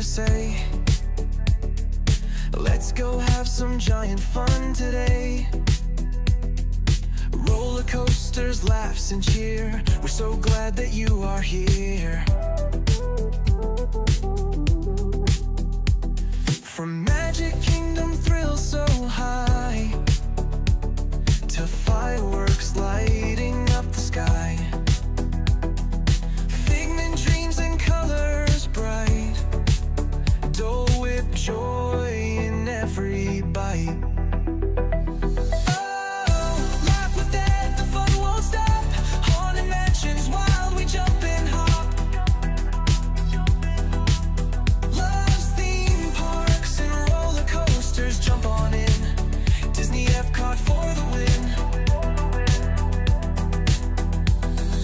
say, let's go have some giant fun today. Roller coasters, laughs and cheer, we're so glad that you are here. From Magic Kingdom thrills so high to fireworks lighting up the sky, figment dreams and colors bright, Dole Whip joy in every bite. Oh, laugh with it, the fun won't stop. Haunted mansions, wild, we jump and hop. Loves theme parks and roller coasters, jump on in. Disney Epcot for the win.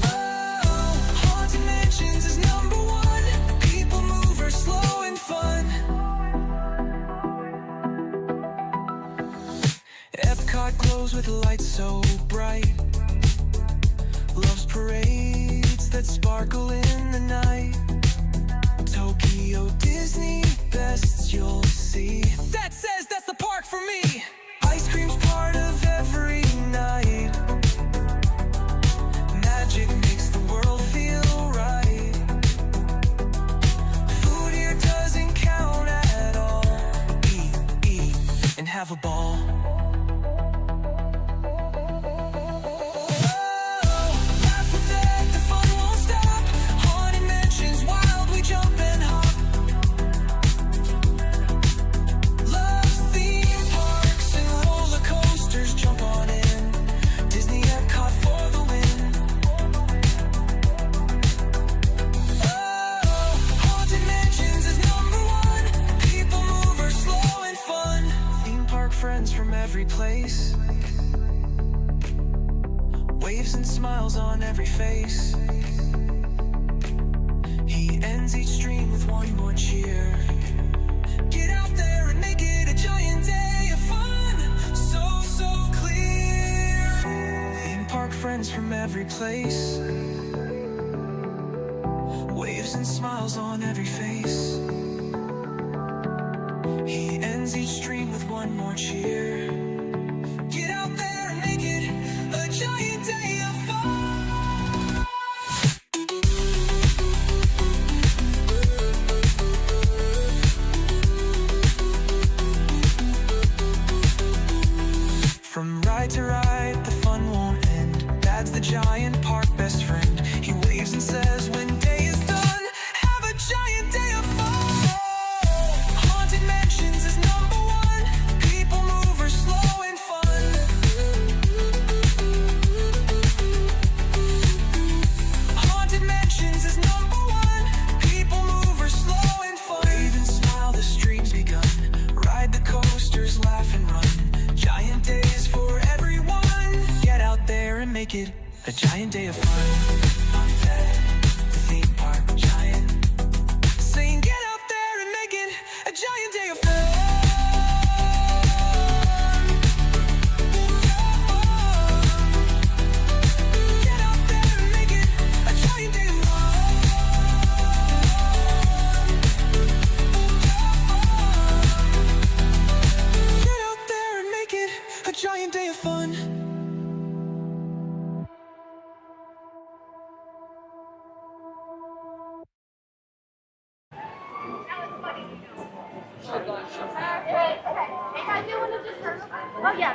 Oh, Haunted Mansions is #1. People mover, slow and fun. Epcot glows with lights so bright. Loves parades that sparkle in the night. Tokyo Disney, best you'll see. That says that's the park for me. Ice cream's part of every night. Magic makes the world feel right. Food here doesn't count at all. Eat, and have a ball. Every place, waves and smiles on every face. He ends each stream with one more cheer. Get out there and make it a giant day of fun. So clear. Theme park friends from every place, waves and smiles on every face. He ends each stream with one more cheer. Get out there and make it a giant day of fun. From ride to ride, the fun won't end. Dad's the giant park best friend. He waves and says when day is done, have a giant day of fun. Haunted Mansions is #1. People mover, slow and fun. Haunted Mansions is #1. People mover, slow and fun. Wave and smile, the stream's begun. Ride the coasters, laugh and run. Giant days for everyone. Get out there and make it a giant day of fun. I'm Ted, the theme park giant, saying get out there and make it a giant day of fun. Get out there and make it a giant day of fun. Get out there and make it a giant day of fun. Oh, yeah.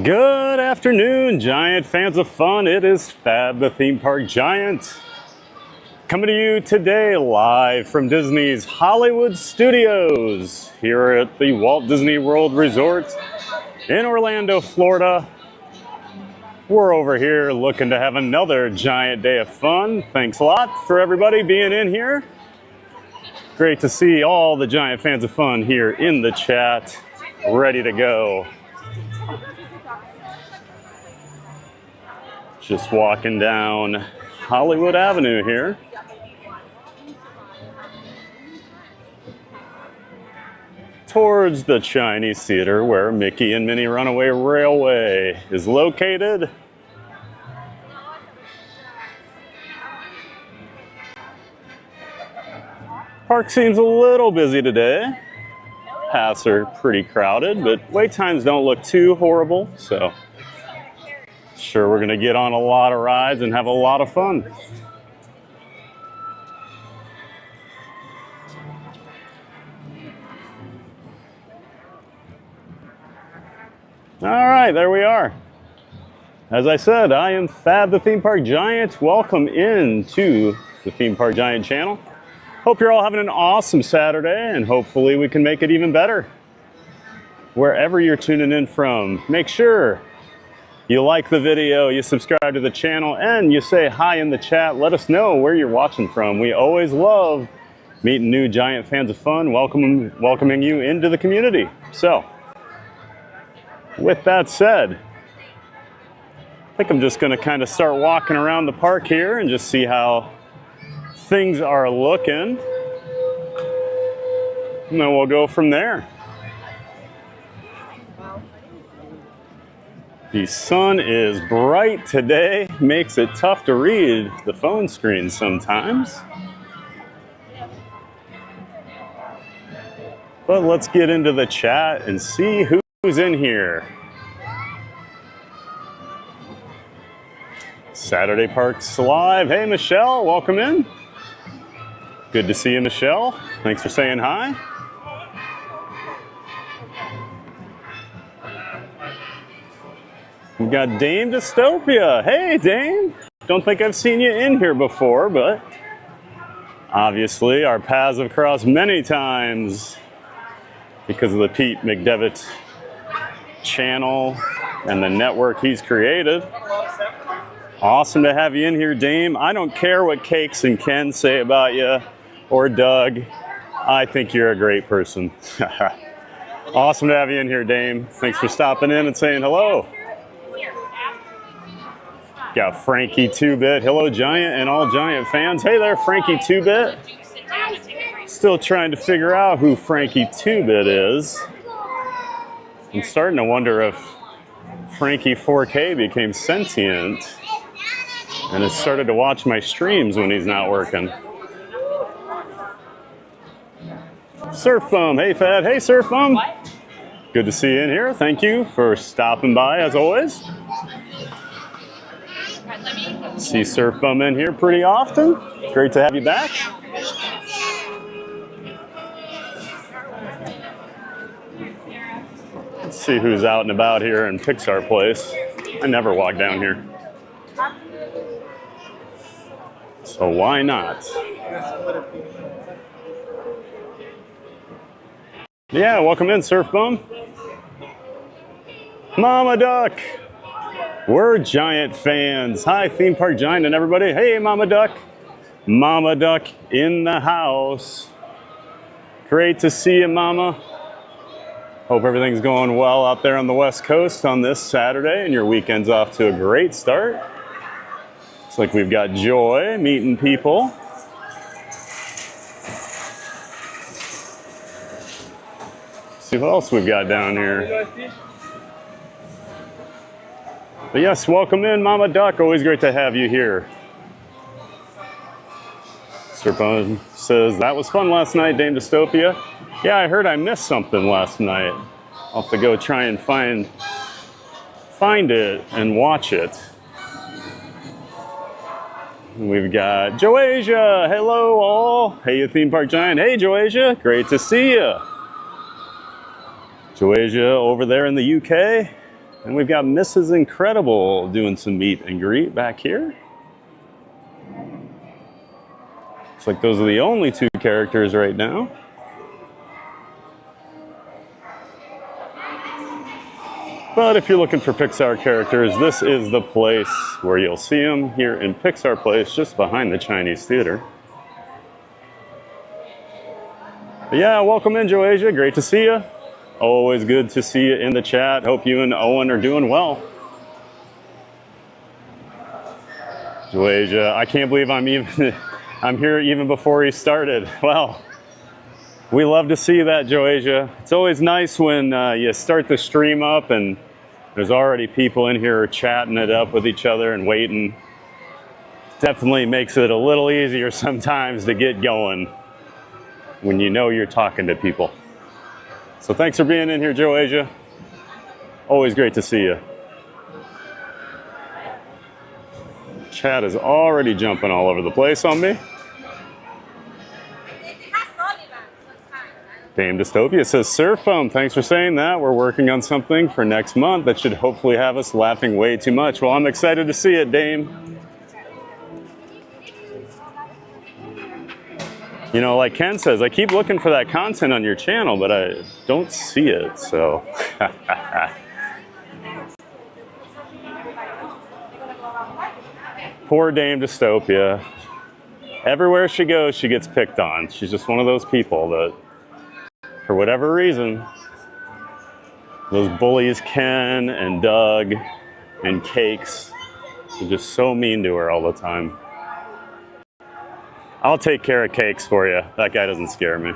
Good afternoon, giant fans of fun. It is Fab, the theme park giant, coming to you today live from Disney's Hollywood Studios here at the Walt Disney World Resort in Orlando, Florida. We're over here looking to have another giant day of fun. Thanks a lot for everybody being in here. Great to see all the giant fans of fun here in the chat, ready to go. Just walking down Hollywood Avenue here. Towards the Chinese Theater where Mickey and Minnie Runaway Railway is located. Park seems a little busy today. Paths are pretty crowded, but wait times don't look too horrible, so sure we're gonna get on a lot of rides and have a lot of fun. All right, there we are. As I said, I am Fab the Theme Park Giant. Welcome into the Theme Park Giant channel. Hope you're all having an awesome Saturday, and hopefully we can make it even better. Wherever you're tuning in from, make sure you like the video, you subscribe to the channel, and you say hi in the chat. Let us know where you're watching from. We always love meeting new Giant fans of fun, welcoming you into the community. So, with that said, I think I'm just going to kind of start walking around the park here and just see how things are looking, and then we'll go from there. The sun is bright today, makes it tough to read the phone screen sometimes. But let's get into the chat and see who's in here. Saturday Parks Live. Hey, Michelle, welcome in. Good to see you, Michelle. Thanks for saying hi. We've got Dame Dystopia. Hey, Dame. Don't think I've seen you in here before, but obviously our paths have crossed many times because of the Pete McDevitt channel and the network he's created. Awesome to have you in here, Dame. I don't care what Cakes and Ken say about you or Doug. I think you're a great person. Awesome to have you in here, Dame. Thanks for stopping in and saying hello. Got Frankie 2-Bit. Hello, Giant and all Giant fans. Hey there, Frankie 2-Bit. Still trying to figure out who Frankie 2-Bit is. I'm starting to wonder if Frankie 4K became sentient and has started to watch my streams when he's not working. Surf Bum, hey Fad, hey Surf Bum. Good to see you in here. Thank you for stopping by as always. See Surf Bum in here pretty often. Great to have you back. Let's see who's out and about here in Pixar Place. I never walk down here, so why not? Yeah, welcome in, Surf Bum. Mama Duck. We're Giant fans. Hi, Theme Park Giant and everybody. Hey, Mama Duck. Mama Duck in the house. Great to see you, Mama. Hope everything's going well out there on the West Coast on this Saturday and your weekend's off to a great start. Looks like we've got Joy meeting people. See what else we've got down here. But yes, welcome in, Mama Duck. Always great to have you here. Serpon says, that was fun last night, Dame Dystopia. Yeah, I heard I missed something last night. I'll have to go try and find it and watch it. We've got Joasia. Hello, all. Hey, you Theme Park Giant. Hey, Joasia. Great to see you. Joasia over there in the UK. And we've got Mrs. Incredible doing some meet and greet back here. Looks like those are the only two characters right now. But if you're looking for Pixar characters, this is the place where you'll see them here in Pixar Place, just behind the Chinese Theater. But yeah, welcome in, Joasia. Great to see you. Always good to see you in the chat. Hope you and Owen are doing well. Joasia, I can't believe I'm here even before he started. Well, we love to see that, Joasia. It's always nice when you start the stream up and there's already people in here chatting it up with each other and waiting. Definitely makes it a little easier sometimes to get going when you know you're talking to people. So thanks for being in here, Joasia. Always great to see you. Chat is already jumping all over the place on me. Dame Dystopia says, Surf Bum, thanks for saying that. We're working on something for next month that should hopefully have us laughing way too much. Well, I'm excited to see it, Dame. You know, like Ken says, I keep looking for that content on your channel, but I don't see it, so. Poor Dame Dystopia. Everywhere she goes, she gets picked on. She's just one of those people that, for whatever reason, those bullies Ken and Doug and Cakes are just so mean to her all the time. I'll take care of Cakes for you. That guy doesn't scare me.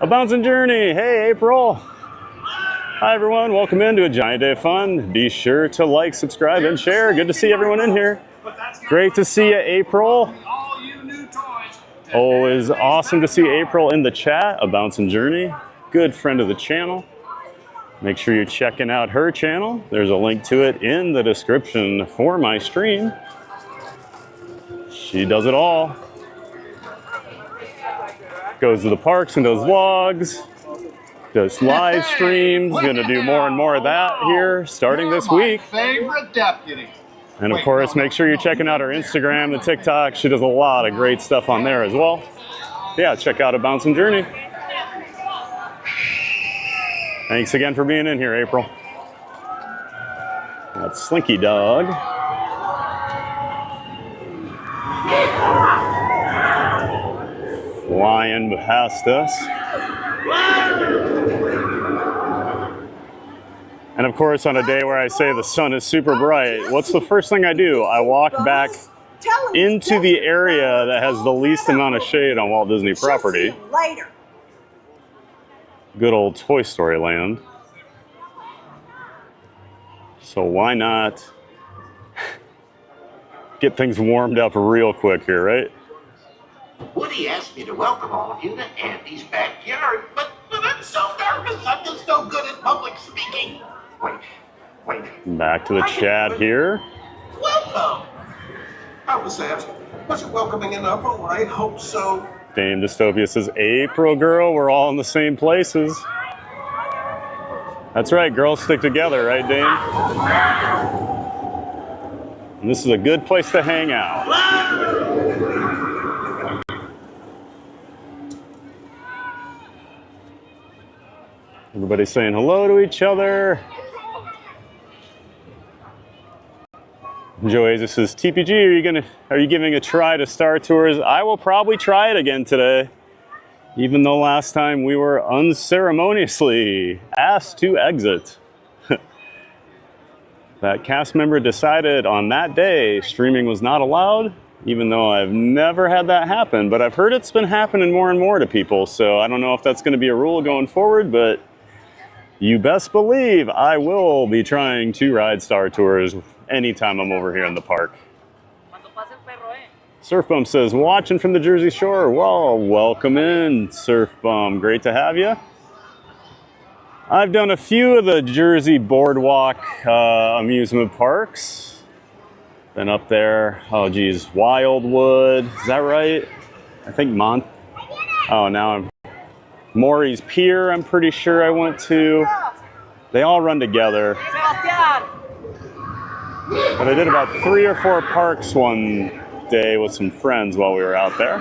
A Bouncing Journey. Hey, April. Hi, everyone. Welcome into a Giant Day of Fun. Be sure to like, subscribe, and share. Good to see everyone in here. Great to see you, April. Always awesome to see April in the chat. A Bouncing Journey. Good friend of the channel. Make sure you're checking out her channel. There's a link to it in the description for my stream. She does it all. Goes to the parks and does vlogs. Does live streams. Gonna do more and more of that here starting this week. Favorite deputy. And of course, make sure you're checking out her Instagram and TikTok. She does a lot of great stuff on there as well. Yeah, check out A Bouncing Journey. Thanks again for being in here, April. That's Slinky Dog. Flying past us. And of course, on a day where I say the sun is super bright, what's the first thing I do? I walk back into the area that has the least amount of shade on Walt Disney property. Good old Toy Story Land. So why not get things warmed up real quick here, right? Woody asked me to welcome all of you to Andy's backyard, but I'm so nervous. I'm just no good at public speaking. Wait. Back to the chat here. Welcome. How was that? Was it welcoming enough? Oh, I hope so. Dame Dystopia says, April girl, we're all in the same places. That's right, girls stick together, right, Dame? And this is a good place to hang out. Everybody's saying hello to each other. Joasia says, TPG, are you giving a try to Star Tours? I will probably try it again today, even though last time we were unceremoniously asked to exit. That cast member decided on that day streaming was not allowed, even though I've never had that happen, but I've heard it's been happening more and more to people, so I don't know if that's going to be a rule going forward, but you best believe I will be trying to ride Star Tours anytime I'm over here in the park. Surf Bum says, watching from the Jersey Shore. Well, welcome in, Surf Bum. Great to have you. I've done a few of the Jersey Boardwalk amusement parks. Been up there, oh geez, Wildwood, is that right? I think now I'm Maury's Pier, I'm pretty sure I went to. They all run together. But I did about 3 or 4 parks one day with some friends while we were out there.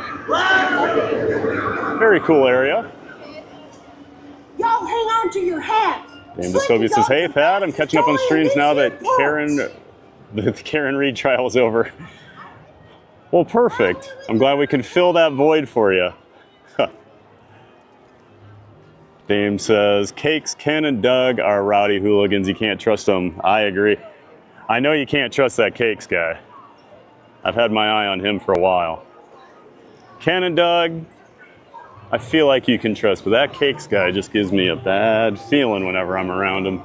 Very cool area. Y'all hang on to your hats. Dame Dystopia says, hey Pat, I'm catching up on streams now that the Karen Reed trial is over. Well, perfect. I'm glad we could fill that void for you. Dame says, Cakes, Ken, and Doug are rowdy hooligans. You can't trust them. I agree. I know you can't trust that Cakes guy. I've had my eye on him for a while. Ken and Doug, I feel like you can trust, but that Cakes guy just gives me a bad feeling whenever I'm around him.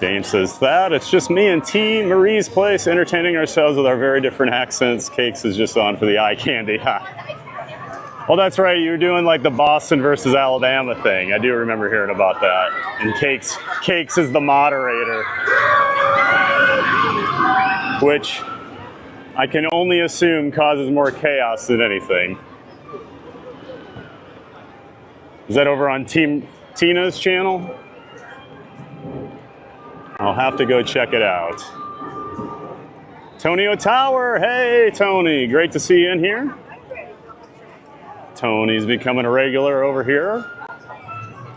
Dane says that. It's just me and T. Marie's place entertaining ourselves with our very different accents. Cakes is just on for the eye candy. Well, that's right. You were doing like the Boston versus Alabama thing. I do remember hearing about that. And Cakes is the moderator, which I can only assume causes more chaos than anything. Is that over on Tina's channel? I'll have to go check it out. Tony O'Tower, hey Tony, great to see you in here. Tony's becoming a regular over here.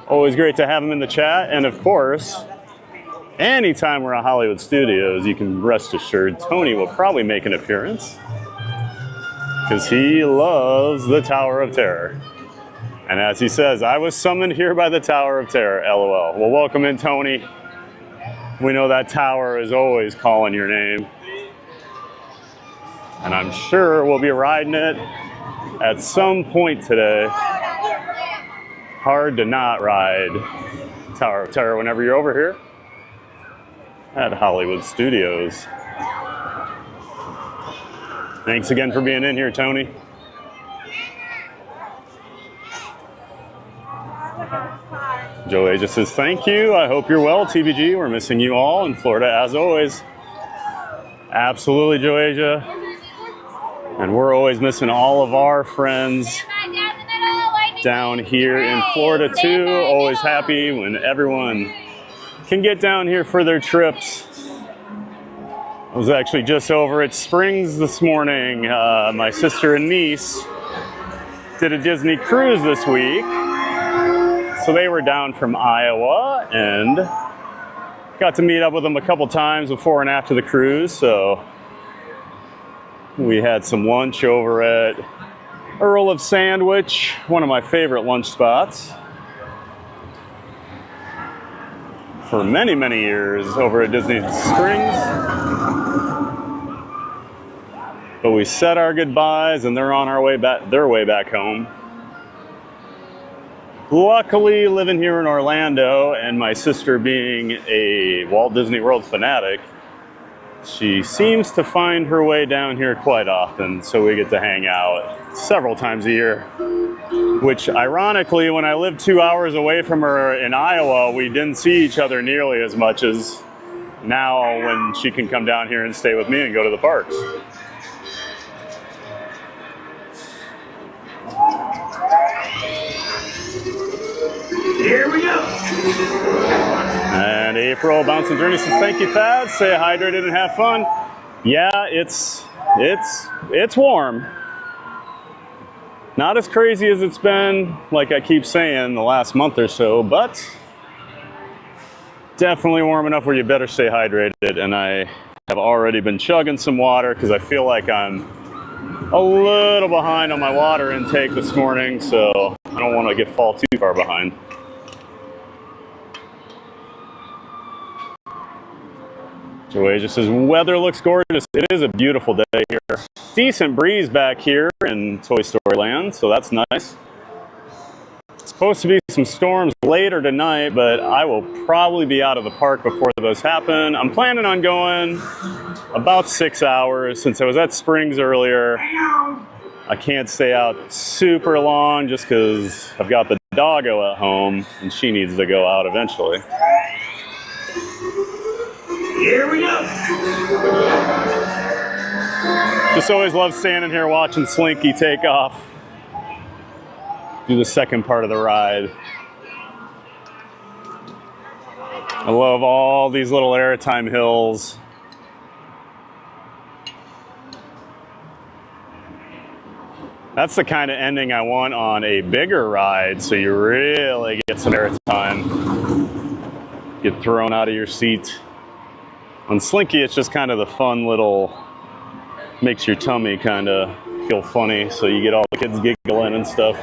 Always great to have him in the chat. And of course, anytime we're at Hollywood Studios, you can rest assured Tony will probably make an appearance because he loves the Tower of Terror. And as he says, I was summoned here by the Tower of Terror, LOL. Well, welcome in, Tony. We know that tower is always calling your name. And I'm sure we'll be riding it at some point today. Hard to not ride Tower of Terror whenever you're over here at Hollywood Studios. Thanks again for being in here, Tony. Joe A just says, thank you. I hope you're well, TBG. We're missing you all in Florida, as always. Absolutely, Joe Asia. And we're always missing all of our friends down here in Florida, too. Always happy when everyone can get down here for their trips. I was actually just over at Springs this morning. My sister and niece did a Disney cruise this week. So they were down from Iowa and got to meet up with them a couple times before and after the cruise. So we had some lunch over at Earl of Sandwich, one of my favorite lunch spots for many, many years over at Disney Springs. But we said our goodbyes and they're on their way back home. Luckily, living here in Orlando and my sister being a Walt Disney World fanatic, she seems to find her way down here quite often, so we get to hang out several times a year. Which, ironically, when I lived 2 hours away from her in Iowa, we didn't see each other nearly as much as now when she can come down here and stay with me and go to the parks. Here we go. And April Bouncing Journey says, thank you, Thad. Stay hydrated and have fun. Yeah, it's warm. Not as crazy as it's been, like I keep saying, the last month or so, but definitely warm enough where you better stay hydrated. And I have already been chugging some water because I feel like I'm a little behind on my water intake this fall too far behind. Joey just says, weather looks gorgeous. It is a beautiful day here. Decent breeze back here in Toy Story Land, so that's nice. It's supposed to be some storms later tonight, but I will probably be out of the park before those happen. I'm planning on going about 6 hours since I was at Springs earlier. I can't stay out super long just because I've got the doggo at home and she needs to go out eventually. Here we go. Just always love standing here watching Slinky take off. Do the second part of the ride. I love all these little airtime hills. That's the kind of ending I want on a bigger ride, so you really get some airtime. Get thrown out of your seat. On Slinky, it's just kind of the fun little, makes your tummy kind of feel funny, so you get all the kids giggling and stuff.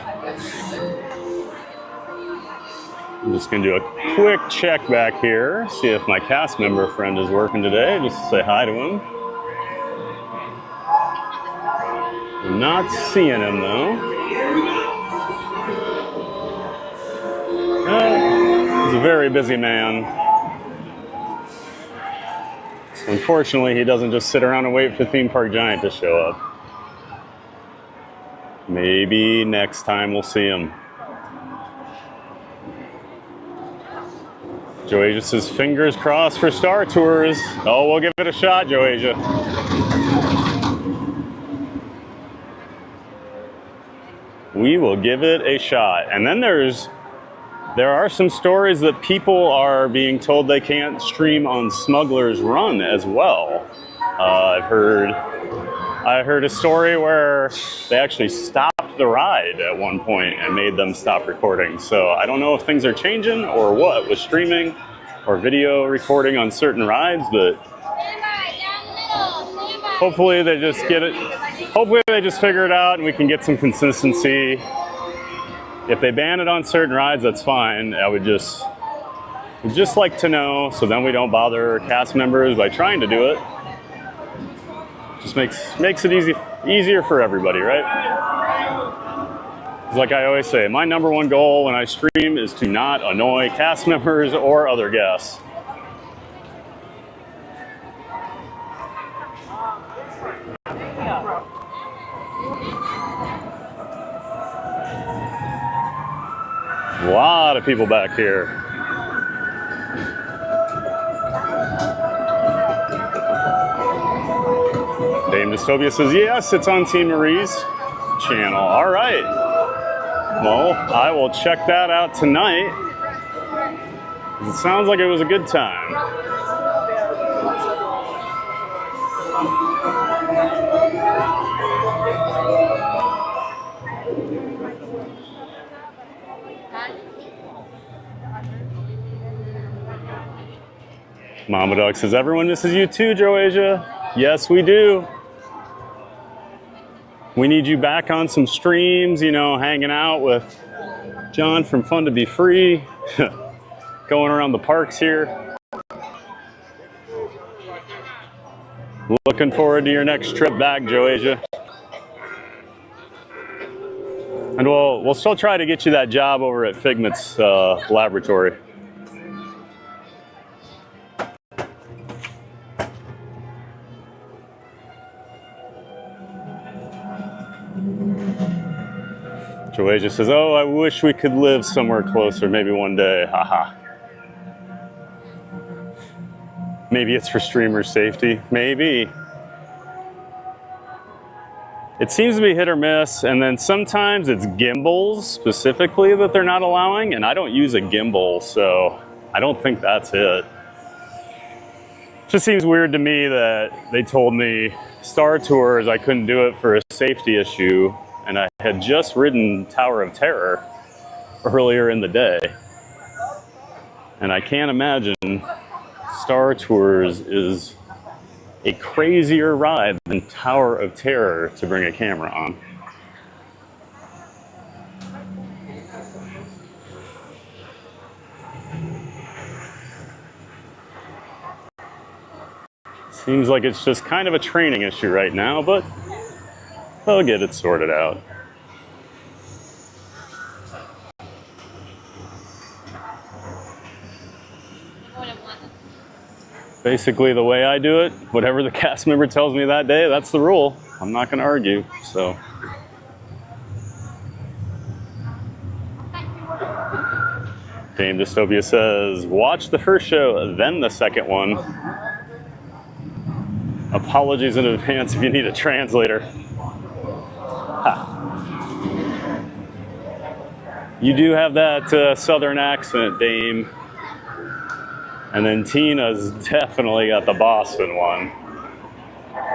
I'm just going to do a quick check back here, see if my cast member friend is working today, just to say hi to him. I'm not seeing him though. He's a very busy man. So unfortunately, he doesn't just sit around and wait for Theme Park Giant to show up. Maybe next time we'll see him. Joasia says, fingers crossed for Star Tours. Oh, we'll give it a shot, Joasia. We will give it a shot. And then there are some stories that people are being told they can't stream on Smugglers Run as well. I heard a story where they actually stopped the ride at one point and made them stop recording. So I don't know if things are changing or what with streaming or video recording on certain rides, but hopefully they just get it. Hopefully they just figure it out and we can get some consistency. If they ban it on certain rides, that's fine. I would just like to know, so then we don't bother cast members by trying to do it. Just makes it easier for everybody, right? Like I always say, my number one goal when I stream is to not annoy cast members or other guests. A lot of people back here. Dame Dystopia says, yes, it's on Team Marie's channel. All right. Well, I will check that out tonight. It sounds like it was a good time. Mama Dog says, everyone misses you too, Joasia. Yes, we do. We need you back on some streams, you know, hanging out with John from Fun to Be Free, going around the parks here. Looking forward to your next trip back, Joasia. And we'll still try to get you that job over at Figment's laboratory. Joasia says, oh, I wish we could live somewhere closer, maybe one day, haha. Maybe it's for streamer safety, maybe. It seems to be hit or miss, and then sometimes it's gimbals specifically that they're not allowing, and I don't use a gimbal, so I don't think that's it. Just seems weird to me that they told me Star Tours I couldn't do it for a safety issue, and I had just ridden Tower of Terror earlier in the day. And I can't imagine Star Tours is a crazier ride than Tower of Terror to bring a camera on. Seems like it's just kind of a training issue right now, but they'll get it sorted out. Basically, the way I do it, whatever the cast member tells me that day, that's the rule. I'm not going to argue, so. Dame Dystopia says, watch the first show, then the second one. Apologies in advance if you need a translator. Ha. You do have that southern accent, Dame. And then Tina's definitely got the Boston one.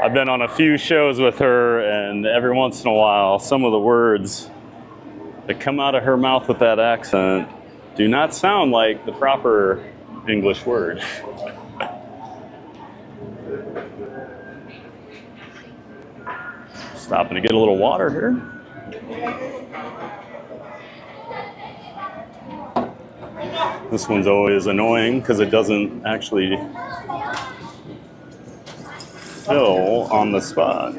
I've been on a few shows with her, and every once in a while, some of the words that come out of her mouth with that accent do not sound like the proper English word. Stopping to get a little water here. This one's always annoying because it doesn't actually fill on the spot.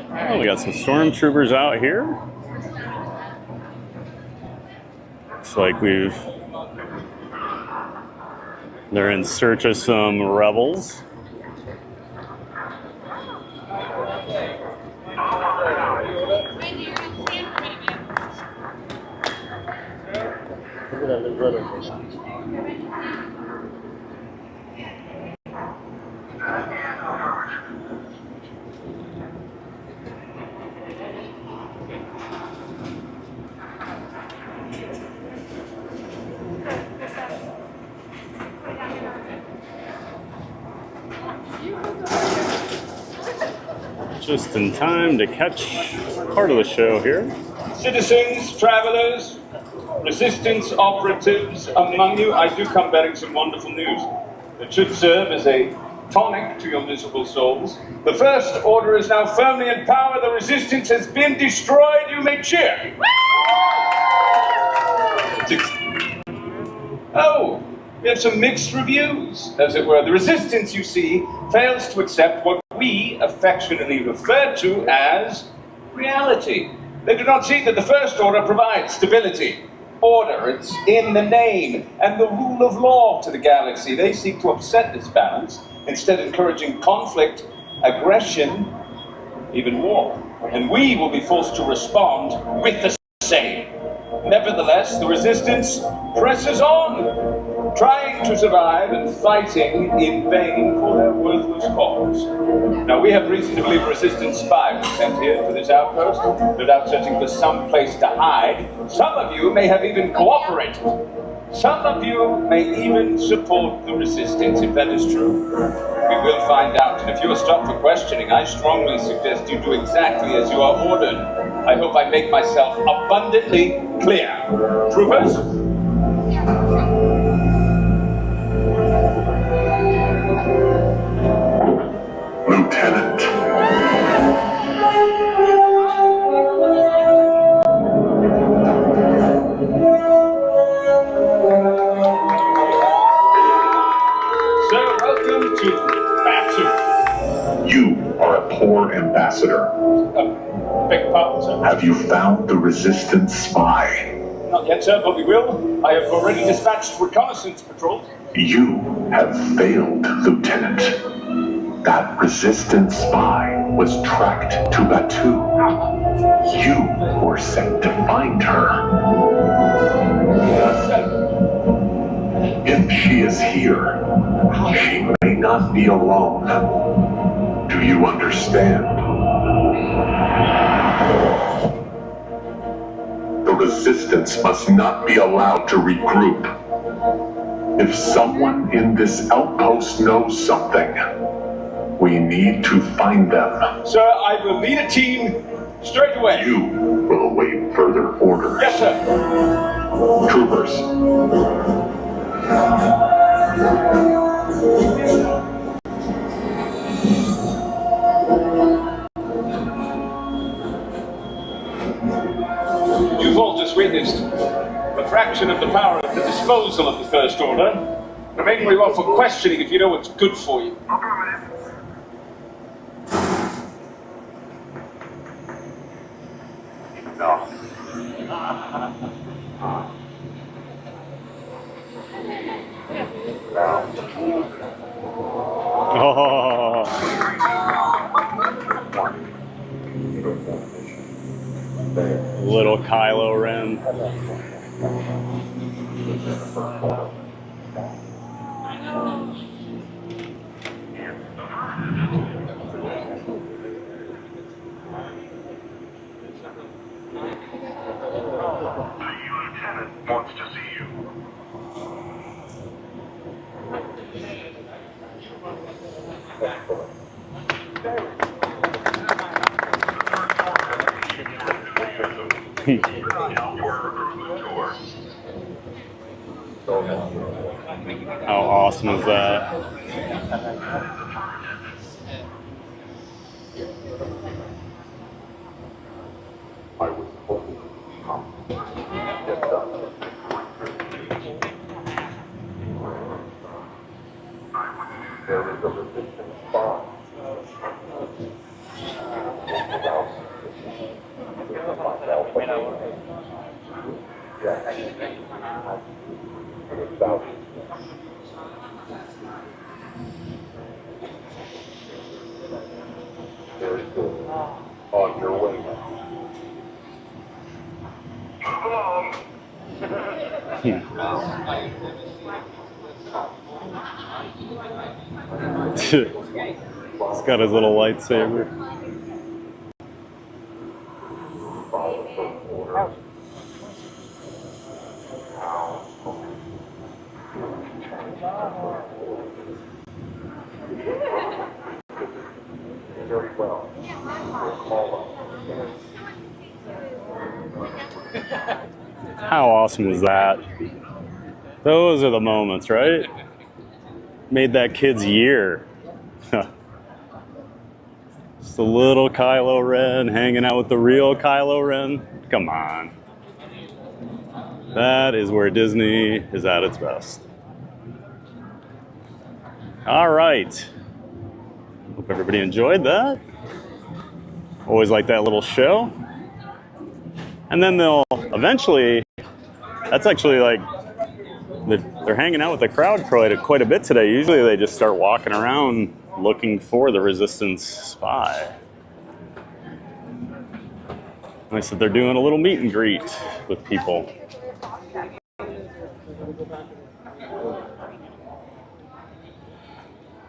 Oh, we got some stormtroopers out here. Looks like they're in search of some rebels. Just in time to catch part of the show here. Citizens, travelers, resistance operatives among you, I do come bearing some wonderful news. It should serve as a tonic to your miserable souls. The First Order is now firmly in power. The resistance has been destroyed. You may cheer. Oh, we have some mixed reviews, as it were. The resistance, you see, fails to accept what we affectionately refer to as reality. They do not see that the First Order provides stability, order, it's in the name, and the rule of law to the galaxy. They seek to upset this balance, instead encouraging conflict, aggression, even war. And we will be forced to respond with the same. Nevertheless, the resistance presses on, trying to survive and fighting in vain for their worthless cause. Now, we have reason to believe a resistance spy was sent here to this outpost, no doubt searching for some place to hide. Some of you may have even cooperated. Some of you may even support the resistance, if that is true. We will find out, and if you are stopped for questioning, I strongly suggest you do exactly as you are ordered. I hope I make myself abundantly clear. Troopers? Lieutenant. So, welcome to Batu. You are a poor ambassador. Beg pardon, sir? Have you found the resistance spy? Not yet, sir, but we will. I have already dispatched reconnaissance patrols. You have failed, Lieutenant. That resistance spy was tracked to Batu. You were sent to find her. Yes, sir. If she is here, she may not be alone. Do you understand? The resistance must not be allowed to regroup. If someone in this outpost knows something, we need to find them. Sir, I will lead a team straight away. You will await further orders. Yes, sir. Troopers. You've all just witnessed a fraction of the power at the disposal of the First Order. Remain where you are for questioning if you know what's good for you. No. Oh. Little Kylo Ren. Lieutenant wants to see you. How awesome is that? I was told get done. There is a resistance bomb. Very good. On your way now. He's got his little lightsaber. Very well. How awesome was that? Those are the moments, right? Made that kid's year. Just a little Kylo Ren hanging out with the real Kylo Ren. Come on. That is where Disney is at its best. All right. Hope everybody enjoyed that. Always like that little show. And then they'll eventually, that's actually like, they're hanging out with the crowd quite a bit today. Usually they just start walking around looking for the Resistance spy. Nice that they're doing a little meet and greet with people.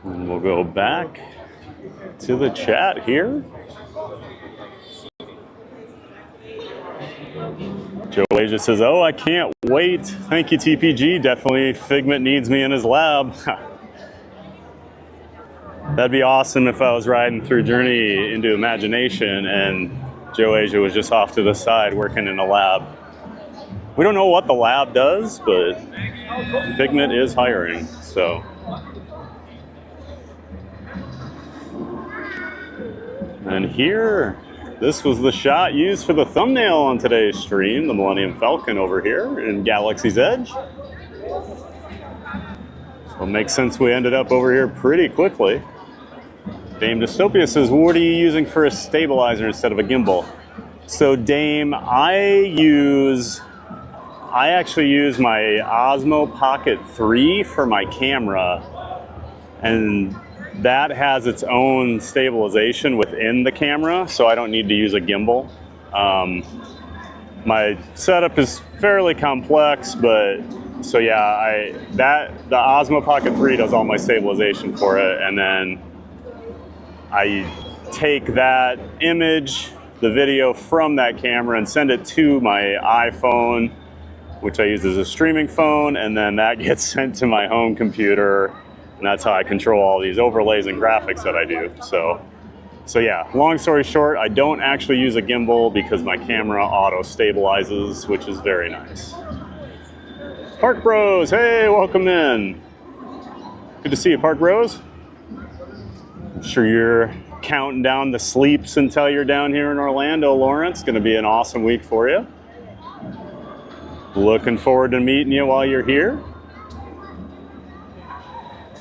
And we'll go back to the chat here. Joe Asia says, oh, I can't wait. Thank you, TPG. Definitely Figment needs me in his lab. That'd be awesome if I was riding through Journey into Imagination and Joe Asia was just off to the side working in a lab. We don't know what the lab does, but Figment is hiring, so. And here, this was the shot used for the thumbnail on today's stream, the Millennium Falcon over here in Galaxy's Edge. So it makes sense we ended up over here pretty quickly. Dame Dystopia says, what are you using for a stabilizer instead of a gimbal? So Dame, I actually use my Osmo Pocket 3 for my camera, and that has its own stabilization within the camera, so I don't need to use a gimbal. My setup is fairly complex, but so yeah, the Osmo Pocket 3 does all my stabilization for it, and then I take that image, the video from that camera, and send it to my iPhone, which I use as a streaming phone, and then that gets sent to my home computer. And that's how I control all these overlays and graphics that I do. So yeah, long story short, I don't actually use a gimbal because my camera auto stabilizes, which is very nice. Park Bros, hey, welcome in. Good to see you, Park Bros. I'm sure you're counting down the sleeps until you're down here in Orlando, Lawrence. It's gonna be an awesome week for you. Looking forward to meeting you while you're here.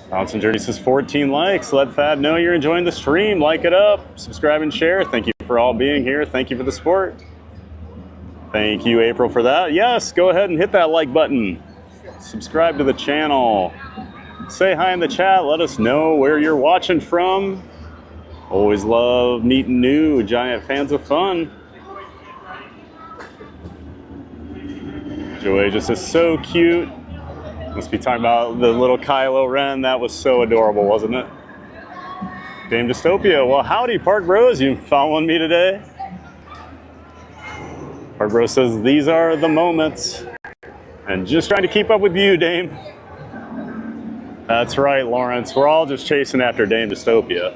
Bouncing Journey says 14 likes. Let Thad know you're enjoying the stream. Like it up, subscribe and share. Thank you for all being here. Thank you for the support. Thank you, April, for that. Yes, go ahead and hit that like button. Subscribe to the channel. Say hi in the chat. Let us know where you're watching from. Always love meeting new giant fans of fun. Joey just is so cute. Must be talking about the little Kylo Ren. That was so adorable, wasn't it? Dame Dystopia. Well, howdy, Park Bros. You following me today? Park Bros says, these are the moments. And just trying to keep up with you, Dame. That's right, Lawrence. We're all just chasing after Dame Dystopia.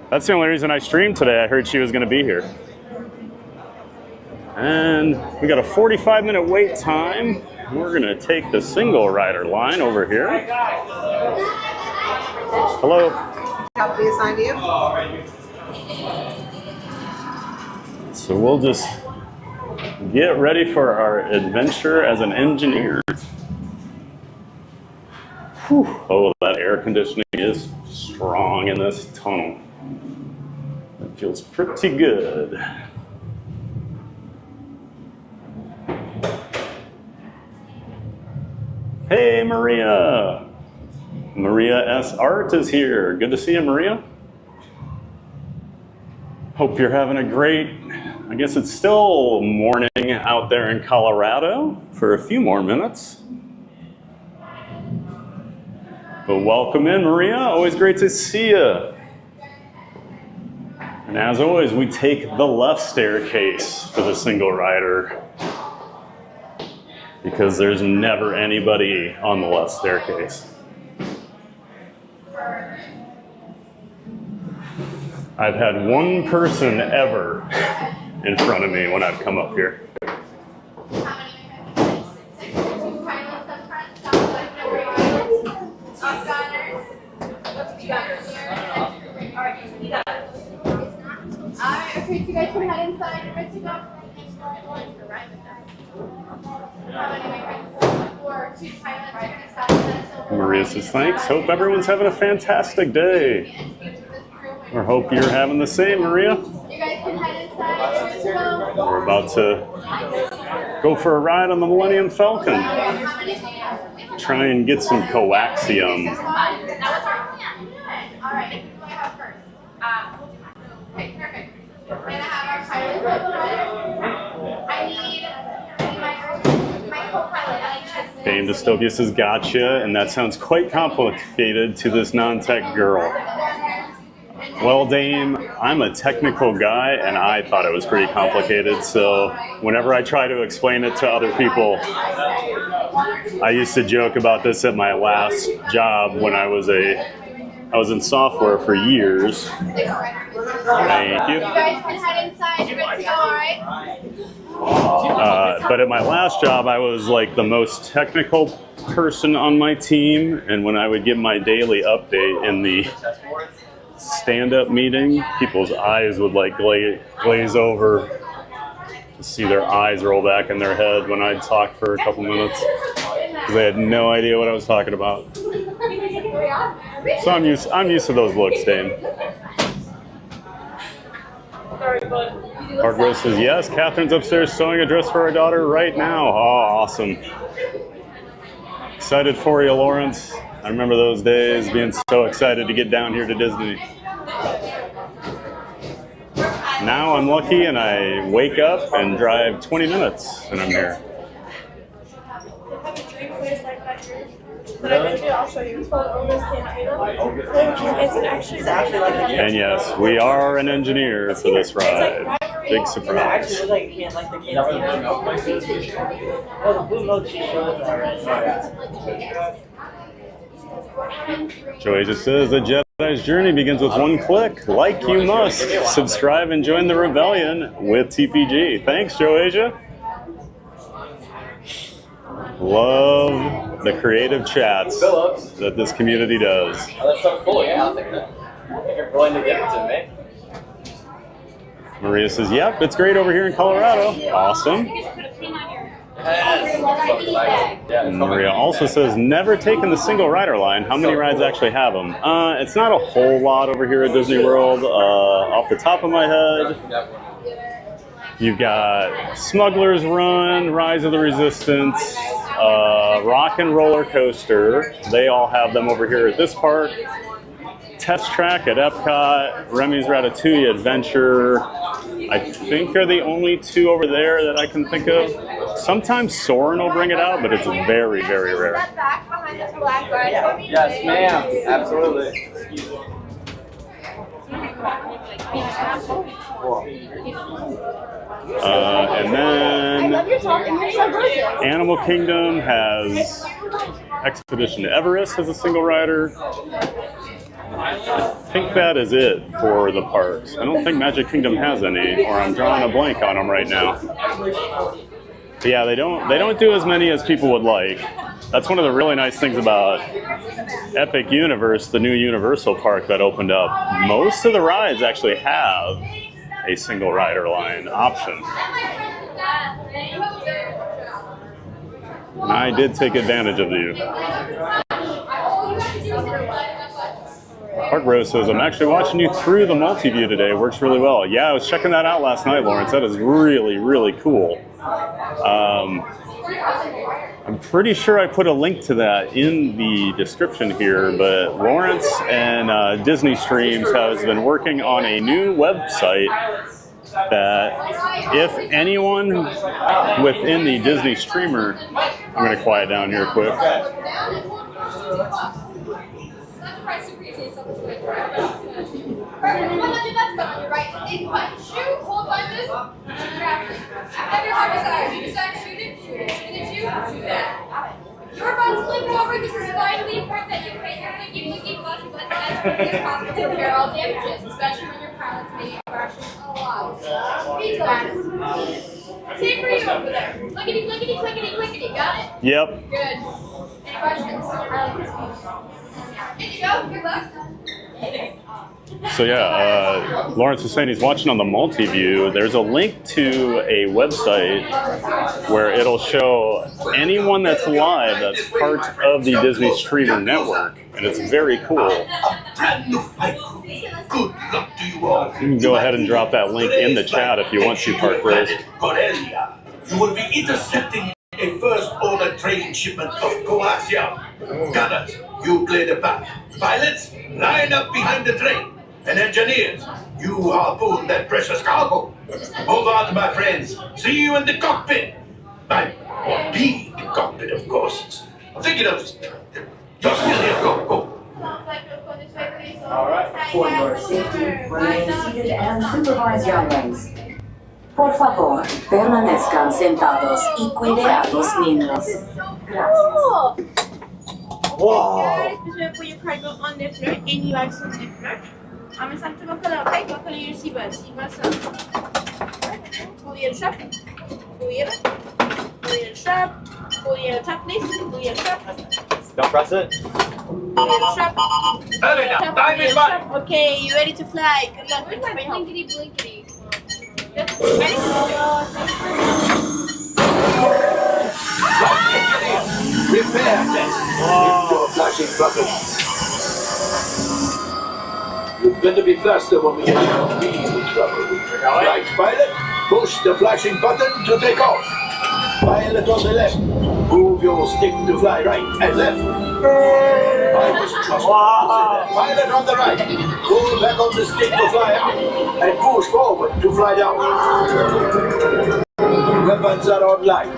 That's the only reason I streamed today. I heard she was going to be here. And we got a 45-minute wait time we're gonna take the single rider line over here. Hello. How be assigned to you? So we'll just get ready for our adventure as an engineer. Whew. Oh, that air conditioning is strong in this tunnel. It feels pretty good. Hey, Maria. Maria S. Art is here. Good to see you, Maria. Hope you're having a great, I guess it's still morning out there in Colorado for a few more minutes. But welcome in, Maria. Always great to see you. And as always, we take the left staircase for the single rider because there's never anybody on the left staircase. I've had one person ever in front of me when I've come up here. Okay, you guys can head inside. You're good to go. Maria says, thanks. Hope everyone's having a fantastic day. Or hope you're having the same, Maria. You guys can head inside. You're good to go. We're about to go for a ride on the Millennium Falcon. Try and get some coaxium. That was our plan. All right. Who do I have first? Okay, perfect. We're gonna have our pilot I need my co-pilot. Dame Dystopius says, gotcha, and that sounds quite complicated to this non-tech girl. Well, Dame, I'm a technical guy, and I thought it was pretty complicated, so whenever I try to explain it to other people, I used to joke about this at my last job when I was in software for years. Thank you. You guys can head inside. You're good to go, all right? But at my last job, I was like the most technical person on my team, and when I would give my daily update in the stand-up meeting, people's eyes would like glaze over to see their eyes roll back in their head when I'd talk for a couple minutes because they had no idea what I was talking about. So I'm used to those looks, Dame. Mark says, yes, Catherine's upstairs sewing a dress for her daughter right now. Oh, awesome. Excited for you, Lawrence. I remember those days being so excited to get down here to Disney. Now I'm lucky and I wake up and drive 20 minutes and I'm here. But eventually I'll show you. It's called Oma's Cantina. It's actually like a And yes, we are an engineer for this ride. Big surprise. Joey just says the Jedi's journey begins with one click. Like you must. Subscribe and join the rebellion with TPG. Thanks, Joasia. Love the creative chats that this community does. Oh, that's so cool. Yeah, I'll take that. If you're willing to give it to me. Maria says, yep, it's great over here in Colorado. Awesome. And Maria also says, never taken the single rider line. How many rides actually have them? It's not a whole lot over here at Disney World. Off the top of my head, you've got Smugglers Run, Rise of the Resistance, Rock and Roller Coaster. They all have them over here at this park. Test Track at Epcot, Remy's Ratatouille Adventure, I think are the only two over there that I can think of. Sometimes Soarin' will bring it out, but it's very, very rare. Yes, ma'am. Absolutely. And then Animal Kingdom has Expedition Everest as a single rider. I think that is it for the parks. I don't think Magic Kingdom has any, or I'm drawing a blank on them right now. But yeah, they don't do as many as people would like. That's one of the really nice things about Epic Universe, the new Universal Park that opened up. Most of the rides actually have a single rider line option. And I did take advantage of you. Park Rose says, I'm actually watching you through the multi-view today. It works really well. Yeah, I was checking that out last night, Lawrence. That is really, really cool. I'm pretty sure I put a link to that in the description here, but Lawrence and Disney Streams has been working on a new website that if anyone within the Disney streamer, I'm going to quiet down here quick. Your butt's flipped over. This is vitally important that you pay your clicky flush button as quickly as possible to repair all damages, especially when your pilot's may crashing a lot. Relax. Same for you over there. Clickety, clickety, clickety, clickety. Got it? Yep. Good. Any questions? Here you go. Good luck. So yeah, Lawrence was saying he's watching on the multi-view. There's a link to a website where it'll show anyone that's live that's part of the Disney Streamer network, and it's very cool. Good luck to you all. You can go ahead and drop that link in the chat if you want to, Park Rose. Corellia. You will be intercepting a first-order train shipment of coaxium. Gunners, you clear the path. Pilots, line up behind the train. And engineers, you harpoon that precious cargo. Move out, my friends. See you in the cockpit. Or be the cockpit, of course. I'm thinking of... Just here, go. All right. For your safety, remain seated and supervise younglings. Por favor, permanezcan sentados y cuide a los niños. Gracias. Guys, this way put your cargo on the floor and you access the floor. It's time to buckle up, okay? Buckle your seatbelts. Seatbelts up. Pull your strap. Pull your strap. Pull your top, please. Pull your strap. Don't press it. Pull your strap. Hurry now, time is money. Okay, you ready to fly? Good luck. Where's my blinkety blinkety? Ready? Repair test. Your flashing buttons. You better be faster when we get into real trouble. Right, pilot, push the flashing button to take off. Pilot on the left, move your stick to fly right and left. Pilot on the right, pull back on the stick to fly out and push forward to fly down. Weapons are online.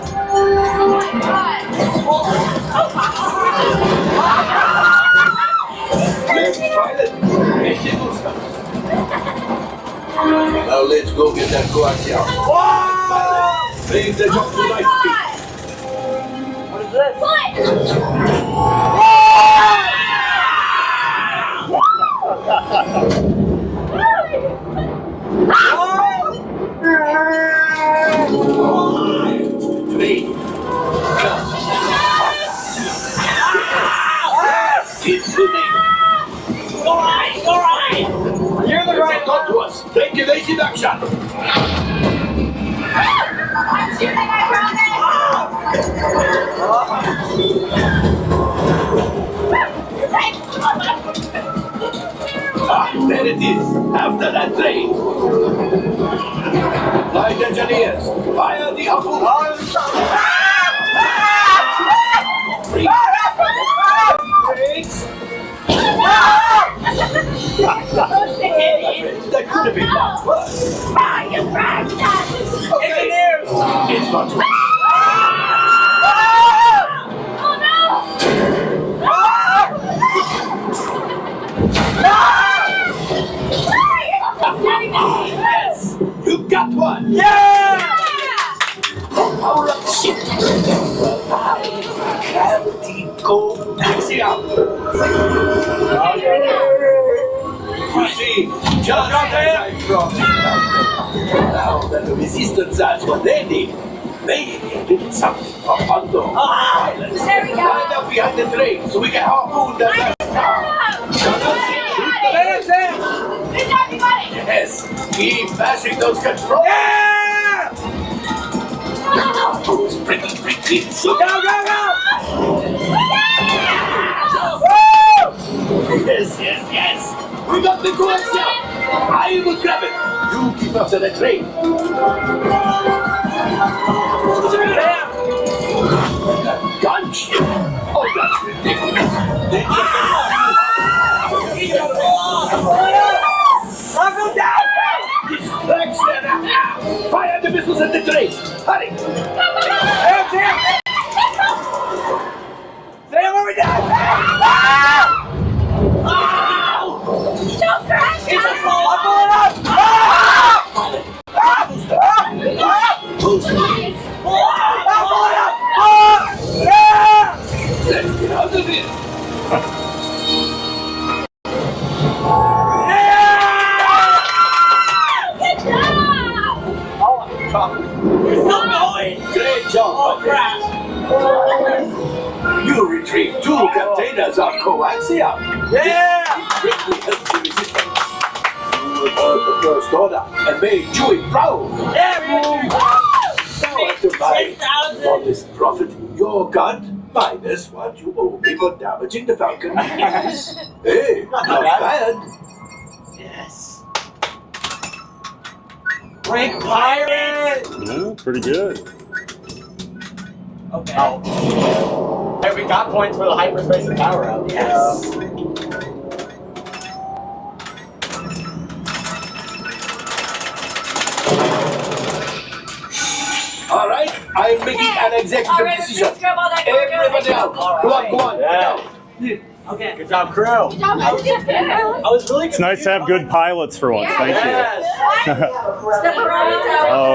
Left pilot, now let's go get that coaxium. Bring the jump to light speed. What is this? Three. It's moving. All right. You're the right. Talk to us. Take evasive action. I'm shooting, I promise. There it is. After that train. Flight engineers, fire the harpoon. That could have been much worse. Engineers! It's much worse. Oh no! Yes! You got one! Yeah! Power up the ship! Gravity coaxium! You see, just as I promised. Now that the resistance has what they need, Maybe did something for Hondo. Pilots, There we go. line up behind the train so we can harpoon the last car. Good job, everybody. Yes, keep mashing those controls. Those pretty kids. Go! Yes. We got the coaxium. I will grab it. You keep after the train. Gunship? Oh, that's ridiculous. Go down! Distraction! Fire the missiles at the train! Hurry! Sam, over there! Don't crash! Let's get out of here! Good job! Great job! You retrieved 2 containers of coaxium. Yeah! This greatly helped the resistance. You removed the first order and made Chewie proud. Now to buy all this profit, your gun minus what you owe me for damaging the Falcon. Hey, not bad. Yes. Break pirate! Yeah, pretty good. Okay. Oh. Hey, we got points for the hyperspace and power up. Yes. All right, I'm making an executive decision. Everybody out. Go on. Yeah. Okay. Good job, crew. Good job, guys. I was really It's nice to have good pilots for once. Thank you. Yes. Step around.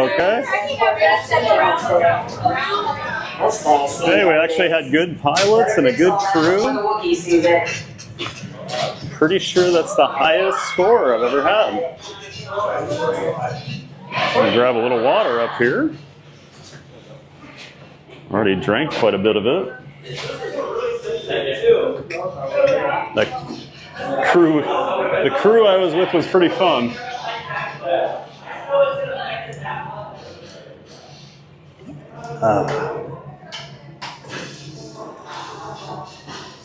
Okay. Step around. Hey, we actually had good pilots and a good crew. Pretty sure that's the highest score I've ever had. I'm gonna grab a little water up here. Already drank quite a bit of it. The crew I was with was pretty fun.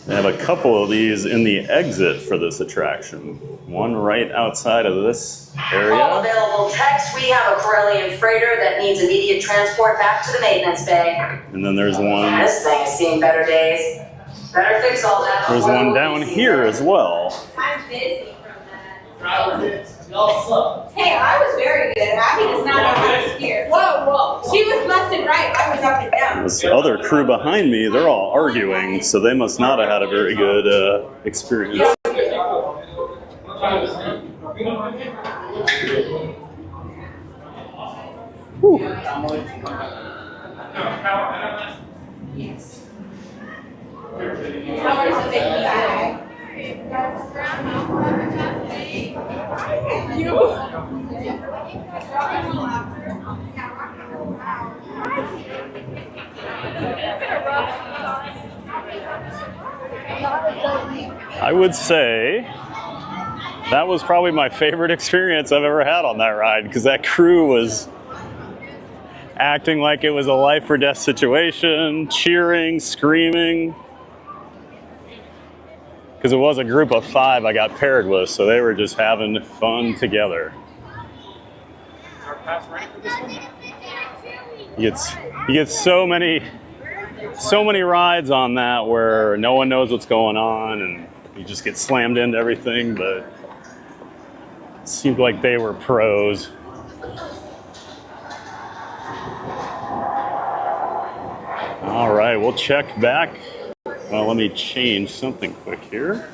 They have a couple of these in the exit for this attraction. One right outside of this All area. available techs, we have a Corellian freighter that needs immediate transport back to the maintenance bay. And then there's one. This thing has seen better days. Better fix all that. There's before one the down wookie here season. as well. I'm busy from that. Hey, I was very good. Abby does not know how to steer. Whoa. She was left and right. I was up and down. This other crew behind me, they're all arguing, so they must not have had a very good experience. Whew. Yes. Power's a big guy. I would say that was probably my favorite experience I've ever had on that ride, because that crew was acting like it was a life or death situation, cheering, screaming. Because it was a group of 5 I got paired with, so they were just having fun together. You get so many rides on that where no one knows what's going on and you just get slammed into everything, but it seemed like they were pros. All right, we'll check back. Well, let me change something quick here.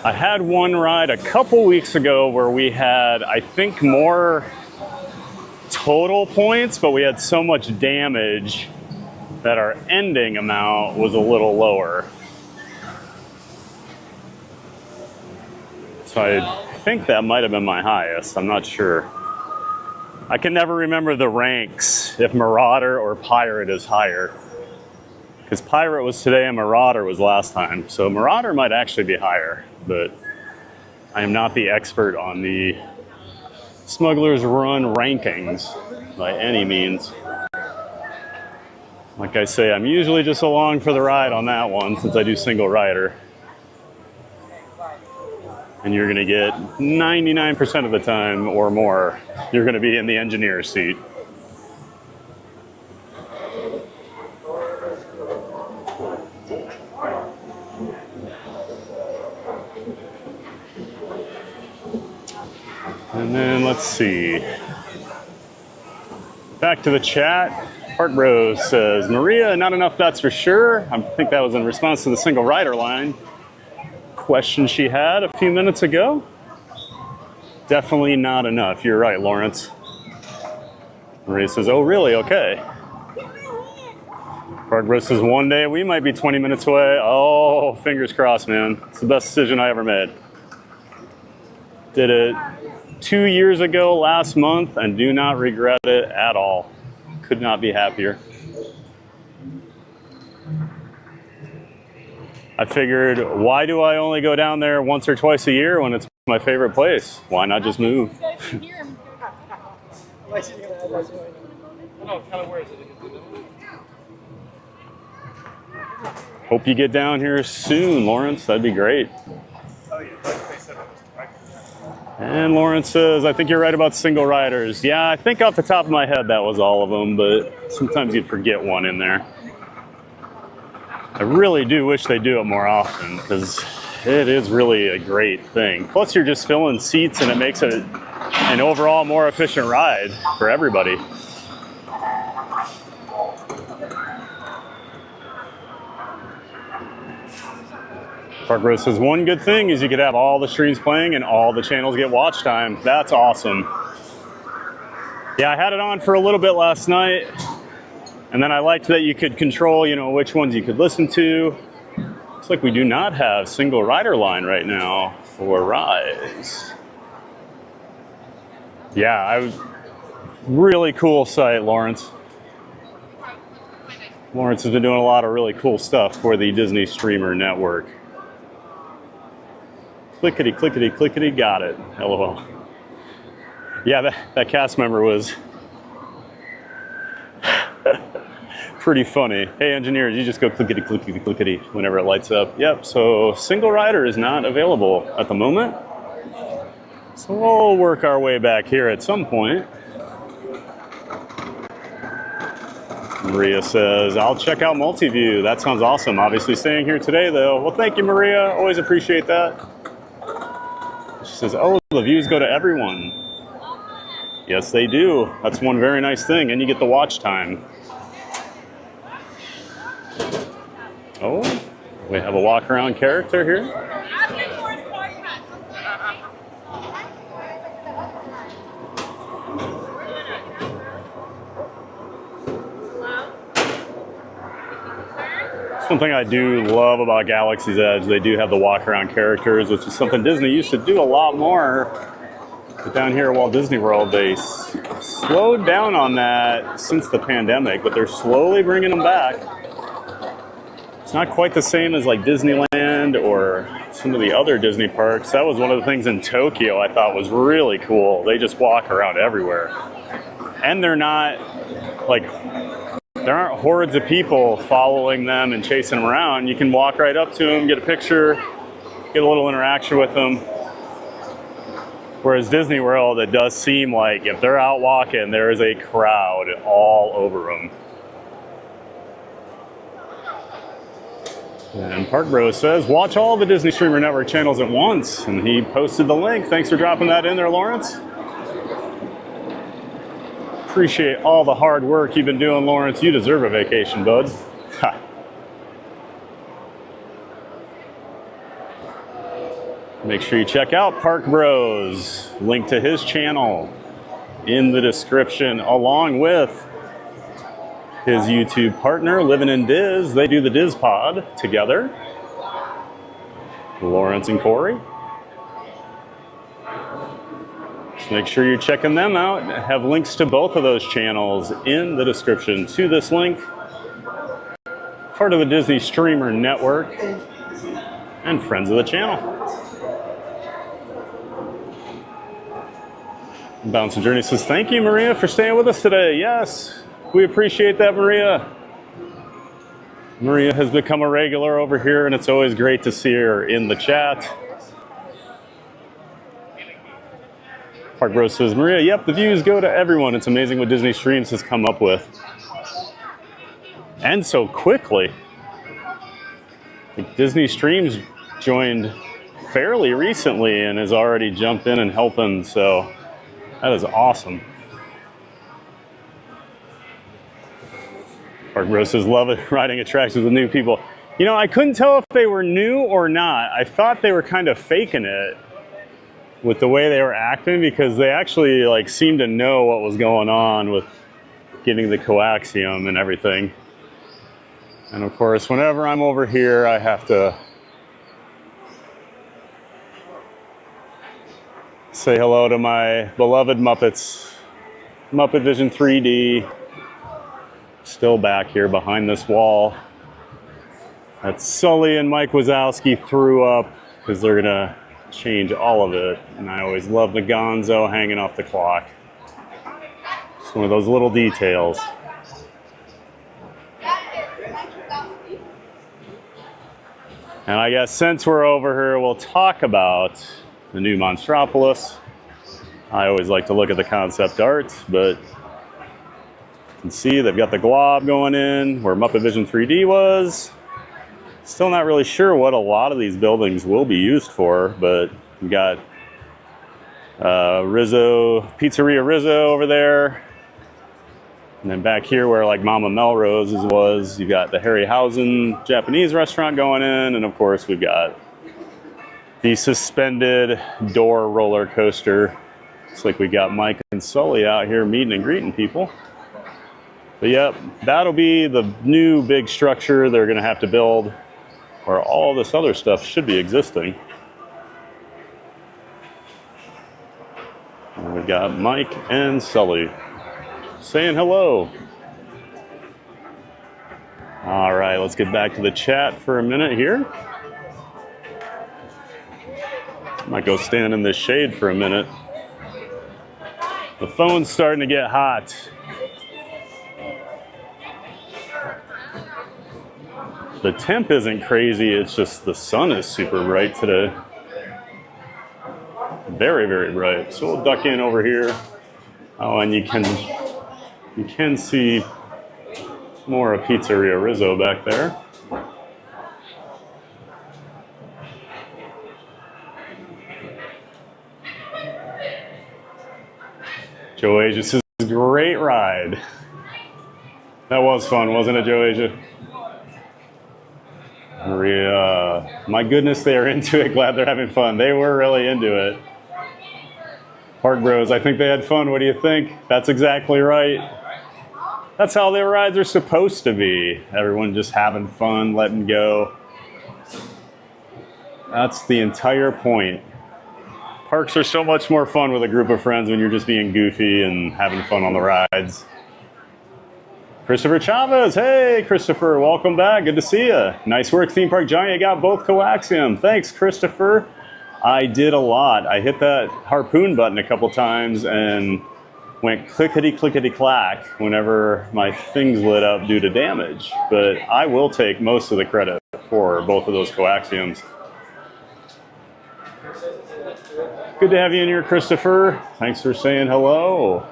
I had one ride a couple weeks ago where we had, I think, more total points, but we had so much damage that our ending amount was a little lower. So I think that might have been my highest. I'm not sure. I can never remember the ranks if Marauder or Pirate is higher. Because Pirate was today and Marauder was last time. So Marauder might actually be higher, but I am not the expert on the Smugglers Run rankings by any means. Like I say, I'm usually just along for the ride on that one since I do single rider. And you're gonna get 99% of the time or more, you're gonna be in the engineer's seat. And then let's see. Back to the chat. Park Bros says, Maria, not enough, that's for sure. I think that was in response to the single rider line question she had a few minutes ago. Definitely not enough. You're right, Lawrence. Maria says, oh, really? Okay. Park Bros says, one day we might be 20 minutes away. Oh, fingers crossed, man. It's the best decision I ever made. Did it 2 years ago last month and do not regret it at all. Could not be happier. I figured, why do I only go down there once or twice a year when it's my favorite place? Why not just move? Hope you get down here soon, Lawrence. That'd be great. And Lawrence says, I think you're right about single riders. Yeah, I think off the top of my head that was all of them, but sometimes you'd forget one in there. I really do wish they do it more often because it is really a great thing. Plus you're just filling seats and it makes it an overall more efficient ride for everybody. Park Rose says, one good thing is you could have all the streams playing and all the channels get watch time. That's awesome. Yeah, I had it on for a little bit last night. And then I liked that you could control, you know, which ones you could listen to. Looks like we do not have single rider line right now for Rise. Yeah, really cool site, Lawrence. Lawrence has been doing a lot of really cool stuff for the Disney Streamer Network. Clickety, clickety, clickety, got it. LOL. Yeah, that cast member was pretty funny. Hey engineers, you just go clickety, clickety, clickety whenever it lights up. Yep, so single rider is not available at the moment. So we'll work our way back here at some point. Maria says, I'll check out Multiview. That sounds awesome. Obviously staying here today though. Well, thank you, Maria. Always appreciate that. She says, oh, the views go to everyone. Yes, they do. That's one very nice thing. And you get the watch time. Oh, we have a walk around character here. Something I do love about Galaxy's Edge, they do have the walk around characters, which is something Disney used to do a lot more. But down here at Walt Disney World, they slowed down on that since the pandemic, but they're slowly bringing them back. It's not quite the same as like Disneyland or some of the other Disney parks. That was one of the things in Tokyo I thought was really cool. They just walk around everywhere. And they're not like, there aren't hordes of people following them and chasing them around. You can walk right up to them, get a picture, get a little interaction with them. Whereas Disney World, it does seem like if they're out walking, there is a crowd all over them. And Park Bros says, watch all the Disney Streamer Network channels at once. And he posted the link. Thanks for dropping that in there, Lawrence. Appreciate all the hard work you've been doing, Lawrence. You deserve a vacation, bud. Ha. Make sure you check out Park Bros. Link to his channel in the description, along with his YouTube partner, Living in Diz. They do the Diz Pod together. Lawrence and Corey. So make sure you're checking them out. I have links to both of those channels in the description to this link. Part of the Disney Streamer Network and friends of the channel. Bounce and Journey says, thank you, Maria, for staying with us today. Yes, we appreciate that, Maria. Maria has become a regular over here, and it's always great to see her in the chat. Park Bros says, Maria, yep, the views go to everyone. It's amazing what Disney Streams has come up with. And so quickly. Like, Disney Streams joined fairly recently and has already jumped in and helping, so that is awesome. Park Bros says, love it, riding attractions with new people. You know, I couldn't tell if they were new or not. I thought they were kind of faking it with the way they were acting, because they actually like seemed to know what was going on with getting the coaxium and everything. And of course, whenever I'm over here, I have to say hello to my beloved Muppets. Muppet Vision 3D. Still back here behind this wall that Sully and Mike Wazowski threw up because they're gonna change all of it. And I always love the Gonzo hanging off the clock. It's one of those little details. And I guess since we're over here, we'll talk about the new Monstropolis. I always like to look at the concept art, but you can see they've got the glob going in where Muppet Vision 3D was. Still not really sure what a lot of these buildings will be used for, but we got Pizzeria Rizzo over there. And then back here where like Mama Melrose's was, you got the Harryhausen Japanese restaurant going in. And of course we've got the suspended door roller coaster. Looks like we got Mike and Sully out here meeting and greeting people. But yep, that'll be the new big structure they're gonna have to build, where all this other stuff should be existing. And we've got Mike and Sully saying hello. All right, let's get back to the chat for a minute here. Might go stand in this shade for a minute. The phone's starting to get hot. The temp isn't crazy, it's just the sun is super bright today. Very, very bright. So we'll duck in over here. Oh, and you can see more of Pizzeria Rizzo back there. Joe Asia says, great ride. That was fun, wasn't it, Joe Asia? Maria, my goodness, they are into it. Glad they're having fun. They were really into it. Park Bros, I think they had fun. What do you think? That's exactly right. That's how their rides are supposed to be. Everyone just having fun, letting go. That's the entire point. Parks are so much more fun with a group of friends when you're just being goofy and having fun on the rides. Christopher Chavez, hey Christopher, welcome back, good to see you. Nice work, Theme Park Giant, you got both coaxium. Thanks, Christopher. I did a lot. I hit that harpoon button a couple times and went clickety-clickety-clack whenever my things lit up due to damage. But I will take most of the credit for both of those coaxiums. Good to have you in here, Christopher. Thanks for saying hello.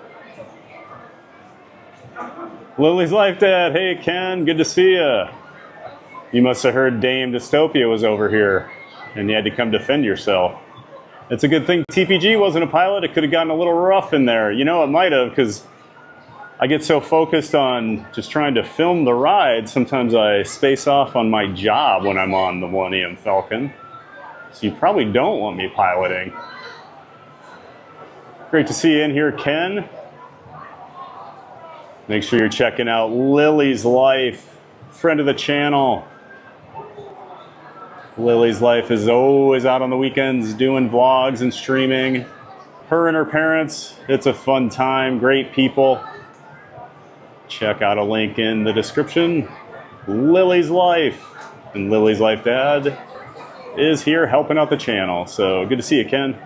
Lily's Life Dad, hey Ken, good to see you. You must have heard Dame Dystopia was over here and you had to come defend yourself. It's a good thing TPG wasn't a pilot. It could have gotten a little rough in there. You know, it might have, because I get so focused on just trying to film the ride, sometimes I space off on my job when I'm on the Millennium Falcon. So you probably don't want me piloting. Great to see you in here, Ken. Make sure you're checking out Lily's Life, friend of the channel. Lily's Life is always out on the weekends doing vlogs and streaming. Her and her parents, it's a fun time, great people. Check out a link in the description. Lily's Life. And Lily's Life Dad is here helping out the channel. So good to see you, Ken.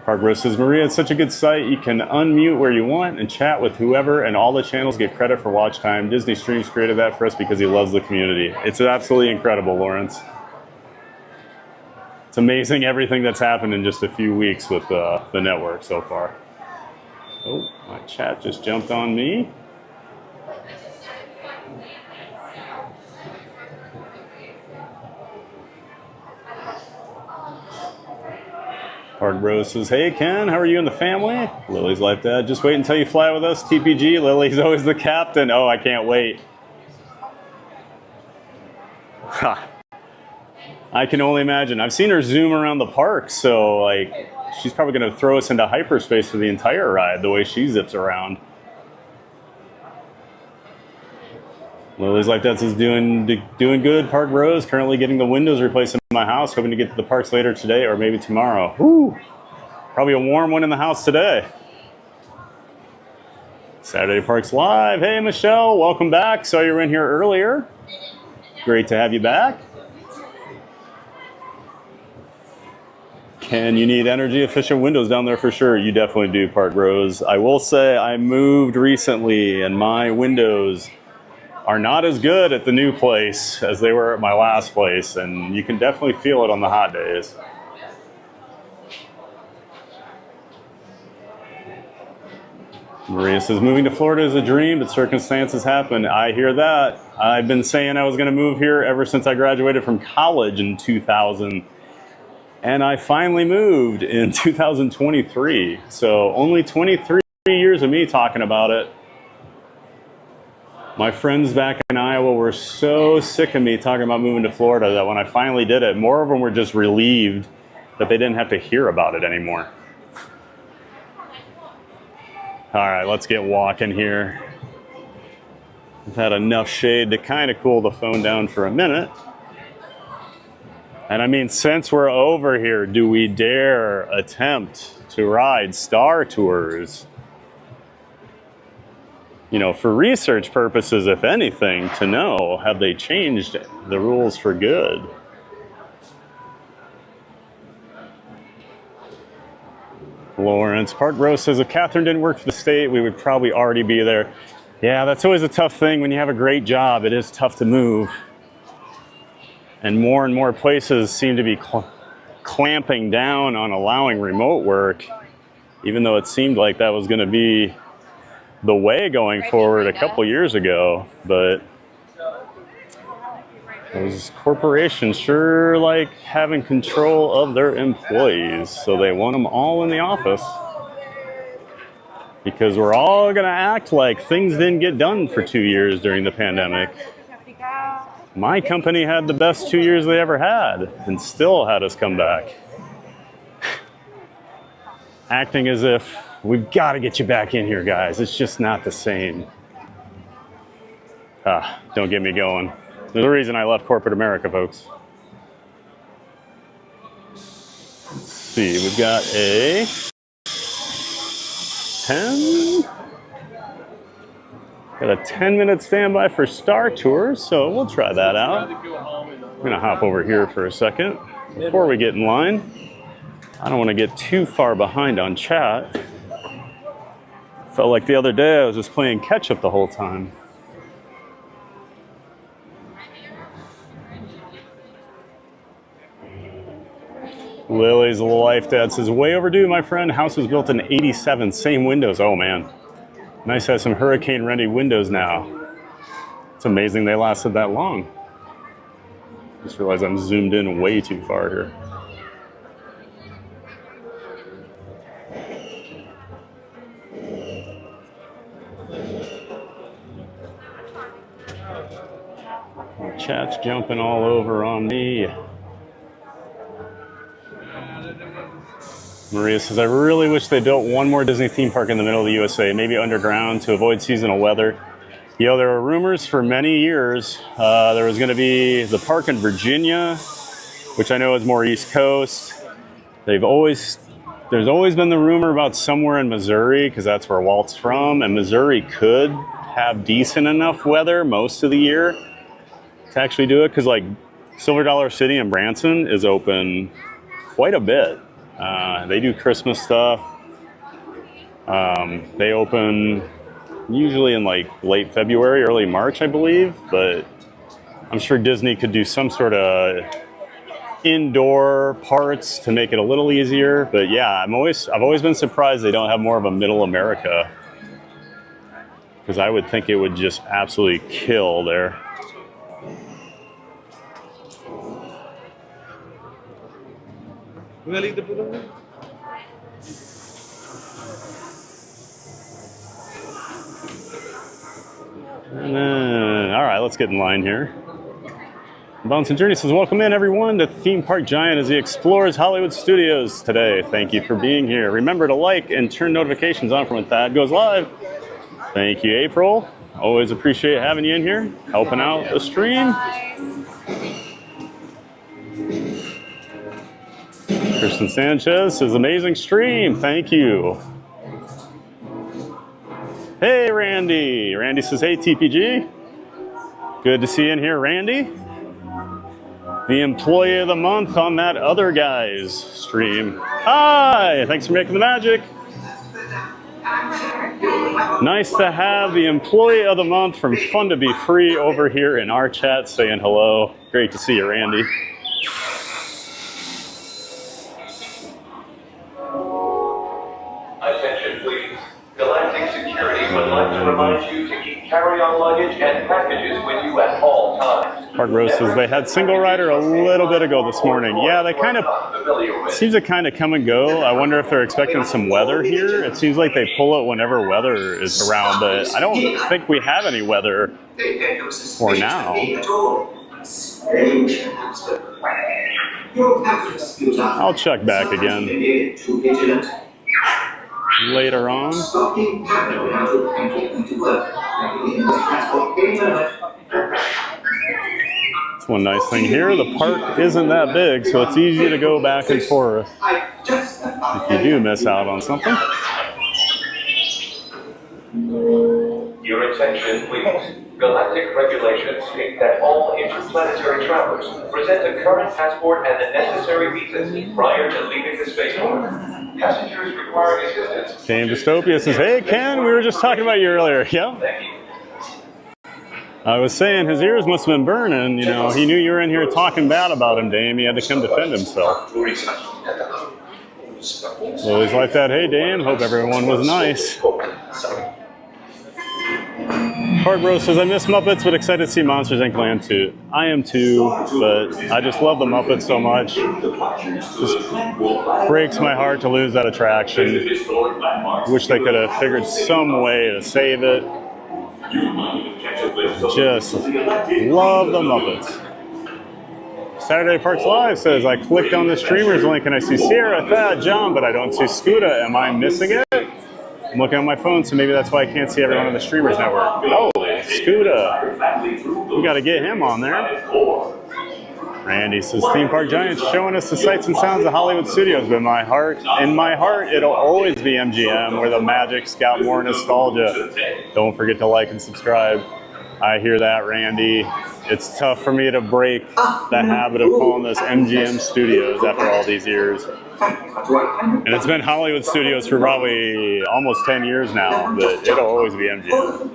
Park Rose says, Maria, it's such a good site. You can unmute where you want and chat with whoever, and all the channels get credit for watch time. Disney Streams created that for us because he loves the community. It's absolutely incredible, Lawrence. It's amazing everything that's happened in just a few weeks with the network so far. Oh, my chat just jumped on me. Park Rose says, hey Ken, how are you and the family? Lily's Life Dad, just wait until you fly with us. TPG, Lily's always the captain. Oh, I can't wait. Ha. I can only imagine. I've seen her zoom around the park, so like she's probably going to throw us into hyperspace for the entire ride, the way she zips around. Lily's Life Dad says, doing good, Park Rose. Currently getting the windows replaced in my house. Hoping to get to the parks later today or maybe tomorrow. Woo! Probably a warm one in the house today. Saturday Parks Live. Hey, Michelle. Welcome back. Saw you were in here earlier. Great to have you back. Ken, you need energy efficient windows down there for sure. You definitely do, Park Rose. I will say I moved recently and my windows are not as good at the new place as they were at my last place, and you can definitely feel it on the hot days. Maria says, moving to Florida is a dream, but circumstances happen. I hear that. I've been saying I was going to move here ever since I graduated from college in 2000, and I finally moved in 2023. So only 23 years of me talking about it. My friends back in Iowa were so sick of me talking about moving to Florida that when I finally did it, more of them were just relieved that they didn't have to hear about it anymore. All right, let's get walking here. I've had enough shade to kind of cool the phone down for a minute. And I mean, since we're over here, do we dare attempt to ride Star Tours? You know, for research purposes, if anything, to know, have they changed the rules for good? Lawrence, Park Rose says, if Catherine didn't work for the state, we would probably already be there. Yeah, that's always a tough thing. When you have a great job, it is tough to move. And more places seem to be clamping down on allowing remote work, even though it seemed like that was going to be the way going forward a couple years ago. But those corporations sure like having control of their employees, so they want them all in the office because we're all going to act like things didn't get done for 2 years during the pandemic. My company had the best 2 years they ever had and still had us come back. Acting as if we've got to get you back in here, guys. It's just not the same. Don't get me going. There's a reason I left corporate America, folks. Let's see, we've got a 10-minute standby for Star Tours, so we'll try that out. I'm gonna hop over here for a second before we get in line. I don't want to get too far behind on chat. Felt like the other day I was just playing catch up the whole time. Lily's Life Dad says, way overdue, my friend. House was built in '87, same windows. Oh man, nice to have some hurricane ready windows now. It's amazing they lasted that long. Just realized I'm zoomed in way too far here. Chat's jumping all over on me. Maria says, I really wish they built one more Disney theme park in the middle of the USA, maybe underground to avoid seasonal weather. You know, there were rumors for many years there was going to be the park in Virginia, which I know is more East Coast. There's always been the rumor about somewhere in Missouri, because that's where Walt's from, and Missouri could have decent enough weather most of the year to actually do it, because like Silver Dollar City in Branson is open quite a bit. They do Christmas stuff. They open usually in like late February, early March, I believe, but I'm sure Disney could do some sort of indoor parts to make it a little easier. But yeah, I've always been surprised they don't have more of a middle America, because I would think it would just absolutely kill there. And then, all right, let's get in line here. Bouncing Journey says, welcome in everyone to Theme Park Giant as he explores Hollywood Studios today. Thank you for being here. Remember to like and turn notifications on for when Thad goes live. Thank you, April. Always appreciate having you in here, helping out the stream. Kristen Sanchez says, amazing stream. Thank you. Hey, Randy. Randy says, hey, TPG. Good to see you in here, Randy. The employee of the month on that other guy's stream. Hi, thanks for making the magic. Nice to have the employee of the month from Fun to Be Free over here in our chat saying hello. Great to see you, Randy. Attention, please. Galactic Security would like to remind you to keep carry-on luggage and packages with you at all times. Park Rose says they had single rider a little bit ago this morning. Yeah, they kind of, seems to kind of come and go. I wonder if they're expecting some weather here. It seems like they pull it whenever weather is around, but I don't think we have any weather for now. I'll check back again later on. That's one nice thing here. The park isn't that big, so it's easy to go back and forth if you do miss out on something. Your attention, please. Galactic regulations state that all interplanetary travelers present a current passport and the necessary visas prior to leaving the spaceport. Passengers requiring assistance. Game Dystopia says, hey, Ken, we were just talking about you earlier. Yep. Thank you. I was saying his ears must have been burning. You know, he knew you were in here talking bad about him, Dame. He had to come defend himself. Always like that. Hey, Dame. Hope everyone was nice. Park Rose says, I miss Muppets, but excited to see Monsters Inc. Land too. I am too, but I just love the Muppets so much. Just breaks my heart to lose that attraction. Wish they could have figured some way to save it. Just love the Muppets. Saturday Parks Live says, I clicked on the streamers link and I see Sierra, Thad, John, but I don't see Scuda. Am I missing it? I'm looking on my phone, so maybe that's why I can't see everyone on the streamers network. Oh, Scuda. We got to get him on there. Randy says, Theme Park Giants showing us the sights and sounds of Hollywood Studios, but in my heart, it'll always be MGM, where the magic's got more nostalgia. Don't forget to like and subscribe. I hear that, Randy. It's tough for me to break the habit of calling this MGM Studios after all these years. And it's been Hollywood Studios for probably almost 10 years now, but it'll always be MGM.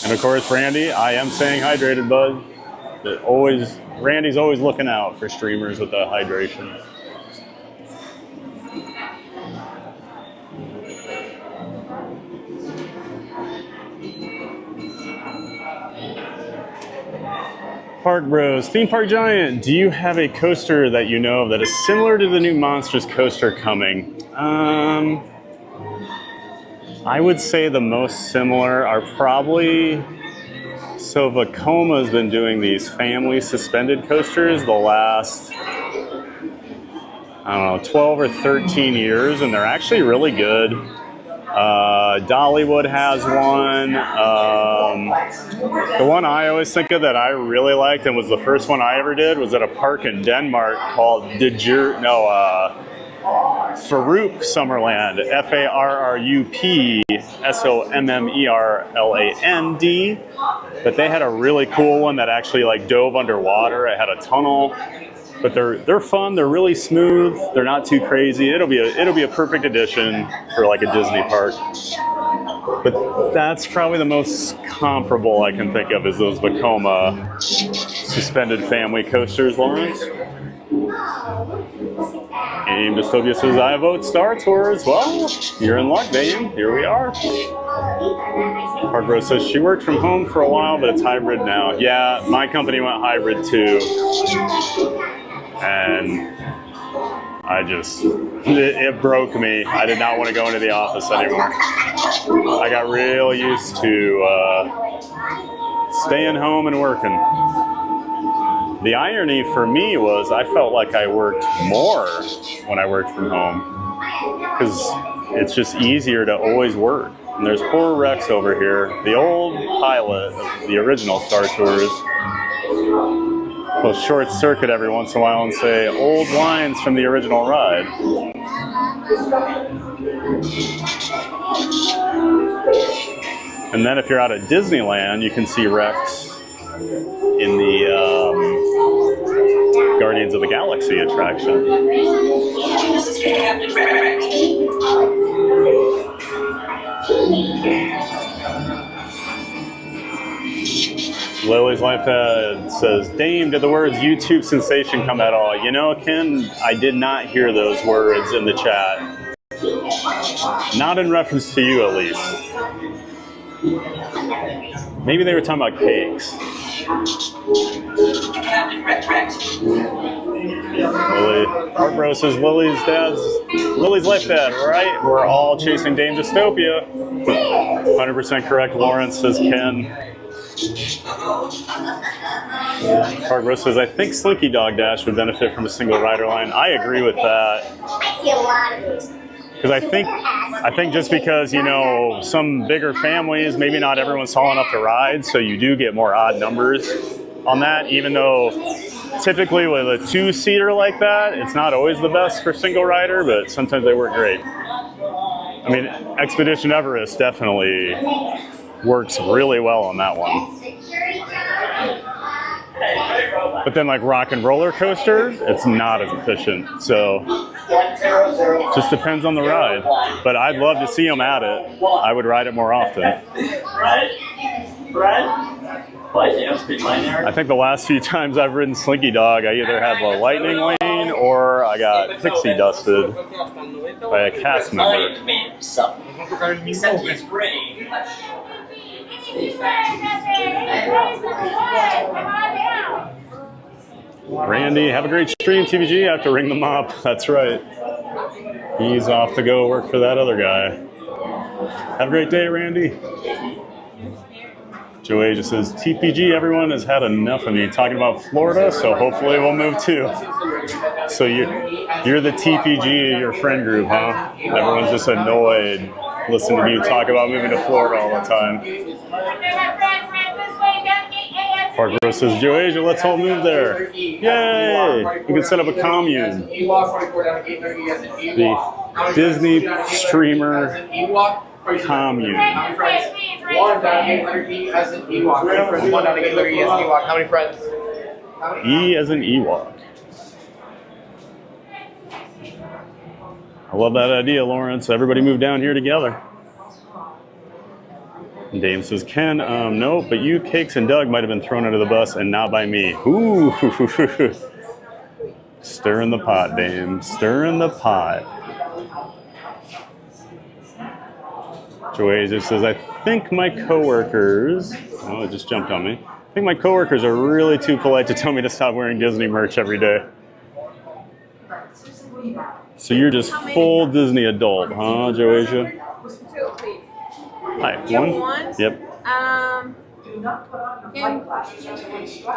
And of course, Randy, I am staying hydrated, bud. Randy's always looking out for streamers with the hydration. Park Bros, Theme Park Giant, do you have a coaster that you know of that is similar to the new Monsters coaster coming? I would say the most similar are probably, so Vacoma's been doing these family suspended coasters the last I don't know, 12 or 13 years, and they're actually really good. Dollywood has one. The one I always think of that I really liked and was the first one I ever did was at a park in Denmark called Farup Summerland, Farrup Sommerland. But they had a really cool one that actually like dove underwater. It had a tunnel. But they're fun. They're really smooth. They're not too crazy. It'll be a perfect addition for like a Disney park. But that's probably the most comparable I can think of is those Vekoma suspended family coasters, Lawrence. Game Dystopia says I vote Star Tours. Well, you're in luck, Dane. Here we are. Park Rose says she worked from home for a while, but it's hybrid now. Yeah, my company went hybrid too. And it broke me. I did not want to go into the office anymore. I got real used to staying home and working. The irony for me was I felt like I worked more when I worked from home because it's just easier to always work. And there's poor Rex over here, the old pilot of the original Star Tours. Will short circuit every once in a while and say old lines from the original ride. And then if you're out at Disneyland, you can see Rex in the Guardians of the Galaxy attraction. Lily's Life says, Dame, did the words YouTube sensation come at all? You know, Ken, I did not hear those words in the chat. Not in reference to you, at least. Maybe they were talking about cakes. Lily, Art Bro says, Lily's Life Dad, right? We're all chasing Dame Dystopia. 100% correct, Lawrence, says Ken. Barbara says, I think Slinky Dog Dash would benefit from a single rider line. I agree with that. I see a lot of it. Because I think just because, you know, some bigger families, maybe not everyone's tall enough to ride, so you do get more odd numbers on that, even though typically with a two-seater like that, it's not always the best for single rider, but sometimes they work great. I mean, Expedition Everest definitely works really well on that one. But then like Rock and Roller Coaster, it's not as efficient. So it just depends on the ride. But I'd love to see them at it. I would ride it more often. I think the last few times I've ridden Slinky Dog, I either had the lightning lane or I got pixie dusted by a cast member. Except he's gray. Randy, have a great stream, TVG. I have to ring them up. That's right. He's off to go work for that other guy. Have a great day, Randy. Joey just says, TPG, everyone has had enough of me talking about Florida, so hopefully we'll move too. So you're the TPG of your friend group, huh? Everyone's just annoyed listening to you talk about moving to Florida all the time. Park Rose says, Joasia, let's all move there. Yay! We can set up a commune. The Disney streamer commune. One down to 800 E as an Ewok. One down to 800 E as an Ewok. How many friends? E as an Ewok. I love that idea, Lawrence. Everybody move down here together. And Dame says, Ken, no, but you, Cakes, and Doug might have been thrown under the bus and not by me. Ooh. Stirring the pot, Dame. Stirring the pot. Joasia says, I think my coworkers, oh, it just jumped on me. I think my coworkers are really too polite to tell me to stop wearing Disney merch every day. So you're just full Disney adult, huh, Joasia? Hi, one? Yep.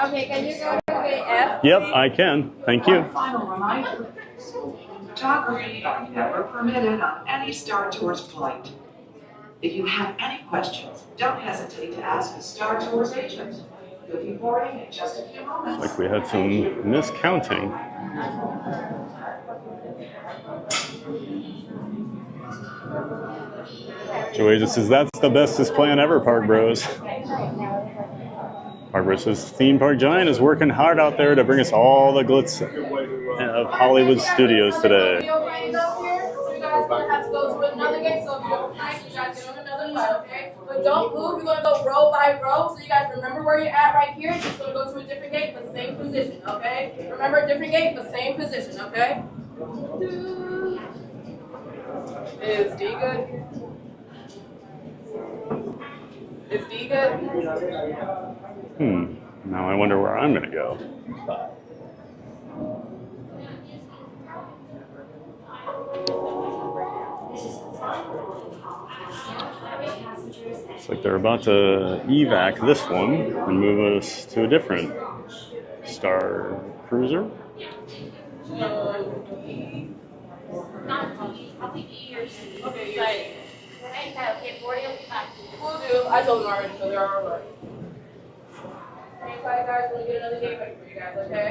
Okay, can you go to the F? Yep, I can. Thank you. Photography are never permitted on any Star Tours flight. If you have any questions, don't hesitate to ask a Star Tours agent. You'll be boarding in just a few moments. Like we had some miscounting. Joey just says, that's the bestest plan ever, Park Bros. Park Bros says, Theme Park Giant is working hard out there to bring us all the glitz of Hollywood studios today. So you guys have to go to another gate, so if you don't like, you guys get on another flight, okay? But don't move, you're gonna go row by row, so you guys remember where you're at right here, just gonna go to a different gate, but same position, okay? Remember a different gate, but same position, okay? Is D good? Is D good? Now I wonder where I'm gonna go. Looks like they're about to evac this one and move us to a different Star Cruiser. Okay, we'll do. I told them already, so they're all right. Inside, guys, we're gonna get another game ready for you guys, okay?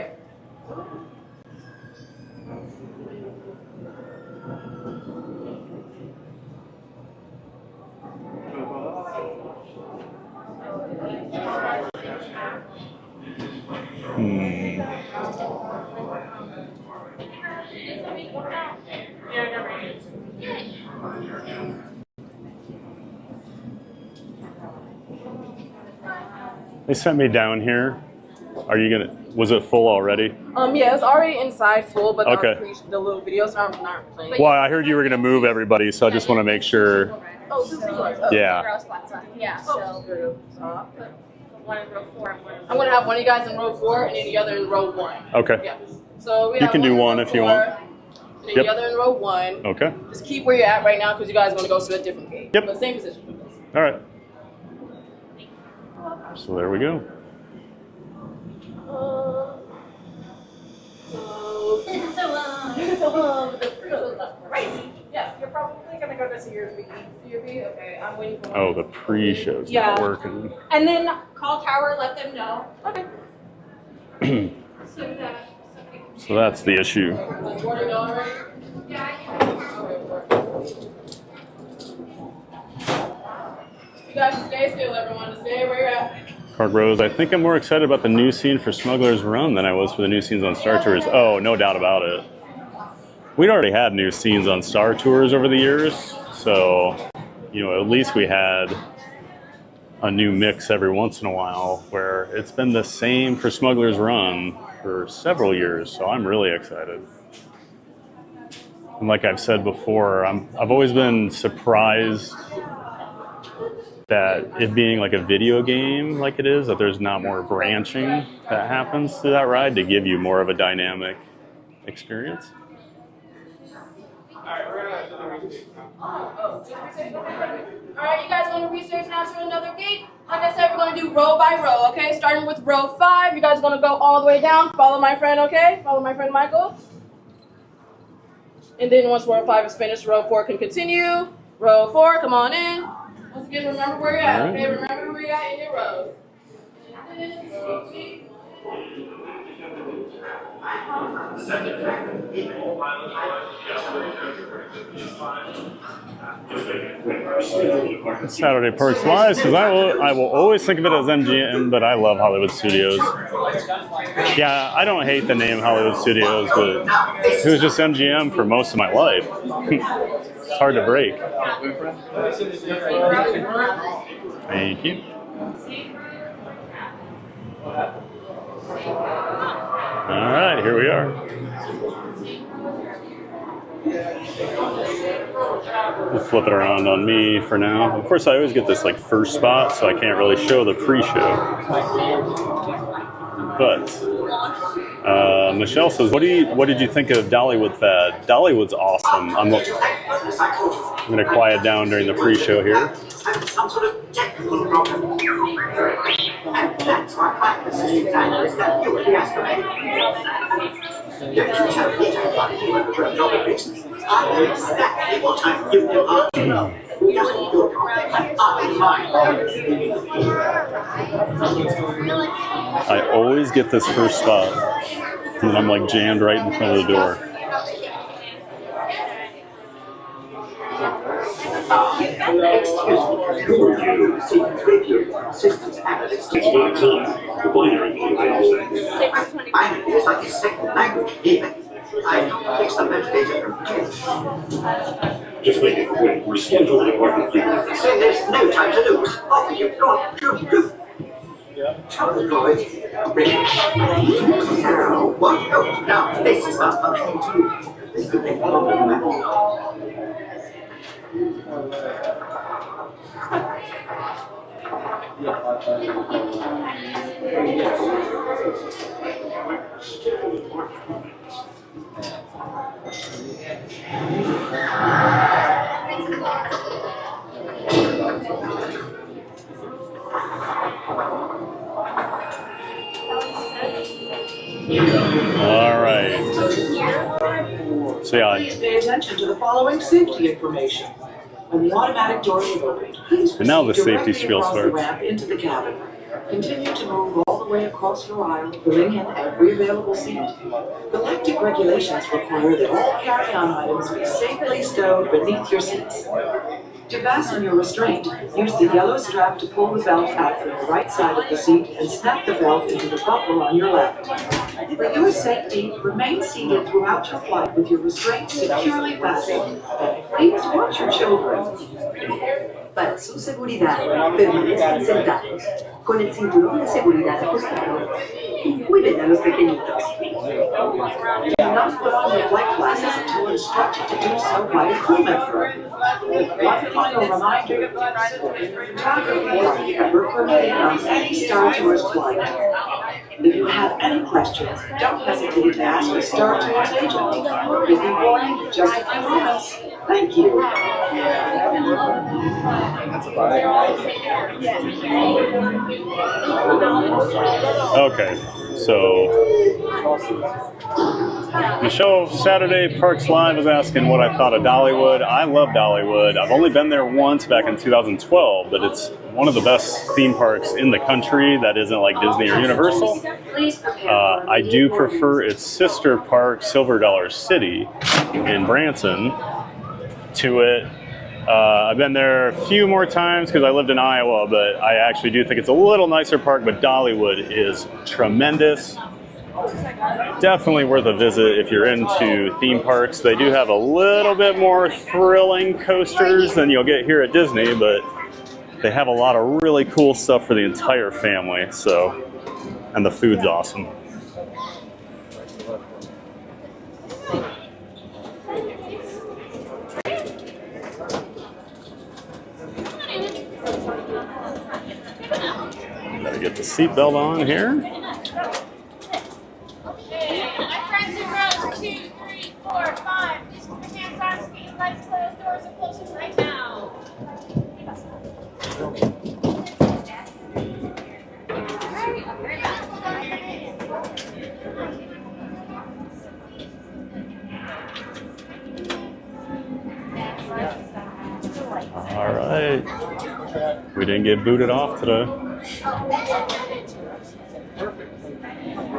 They sent me down here. Are you gonna? Was it full already? Yeah, it's already inside full, but Okay. the little videos aren't playing. Well, I heard you were gonna move everybody, so I just want to make sure. Oh, 2 videos. Oh. Yeah. Yeah, So, I'm gonna have one of you guys in row 4 and then the other in row 1. Okay. Yeah. So we You have can do in one row if you 4, want. And then Yep. the other in row 1. Okay. Just keep where you're at right now because you guys want to go to a different gate. Yep. But same position. All right. So there we go. Crazy. Yeah, you're probably gonna go to see your B. Okay, I'm waiting for. Oh, the pre-show's Yeah. not working. And then call Tower, let them know. Okay. So that's the issue. Recording already? Yeah, you guys stay still, everyone. Stay where you're at. Park Rose, I think I'm more excited about the new scene for Smugglers Run than I was for the new scenes on Star Tours. Oh, no doubt about it. We'd already had new scenes on Star Tours over the years, so, you know, at least we had a new mix every once in a while, where it's been the same for Smugglers Run for several years, so I'm really excited. And like I've said before, I've always been surprised that it being like a video game like it is, that there's not more branching that happens to that ride to give you more of a dynamic experience. Alright, you guys want to research now to another gate? Like I said, we're going to do row by row, okay? Starting with row 5. You guys are going to go all the way down. Follow my friend, okay? Follow my friend Michael. And then once row 5 is finished, row 4 can continue. Row 4, come on in. Once again, remember where you're at, okay? Remember where you're at in your rows. Saturday Parks Live says, I will always think of it as MGM, but I love Hollywood Studios. Yeah, I don't hate the name Hollywood Studios, but it was just MGM for most of my life. It's hard to break. Thank you. All right, here we are. We'll flip it around on me for now. Of course, I always get this like first spot, so I can't really show the pre-show. But Michelle says, "What did you think of Dollywood Thad?" Dollywood's awesome. I'm going to quiet down during the pre-show here. Some sort of technical problem. And that's what I was saying. You would be estimating. Don't you have yet applied for a job at business? I know exactly what I'm doing after all. Just your job, and I mine. I always get this first spot, and then I'm like jammed right in front of the door. Excuse me, who are you? Secret radio, assistance analyst. It's my time. The binary one, I understand. Binary is like a second language, even. I fix the metadata from text. Just make it quick. We're scheduled to work. So there's no time to lose. Off you go. Tell the droids. Bring it. Now, what? Oh, now, this is not functioning too. This could be All right. So yeah. Please pay attention to the following safety information. When the automatic door is opened, please proceed now the safety directly spiel across the starts. ramp into the cabin. Continue to move all the way across your aisle, filling in every available seat. Galactic regulations require that all carry-on items be safely stowed beneath your seats. To fasten your restraint, use the yellow strap to pull the belt out from the right side of the seat and snap the belt into the buckle on your left. For your safety, remain seated throughout your flight with your restraint securely fastened. Please watch your children. Para su seguridad, permanezcan sentados, con el cinturón de seguridad ajustado y cuiden a los pequeñitos. Do not put on your flight glasses until instructed to do so by a crew member. One final reminder, photography is never permitted on any Star Tours flight. If you have any questions, don't hesitate to ask a Star Tours agent. You'll be warned in just a few moments. Thank you. Okay, so Michelle Saturday Parks Live was asking what I thought of Dollywood. I love Dollywood. I've only been there once back in 2012, but it's one of the best theme parks in the country that isn't like Disney or Universal. I do prefer its sister park, Silver Dollar City in Branson, to it. I've been there a few more times because I lived in Iowa, but I actually do think it's a little nicer park, but Dollywood is tremendous. Definitely worth a visit if you're into theme parks. They do have a little bit more thrilling coasters than you'll get here at Disney, but they have a lot of really cool stuff for the entire family, so, and the food's awesome. Better get the seatbelt on here. Okay, my friends in rows 2, 3, 4, 5. Please put your hands on speed. Lights closed, doors are closing right now. All right. We didn't get booted off today.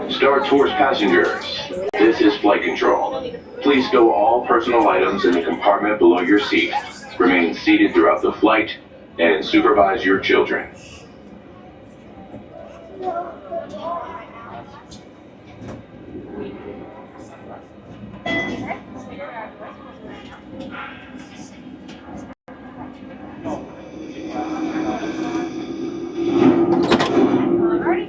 Star Tours passengers, this is flight control. Please stow all personal items in the compartment below your seat. Remain seated throughout the flight and supervise your children.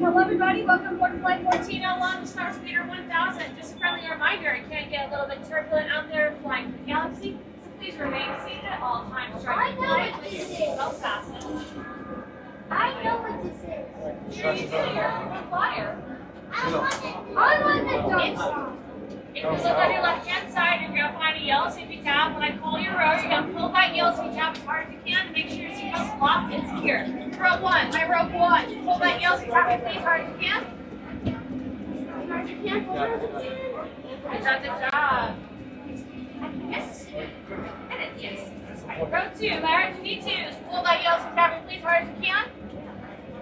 Hello everybody, welcome aboard Flight 1401 with Star Speeder 1000. Just a friendly reminder, it can get a little bit turbulent out there flying through the galaxy, so please remain seated at all times during the flight with your seatbelt fastened. I know what this is. You're a frequent flyer. I want the jump. If you look on your left-hand side, you're going to find a yellow safety tab. When I call your row, you're going to pull that yellow safety tab as hard as you can to make sure your seatbelt's locked and secure. Row 1, my row 1. Pull that yellow safety tab as hard as you can. Hard as you can. Good job, good job. Yes. Yes. Row 2, Larry, you need to pull that yellow subscriber please hard as you can.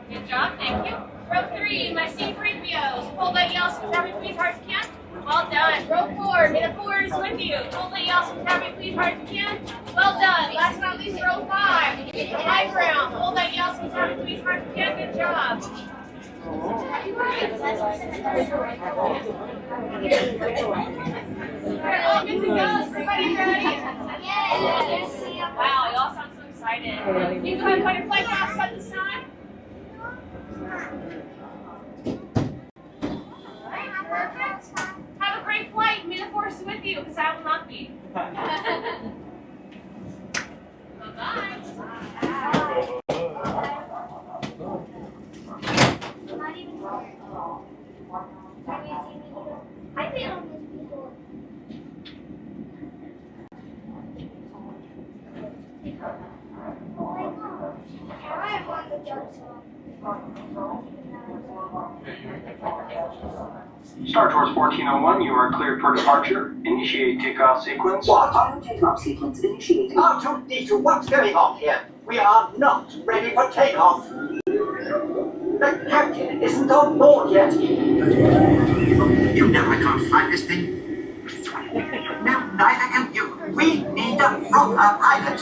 Good job, thank you. Row 3, my C-3POs. Pull that yellow subscriber please hard as you can. Well done. Row 4, may the force is with you. Pull that yellow subscriber please hard as you can. Well done. Last but not least, row 5. High ground. Pull that yellow subscriber please hard as you can. Good job. Alright, all good to go. Everybody ready? Yes. Wow, you all sound so excited. You go ahead and put your flight mask on this time. Alright, perfect. Have a great flight. May the force be with you, because I will not be. Bye-bye. I've been on this before. I want the jump Star Tours 1401, you are cleared for departure. Initiate takeoff sequence. What? Auto takeoff sequence initiated. R2-D2, what's going on here? We are not ready for takeoff. The captain isn't on board yet. You know I can't fly this thing. No, neither can you. We need a proper pilot.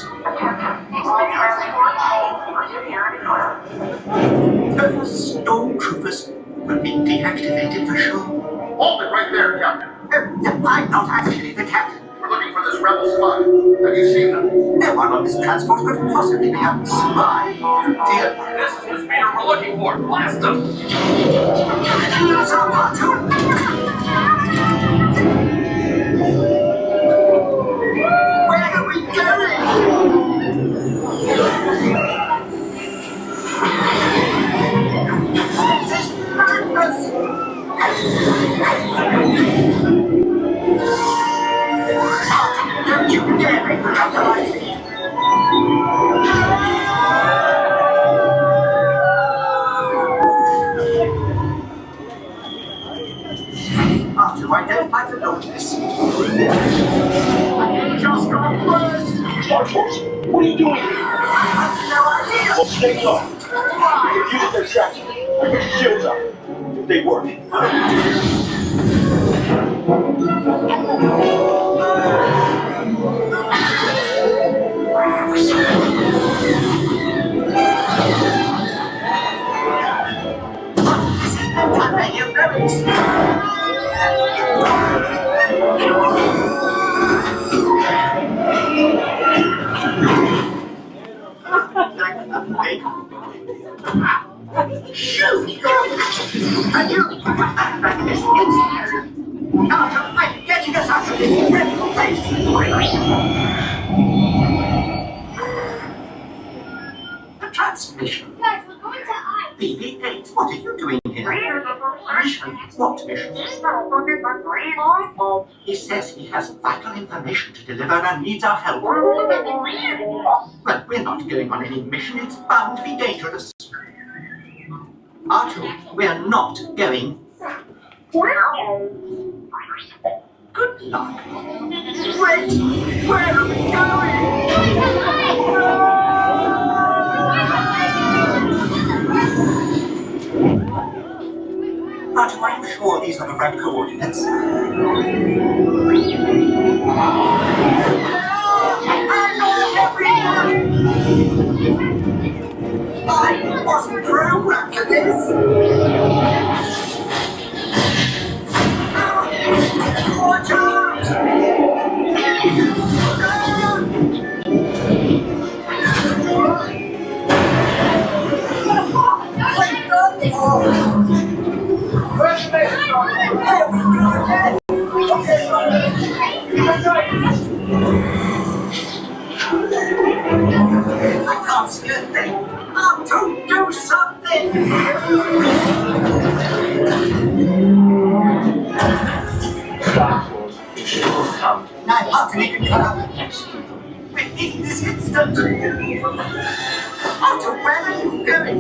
Those stormtroopers will be deactivated for sure. Hold it right there, Captain. I'm not actually the captain. We're looking for this rebel spy. Have you seen them? No one on this transport could possibly be a spy. Dear. This is the speeder we're looking for. Blast them! Lose our platoon. Where are we going? This is madness! Don't you dare make me come to my feet! Arthur, I don't like the look of this. Just got worse! Star Force, what are you doing here? I have no idea! Well, stay calm. We've used their distraction. I put your shields up. If they work. Shoot! And you! I'm getting us out of this dreadful place! The transmission. Guys, we're going to ice. BB-8, what are you doing here? Mission? What mission? He says he has vital information to deliver and needs our help. Well, we're not going on any mission. It's bound to be dangerous. R2, we're not going. Good luck. Wait! Where are we going? R2, are you sure these are the right coordinates? I know everyone! I wasn't programmed for this! Watch out! First base, Star Force. I can't see a thing! R2, do something! Star Force, you should have come. I can't make it cut. We're leaving this instant! R2, where are you going?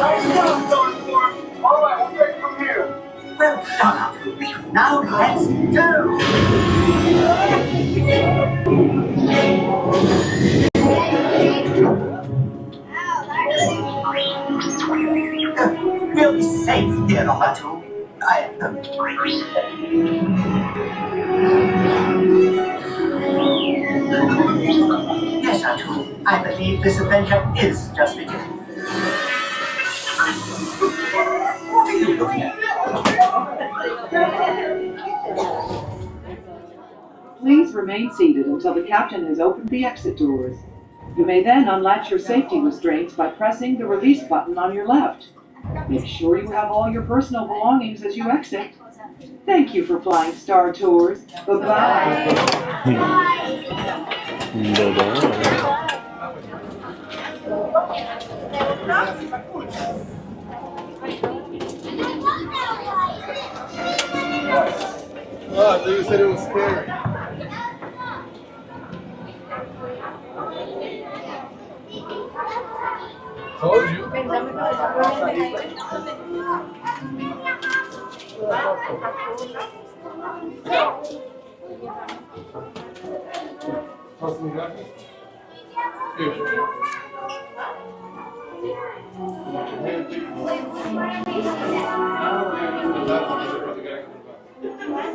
I stopped Let's go! We'll be safe, dear Otto. Yes, Otto. I believe this adventure is just beginning. What are you looking at? Please remain seated until the captain has opened the exit doors. You may then unlatch your safety restraints by pressing the release button on your left. Make sure you have all your personal belongings as you exit. Thank you for flying Star Tours. Bye-bye. Oh, I thought you said it was scary. Told you.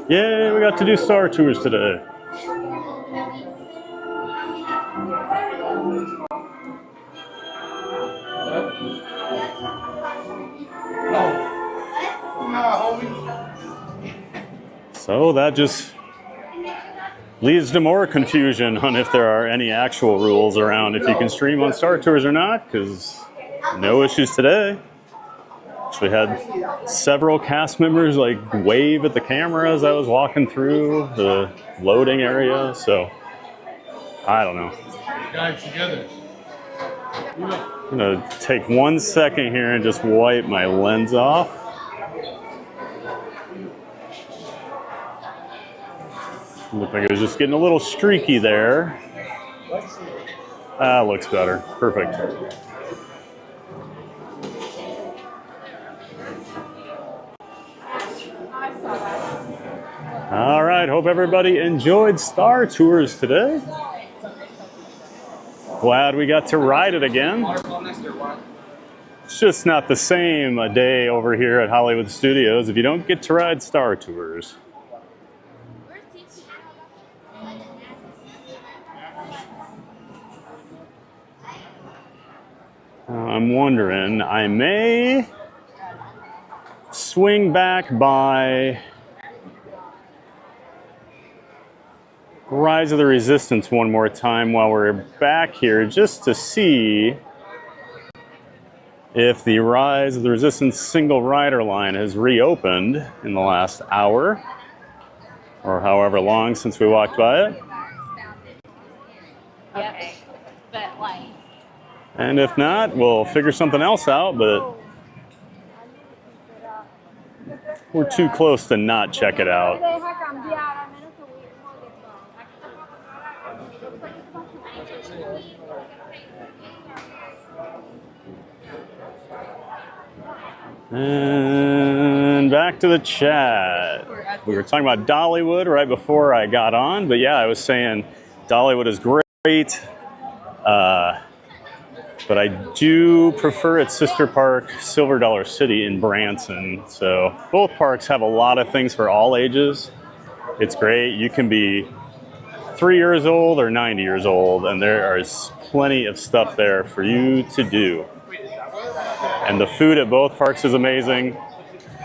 Yay, we got to do Star Tours today. So that just leads to more confusion on if there are any actual rules around if you can stream on Star Tours or not, because no issues today. Actually had several cast members like wave at the camera as I was walking through the loading area, so I don't know. Guys, together. I'm gonna take 1 second here and just wipe my lens off. Looked like it was just getting a little streaky there. That looks better. Perfect. All right, hope everybody enjoyed Star Tours today. Glad we got to ride it again. It's just not the same a day over here at Hollywood Studios if you don't get to ride Star Tours. I'm wondering, I may swing back by Rise of the Resistance one more time while we're back here, just to see if the Rise of the Resistance single rider line has reopened in the last hour or however long since we walked by it. Okay. But like. And if not, we'll figure something else out, but we're too close to not check it out. And back to the chat. We were talking about Dollywood right before I got on, but yeah, I was saying Dollywood is great. But I do prefer its sister park, Silver Dollar City in Branson. So both parks have a lot of things for all ages. It's great. You can be 3 years old or 90 years old, and there is plenty of stuff there for you to do. And the food at both parks is amazing.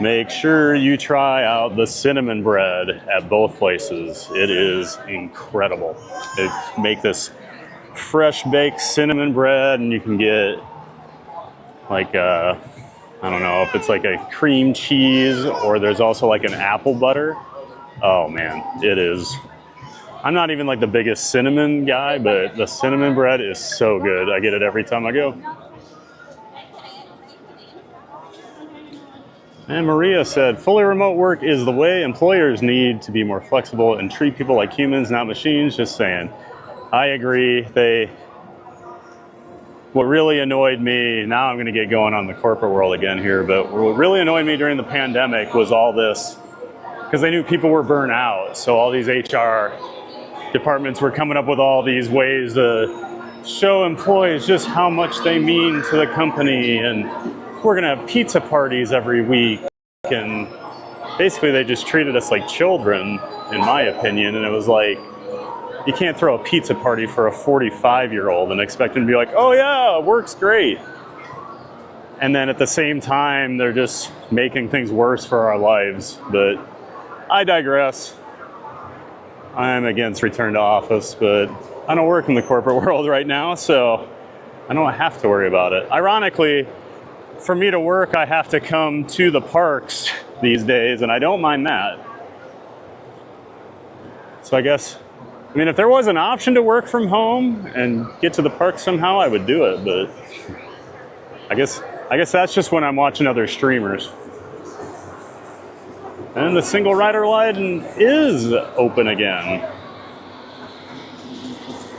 Make sure you try out the cinnamon bread at both places. It is incredible. They make this fresh baked cinnamon bread, and you can get like I don't know if it's like a cream cheese, or there's also like an apple butter. Oh man, it is. I'm not even like the biggest cinnamon guy, but the cinnamon bread is so good. I get it every time I go. And Maria said, fully remote work is the way. Employers need to be more flexible and treat people like humans, not machines. Just saying. I agree. What really annoyed me, now I'm going to get going on the corporate world again here, but what really annoyed me during the pandemic was all this because they knew people were burnt out. So all these HR departments were coming up with all these ways to show employees just how much they mean to the company, and we're gonna have pizza parties every week, and basically they just treated us like children, in my opinion. And it was like, you can't throw a pizza party for a 45-year-old and expect him to be like, oh yeah, work's great. And then at the same time, they're just making things worse for our lives. But I digress. I'm against return to office, but I don't work in the corporate world right now, so I don't have to worry about it. Ironically, for me to work, I have to come to the parks these days, and I don't mind that. So I guess, I mean, if there was an option to work from home and get to the park somehow, I would do it, but I guess that's just when I'm watching other streamers. And the single rider line is open again.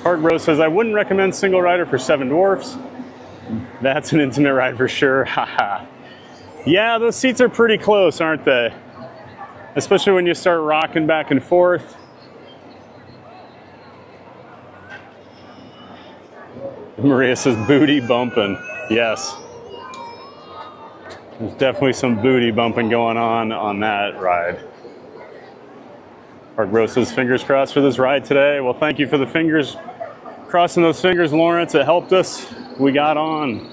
Park Bro says, I wouldn't recommend single rider for Seven Dwarfs. That's an intimate ride for sure, haha. Yeah, those seats are pretty close, aren't they? Especially when you start rocking back and forth. Maria says, booty bumping. Yes. There's definitely some booty bumping going on that ride. Park Bro says, fingers crossed for this ride today. Well, thank you for the fingers. Crossing those fingers, Lawrence. It helped us. We got on.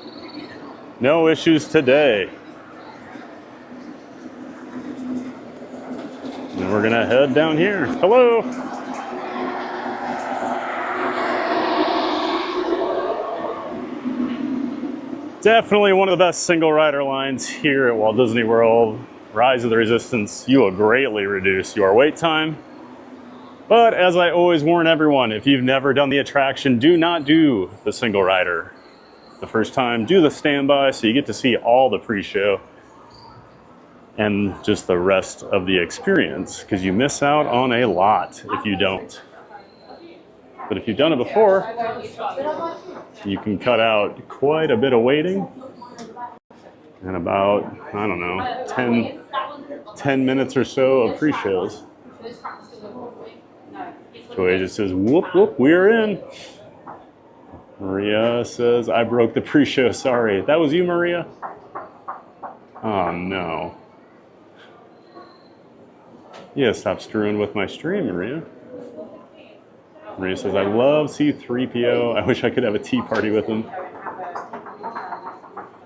No issues today. And we're gonna head down here. Hello. Definitely one of the best single rider lines here at Walt Disney World. Rise of the Resistance, you will greatly reduce your wait time. But as I always warn everyone, if you've never done the attraction, do not do the single rider the first time. Do the standby so you get to see all the pre-show and just the rest of the experience, because you miss out on a lot if you don't. But if you've done it before, you can cut out quite a bit of waiting and about, I don't know, 10 minutes or so of pre-shows. Joy just says, whoop, whoop, we're in. Maria says, I broke the pre-show, sorry. That was you, Maria? Oh, no. Yeah, stop screwing with my stream, Maria. Maria says, I love C-3PO. I wish I could have a tea party with him.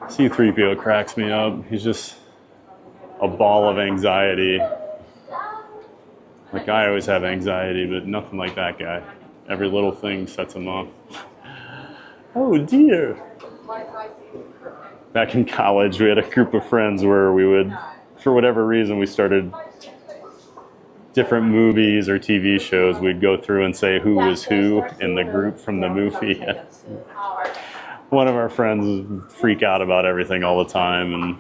C-3PO cracks me up. He's just a ball of anxiety. Like, I always have anxiety, but nothing like that guy. Every little thing sets him off. Oh, dear. Back in college, we had a group of friends where we would, for whatever reason, we started different movies or TV shows. We'd go through and say who was who in the group from the movie. One of our friends would freak out about everything all the time, and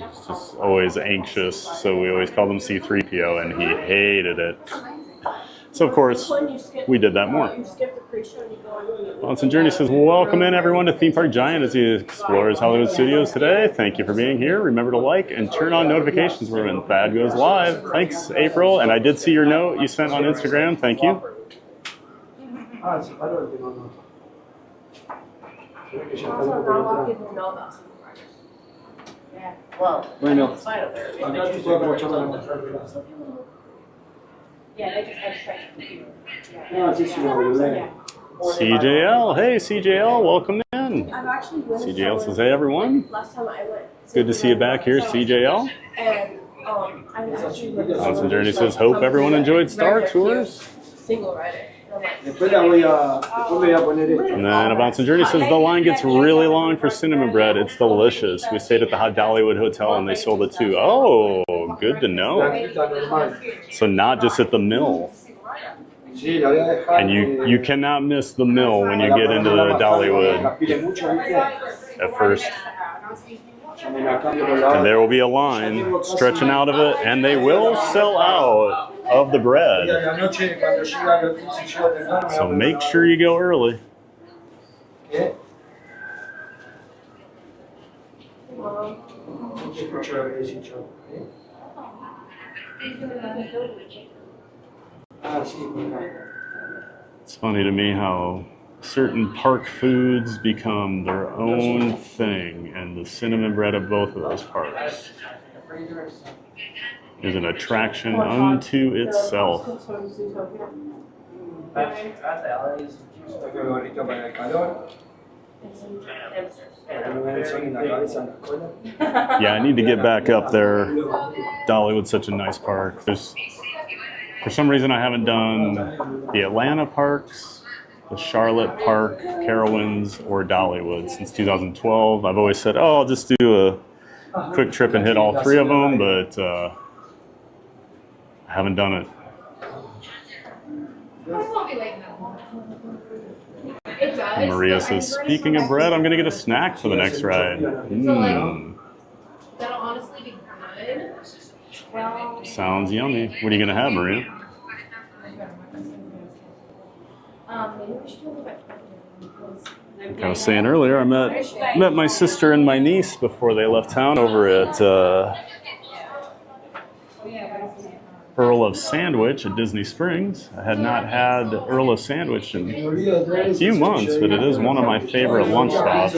was just always anxious, so we always called him C-3PO, and he hated it. So of course, we did that more. Bonson Journey says, welcome in everyone to Theme Park Giant as he explores Hollywood Studios today. Thank you for being here. Remember to like and turn on notifications when Thad goes live. Thanks, April. And I did see your note you sent on Instagram. Thank you. Bueno. CJL, hey CJL, welcome in. CJL says, hey everyone. Good to see you back here, CJL. Bonson Journey says, hope everyone enjoyed Star Tours. And then a Bonson Journey says, the line gets really long for cinnamon bread. It's delicious. We stayed at the Dollywood Hotel and they sold it too. Oh, good to know. So not just at the mill. And you cannot miss the mill when you get into the Dollywood at first. And there will be a line stretching out of it, and they will sell out of the bread. So make sure you go early. It's funny to me how certain park foods become their own thing, and the cinnamon bread of both of those parks is an attraction unto itself. Yeah, I need to get back up there. Dollywood's such a nice park. For some reason, I haven't done the Atlanta parks, the Charlotte Park, Carowinds, or Dollywood since 2012. I've always said, oh, I'll just do a quick trip and hit all three of them, but I haven't done it. Maria says, speaking of bread, I'm going to get a snack for the next ride. That'll honestly be good. Well, Sounds yummy. What are you going to have, Maria? maybe we should do a little bit. Like I was saying earlier, I met my sister and my niece before they left town over at Earl of Sandwich at Disney Springs. I had not had Earl of Sandwich in a few months, but it is one of my favorite lunch spots.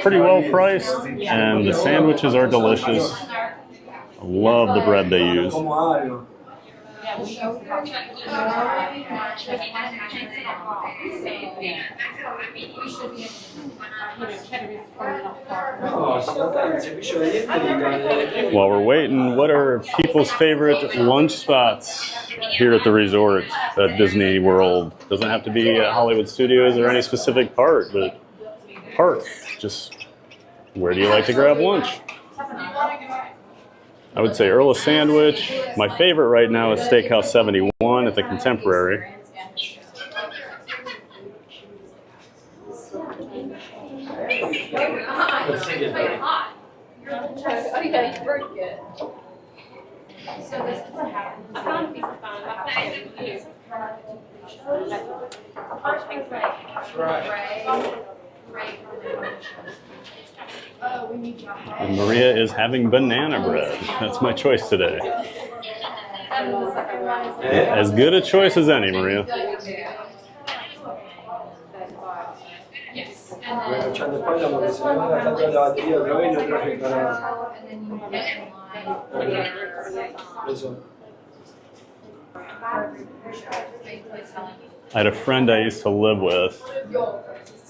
Pretty well priced, and the sandwiches are delicious. I love the bread they use. While we're waiting, what are people's favorite lunch spots here at the resort at Disney World? Doesn't have to be at Hollywood Studios or any specific part, but just where do you like to grab lunch? I would say Earl of Sandwich. My favorite right now is Steakhouse 71 at the Contemporary. So this is what happens. I found a piece of phone. I found first things like right. Oh, we need And Maria is having banana bread. That's my choice today. As good a choice as any, Maria. Yes. I had a friend I used to live with,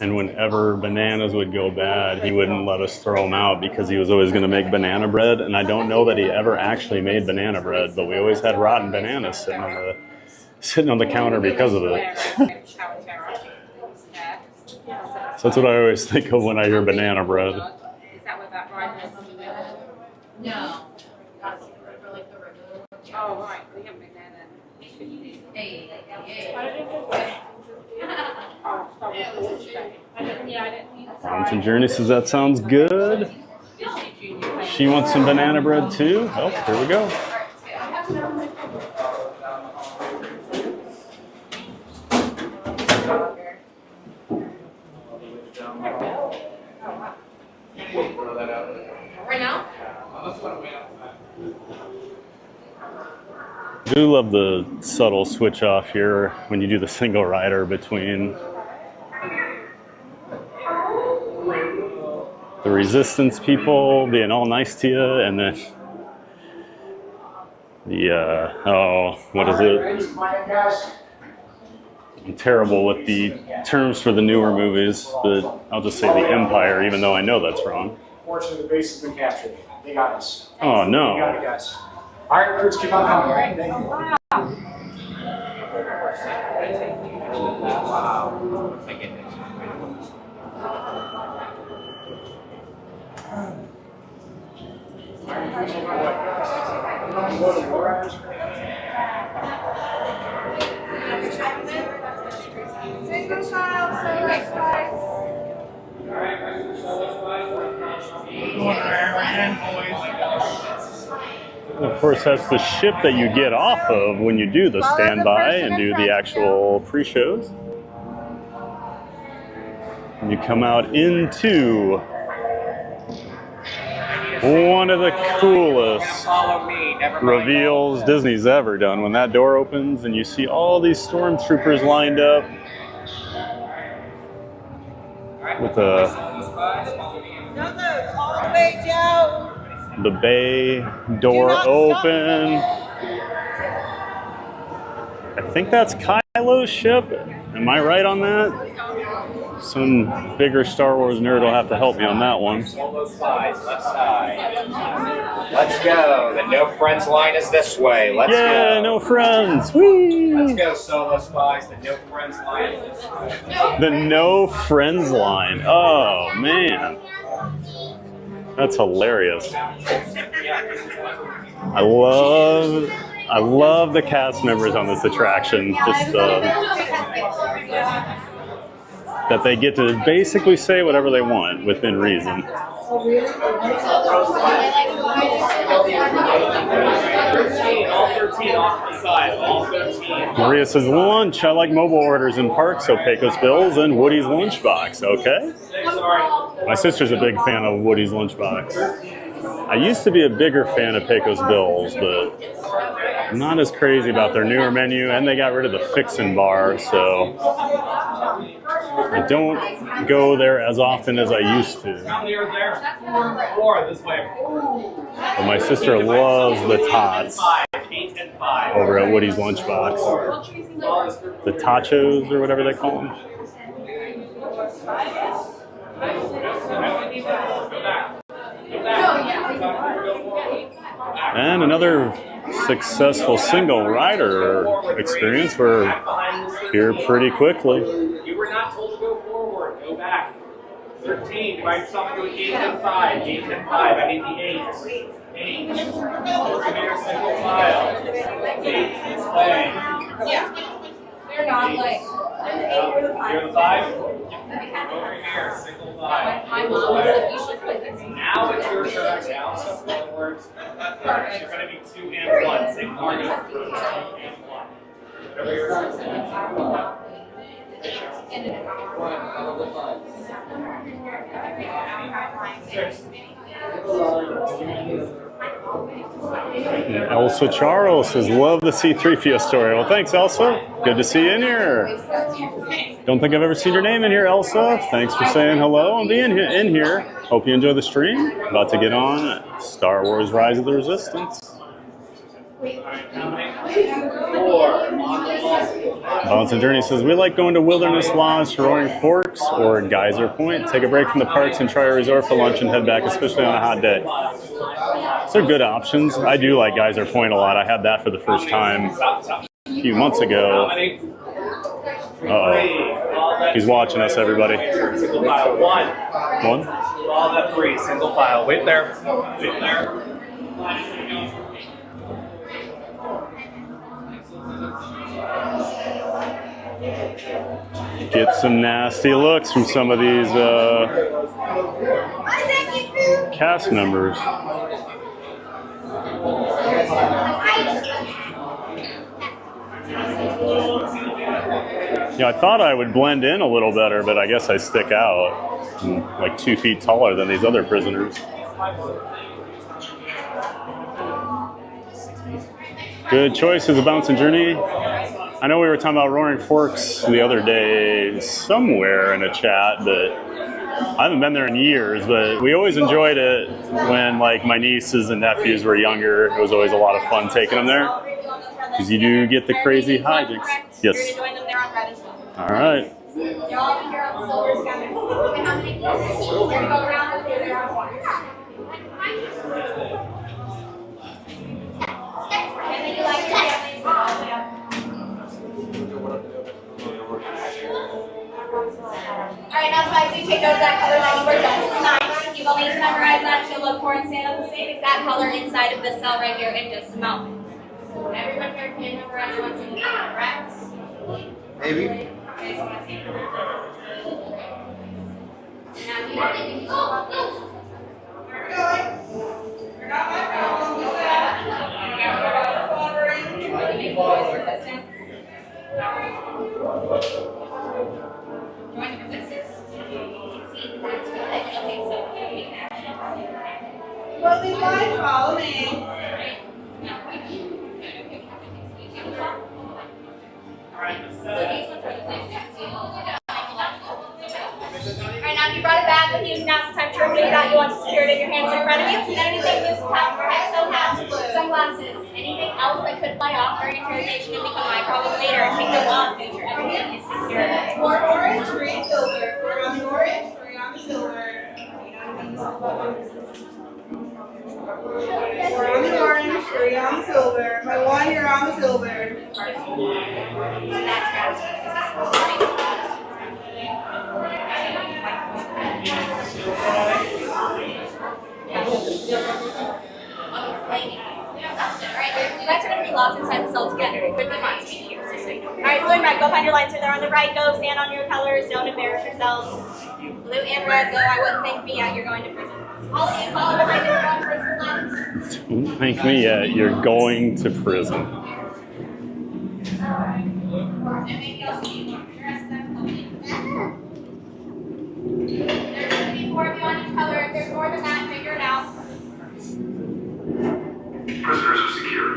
and whenever bananas would go bad, he wouldn't let us throw them out because he was always going to make banana bread. And I don't know that he ever actually made banana bread, but we always had rotten bananas sitting on the counter because of it. So that's what I always think of when I hear banana bread. No. Oh, right. We have banana. Mountain Journey says that sounds good. She wants some banana bread too. Oh, here we go. Right now? I do love the subtle switch off here when you do the single rider between the Resistance people being all nice to you and then the, what is it? I'm terrible with the terms for the newer movies, but I'll just say the Empire, even though I know that's wrong. Fortunately, the base has been captured. They got us. Oh, no. They got it, guys. All right, recruits, keep on coming. Thank you. Wow. My goodness. Single child, service price. Of course, that's the ship that you get off of when you do the standby and do the actual pre-shows. And you come out into One of the coolest reveals Disney's ever done when that door opens and you see all these stormtroopers lined up with the bay door open. I think that's Kylo's ship. Am I right on that? Some bigger Star Wars nerd will have to help me on that one. Solo spies, left side. Let's go. The no friends line is this way. Let's go. Yeah, no friends. Whee! Let's go, solo spies. The no friends line is this way. The no friends line. Oh man, that's hilarious. I love the cast members on this attraction. Just that they get to basically say whatever they want within reason. Maria says, lunch. I like mobile orders in parks, so Pecos Bills and Woody's Lunchbox. Okay. My sister's a big fan of Woody's Lunchbox. I used to be a bigger fan of Pecos Bills, but I'm not as crazy about their newer menu, and they got rid of the Fixin' Bar, so I don't go there as often as I used to. But my sister loves the tots over at Woody's Lunchbox. The tachos, or whatever they call them. And another successful single rider experience. We're here pretty quickly. You were not told to go forward. Go back. 13. Divide yourself into 8 and 5. 8 and 5. I need the 8. 8. Here, single file. 8 is playing. Yeah. They're not like. You're the 5? Over here, single 5. My mom said you should play this. Now it's your turn. Now so forward. You're going to be 2 and 1. Same party. 2 and 1. Over here. Elsa Charles says, love the C-3PO story. Well, thanks, Elsa. Good to see you in here. Don't think I've ever seen your name in here, Elsa. Thanks for saying hello and being in here. Hope you enjoy the stream. About to get on Star Wars Rise of the Resistance. Balance and Journey says, we like going to Wilderness Lodge, Roaring Forks, or Geyser Point. Take a break from the parks and try a resort for lunch and head back, especially on a hot day. Those are good options. I do like Geyser Point a lot. I had that for the first time a few months ago. Uh-oh. He's watching us, everybody. Single file. 1. All that 3. Single file. Wait there. Wait there. Get some nasty looks from some of these cast members. Yeah, I thought I would blend in a little better, but I guess I stick out. I'm like 2 feet taller than these other prisoners. Good choices, a Bouncing Journey. I know we were talking about Roaring Forks the other day somewhere in a chat, but I haven't been there in years, but we always enjoyed it when like my nieces and nephews were younger. It was always a lot of fun taking them there because you do get the crazy hijinks. Yes. All right. Alright, now Spicy, take note of that color that you were just assigned. You will need to memorize that. She'll look for and stand on the same exact color inside of this cell right here in just a moment. Everyone here can memorize what's in the correct? Maybe. Okay, so I'm going to take it. Now, do you have anything? Where are we going? We're not my problem. Look at resistance. Join the resistance. See, that's good. Okay, so Clothing line, follow me. Alright, now if you brought a bag with you, now's the time to remove that. You want to secure it in your hands in front of you. And anything loose, top of your head, so hats, sunglasses, anything else that could fly off during interrogation and become my problem later. Take them off, make sure everything is secure. 4 orange, 3 silver. 4 on the orange, 3 on the silver. 4 on the orange, 3 on the silver. My 1, you're on the silver. Alright, you guys are going to be locked inside the cell together. It could be months, maybe years, just so you know. Alright, blue and red, go find your lines. They're on the right. Go stand on your colors. Don't embarrass yourselves. Blue and red, go. I wouldn't thank me yet. You're going to prison. All of you follow behind your own prison lines. Don't thank me yet. You're going to prison. Anything else you need? The rest of them will be. There's going to be 4 of you on each color. If there's more than that, figure it out. Prisoners are secure.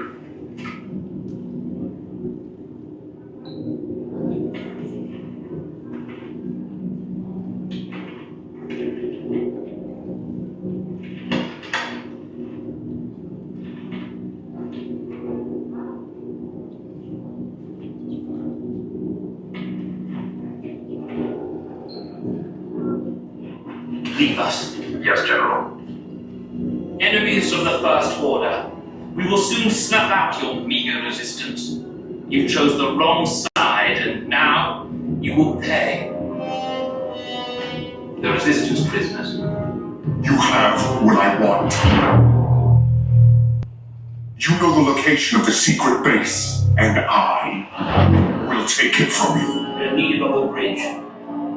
Leave us. Yes, General. Enemies of the First Order, we will soon snuff out your meager resistance. You chose the wrong side, and now you will pay. The Resistance prisoners. You have what I want. You know the location of the secret base, and I will take it from you. The need of the bridge.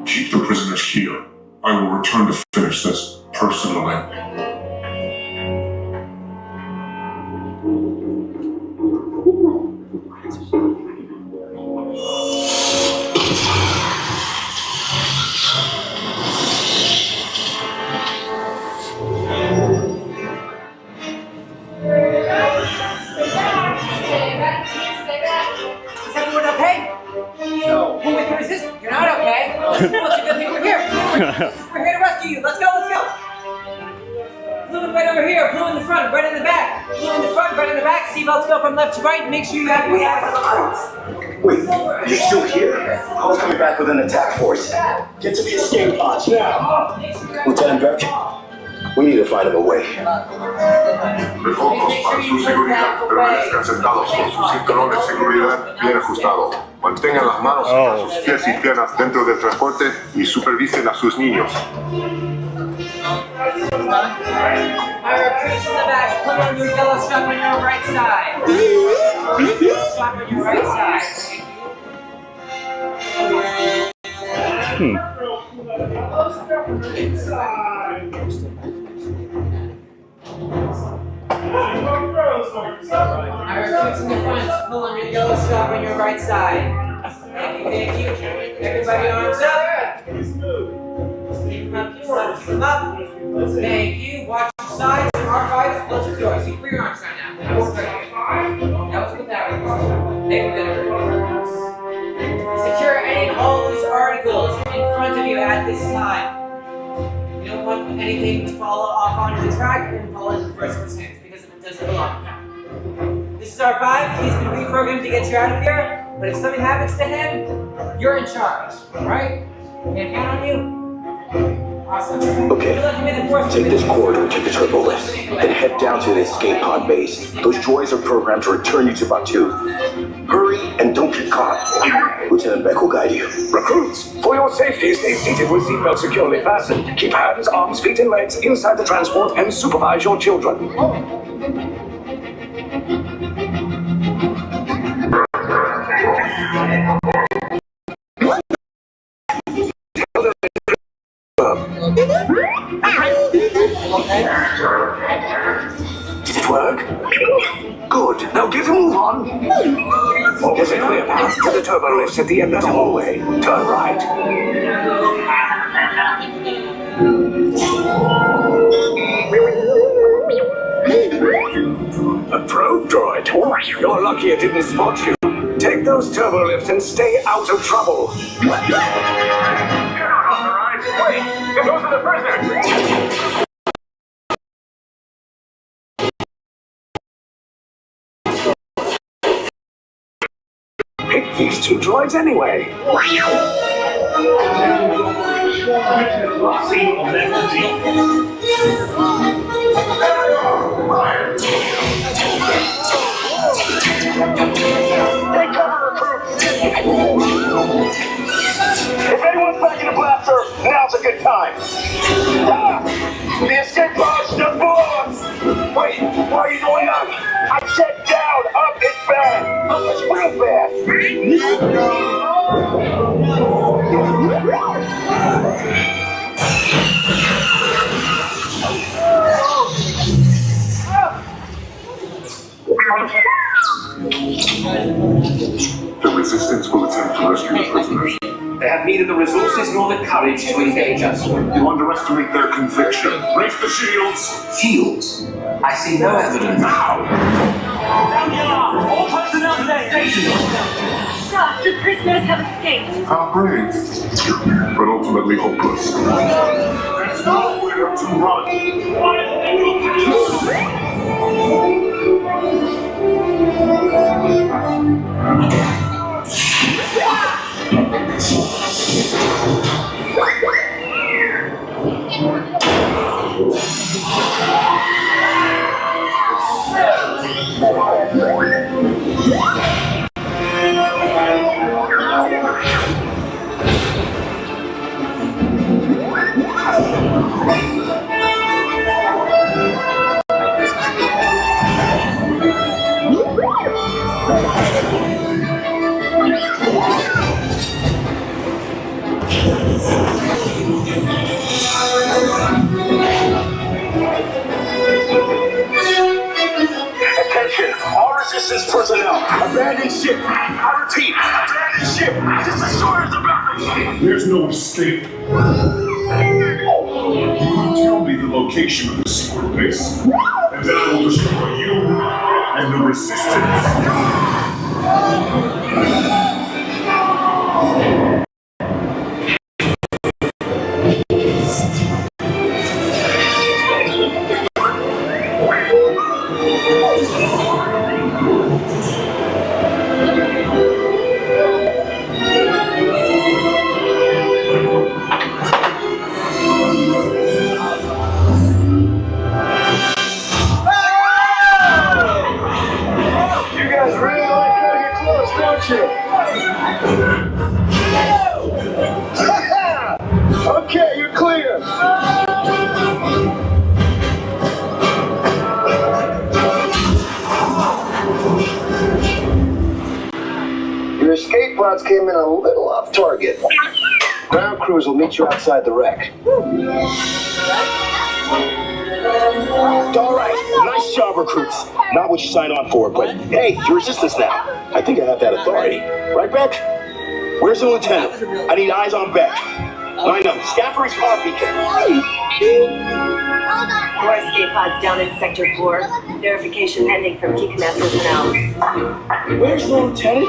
Keep the prisoners here. I will return to finish this personally. Is everyone okay? No. Well, with the resistance, you're not okay. Well, it's a good thing we're here. We're here to rescue you. Let's go, let's go. Blue and red over here. Blue in the front, red in the back. Blue in the front, red in the back. Seatbelts go from left to right. Make sure you have the lights. Wait, you're still here? I was coming back with an attack force. Get to the escape pods now. Lieutenant Beck, we need to find him a way. Recojos para su seguridad. Permanezcan sentados con su cinturón de seguridad bien ajustado. Mantengan las manos a sus pies y piernas dentro del transporte y supervisen a sus niños. My recruits in the back, put on your yellow strap on your right side. Yellow strap on your right side. My recruits in the front, pull on your yellow strap on your right side. Thank you. Everybody arms up. Keep them up. Thank you. Watch your sides. R5 is close to yours. You free your arms right now. That was what that was. They were gonna hurt. Secure any and all loose articles in front of you at this time. You don't want anything to fall off onto the track and fall into the person's hands because if it doesn't belong. This is R5. He's been reprogrammed to get you out of here. But if something happens to him, you're in charge. Alright? Can't count on you. Awesome. Okay, take this corridor to the turbo lift, then head down to the escape pod base. Those droids are programmed to return you to Batu. Hurry and don't get caught. Lieutenant Beck will guide you. Recruits, for your safety, stay seated with seatbelts securely fastened. Keep hands, arms, feet, and legs inside the transport and supervise your children. Did it work? Good. Now get a move on. There's a clear path to the turbo lifts at the end of the hallway. Turn right. move, droid. You're lucky it didn't spot you. Take those turbo lifts and stay out of trouble. You're not authorized. Wait, those are the prisoners. Pick these two droids anyway. If anyone's back in the blaster, now's a good time. Ah! The escape pod's just below us. Wait, why are you going up? I said down, up is bad. Up is real bad. The Resistance will attempt to rescue the prisoners. They have neither the resources nor the courage to engage us. You underestimate their conviction. Raise the shields! Shields? I see no evidence. Now! Down the alarm! All personnel to their stations! Sir, the prisoners have escaped. How brave, but ultimately hopeless. There's nowhere to run. Attention, all resistance personnel, abandon ship. I repeat, abandon ship. This destroyers the battery. There's no escape. Tell me the location of the secret base, and then I will destroy you and the Resistance. Okay, you're clear. Your escape routes came in a little off target. Ground crews will meet you outside the wreck. All right, nice job, recruits. Not what you signed on for, but hey, you're Resistance now. I think I have that authority. Right, Beck? Where's the lieutenant? I need eyes on Beck. Line up, Scaffold's pod beacon. More escape pods down in Sector 4. Verification pending from key command personnel. Where's the lieutenant?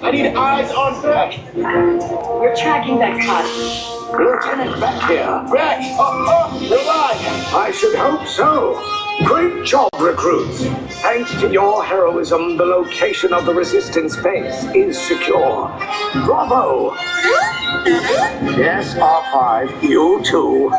I need eyes on Beck. We're tracking Beck's pod. Lieutenant Beck here. Beck! You're alive! I should hope so. Great job, recruits. Thanks to your heroism, the location of the Resistance base is secure. Bravo! Yes, R5, you too.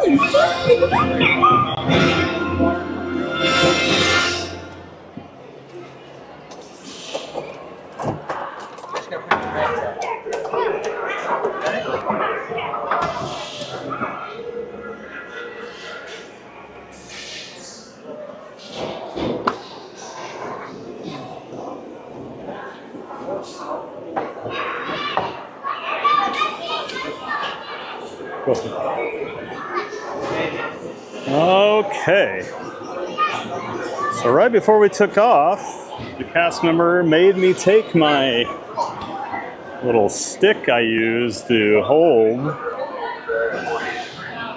Okay. So right before we took off, the cast member made me take my little stick I use to hold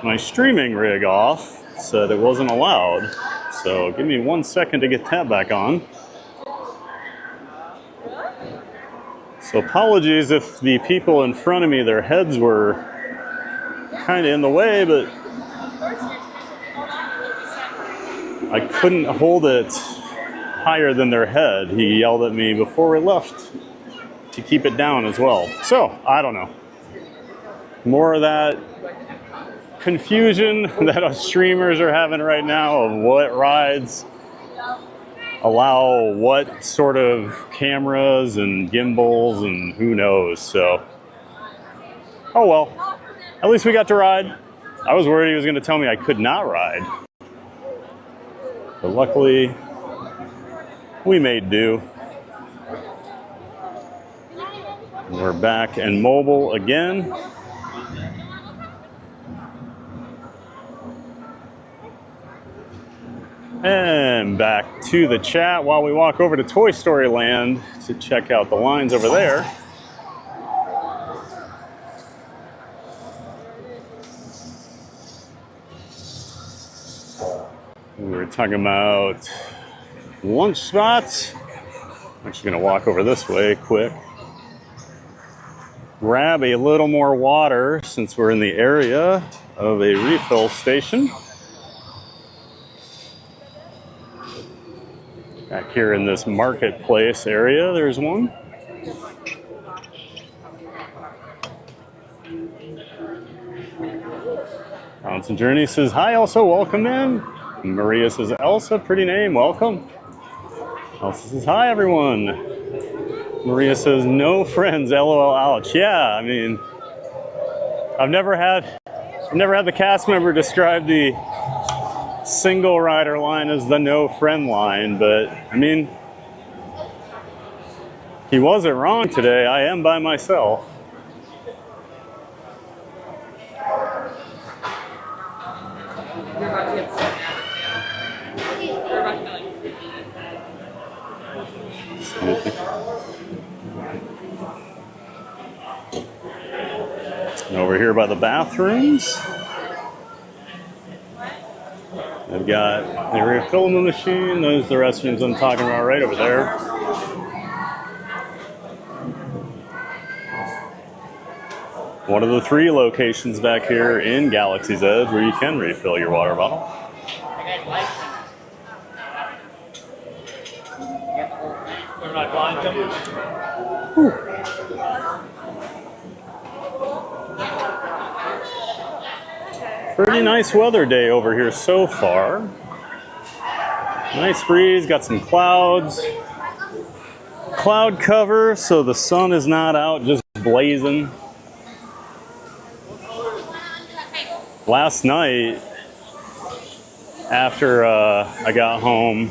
my streaming rig off. Said it wasn't allowed. So give me 1 second to get that back on. So apologies if the people in front of me, their heads were kind of in the way, but I couldn't hold it higher than their head. He yelled at me before we left to keep it down as well. So, I don't know. More of that confusion that us streamers are having right now of what rides allow what sort of cameras and gimbals and who knows. So, oh well. At least we got to ride. I was worried he was going to tell me I could not ride. But luckily, we made do. We're back and mobile again. And back to the chat while we walk over to Toy Story Land to check out the lines over there. We were talking about lunch spots. I'm actually going to walk over this way quick. Grab a little more water since we're in the area of a refill station. Back here in this marketplace area, there's one. Balance and Journey says, hi, Elsa, welcome in. Maria says, Elsa, pretty name, welcome. Elsa says, hi, everyone. Maria says, no friends, LOL, ouch. Yeah, I mean, I've never had the cast member describe the single rider line as the no friend line, but I mean, he wasn't wrong today. I am by myself. And over here by the bathrooms, I've got the refillment machine. Those are the restrooms I'm talking about right over there. One of the 3 locations back here in Galaxy's Edge where you can refill your water bottle. Pretty nice weather day over here so far. Nice breeze, got some clouds. Cloud cover, so the sun is not out just blazing. Last night, after I got home,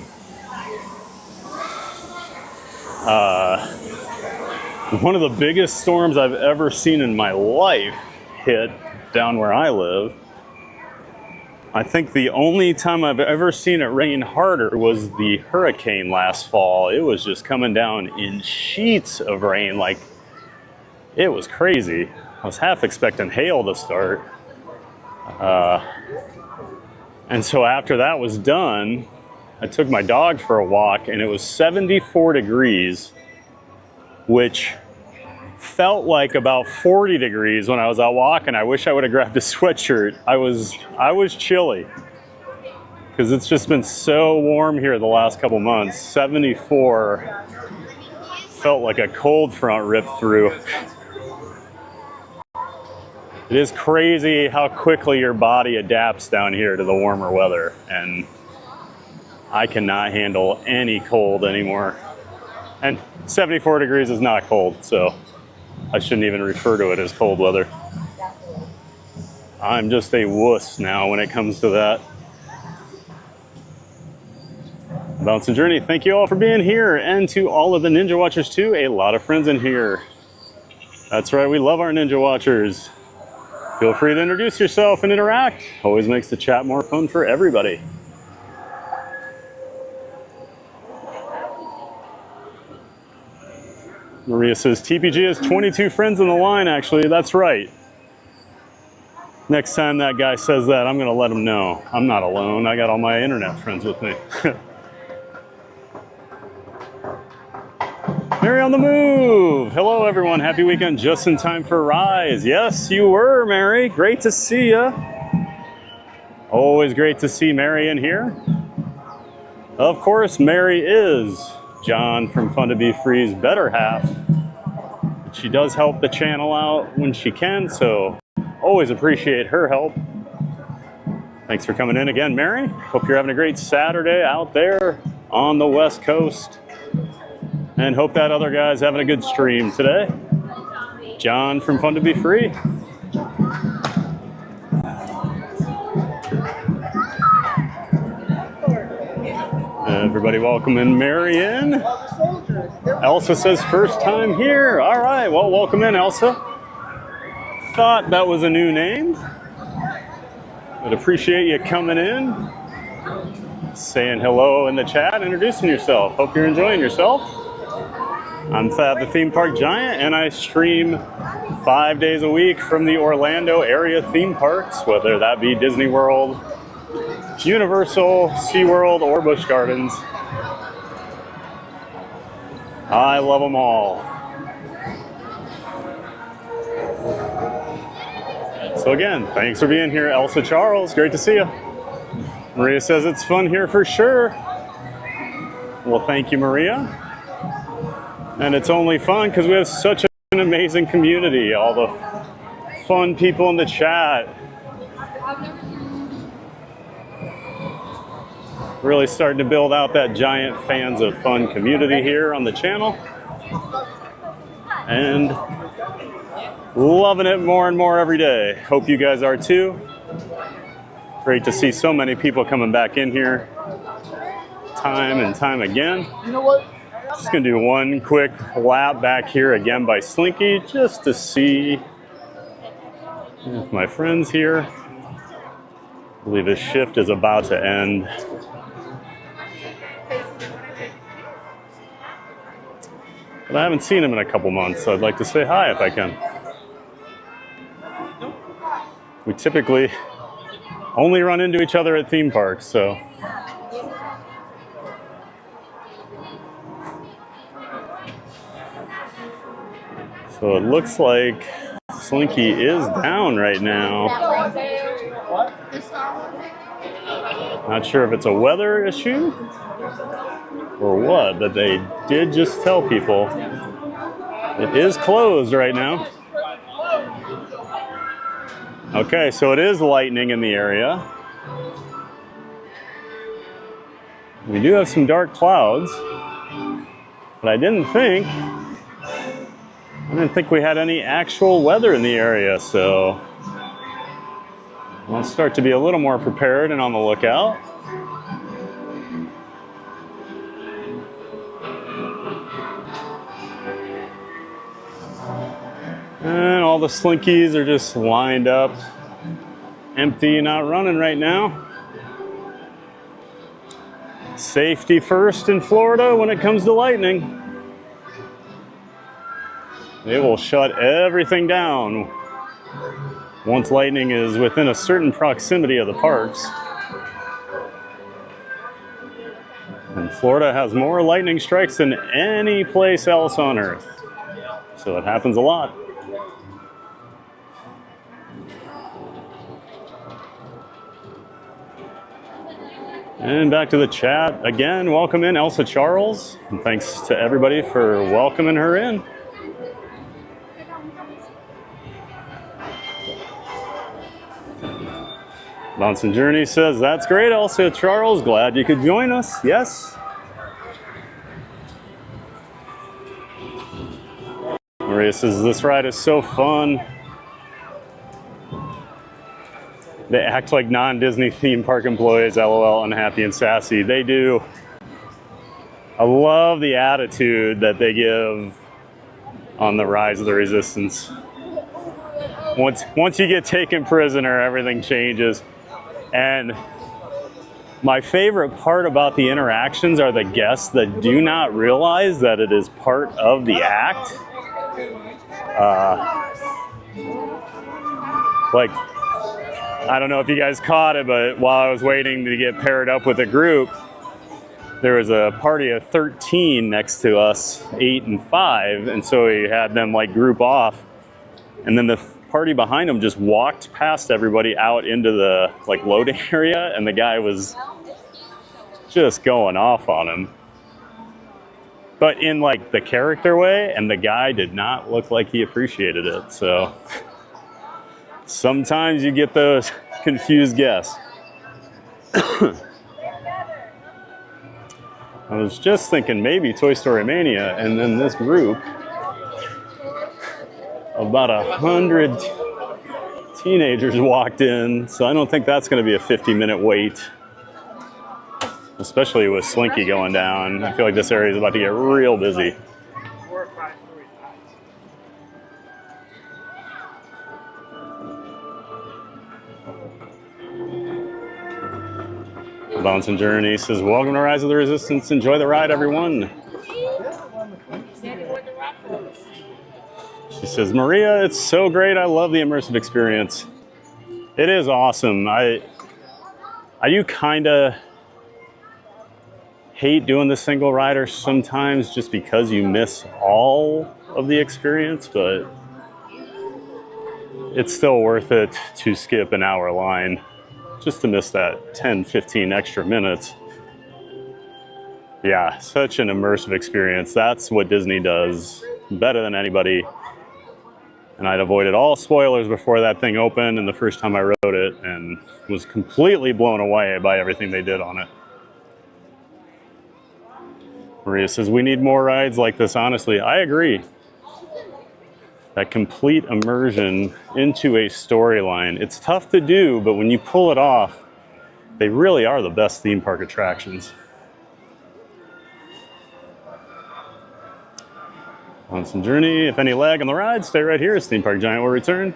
one of the biggest storms I've ever seen in my life hit down where I live. I think the only time I've ever seen it rain harder was the hurricane last fall. It was just coming down in sheets of rain, like it was crazy. I was half expecting hail to start. And so after that was done, I took my dog for a walk and it was 74 degrees, which felt like about 40 degrees when I was out walking. I wish I would have grabbed a sweatshirt. I was chilly because it's just been so warm here the last couple months. 74 felt like a cold front ripped through. It is crazy how quickly your body adapts down here to the warmer weather, and I cannot handle any cold anymore. And 74 degrees is not cold, so I shouldn't even refer to it as cold weather. I'm just a wuss now when it comes to that. Bounce and Journey, thank you all for being here, and to all of the Ninja Watchers too. A lot of friends in here. That's right, we love our Ninja Watchers. Feel free to introduce yourself and interact. Always makes the chat more fun for everybody. Maria says, TPG has 22 friends in the line, actually. That's right. Next time that guy says that, I'm going to let him know. I'm not alone. I got all my internet friends with me. Mary on the move. Hello, everyone. Happy weekend. Just in time for Rise. Yes, you were, Mary. Great to see you. Always great to see Mary in here. Of course, Mary is John from Fun to Be Free's better half. She does help the channel out when she can, so always appreciate her help. Thanks for coming in again, Mary. Hope you're having a great Saturday out there on the West Coast. And hope that other guy's having a good stream today. John from Fun to Be Free. Everybody welcoming Mary in. Elsa says first time here. All right, well, welcome in, Elsa. Thought that was a new name. But appreciate you coming in. Saying hello in the chat, introducing yourself. Hope you're enjoying yourself. I'm Thad the Theme Park Giant, and I stream 5 days a week from the Orlando area theme parks, whether that be Disney World, Universal, SeaWorld, or Busch Gardens. I love them all. So again, thanks for being here, Elsa Charles. Great to see you. Maria says it's fun here for sure. Well, thank you, Maria. And it's only fun because we have such an amazing community. All the fun people in the chat. Really starting to build out that Giant Fans of Fun community here on the channel. And loving it more and more every day. Hope you guys are too. Great to see so many people coming back in here time and time again. You know what? Just gonna do one quick lap back here again by Slinky just to see if my friend's here. I believe his shift is about to end. But I haven't seen him in a couple months, so I'd like to say hi if I can. We typically only run into each other at theme parks, so. So it looks like Slinky is down right now. Not sure if it's a weather issue or what, but they did just tell people it is closed right now. Okay, so it is lightning in the area. We do have some dark clouds, but I didn't think we had any actual weather in the area, so I'll start to be a little more prepared and on the lookout. And all the Slinkies are just lined up, empty, not running right now. Safety first in Florida when it comes to lightning. They will shut everything down once lightning is within a certain proximity of the parks. And Florida has more lightning strikes than any place else on Earth. So it happens a lot. And back to the chat. Again, welcome in Elsa Charles. And thanks to everybody for welcoming her in. Bouncing Journey says, that's great, Elsa Charles. Glad you could join us. Yes. Maria says, this ride is so fun. They act like non-Disney theme park employees, LOL, unhappy and sassy. They do. I love the attitude that they give on the Rise of the Resistance. Once you get taken prisoner, everything changes. And my favorite part about the interactions are the guests that do not realize that it is part of the act. Like, I don't know if you guys caught it, but while I was waiting to get paired up with a group, there was a party of 13 next to us, 8 and 5, and so we had them like group off, and then the party behind them just walked past everybody out into the like loading area, and the guy was just going off on him, but in like the character way, and the guy did not look like he appreciated it. So sometimes you get those confused guests. I was just thinking maybe Toy Story Mania, and then this group, about 100 teenagers walked in, so I don't think that's going to be a 50-minute wait, especially with Slinky going down. I feel like this area is about to get real busy. Bouncing Journey says, welcome to Rise of the Resistance. Enjoy the ride, everyone. She says, Maria, it's so great. I love the immersive experience. It is awesome. I do kind of hate doing the single rider sometimes just because you miss all of the experience, but it's still worth it to skip an hour line just to miss that 10, 15 extra minutes. Yeah, such an immersive experience. That's what Disney does better than anybody. And I'd avoided all spoilers before that thing opened and the first time I rode it, and was completely blown away by everything they did on it. Maria says, we need more rides like this, honestly. I agree. That complete immersion into a storyline. It's tough to do, but when you pull it off, they really are the best theme park attractions. Bouncing Journey, if any lag on the ride, stay right here. Theme Park Giant will return.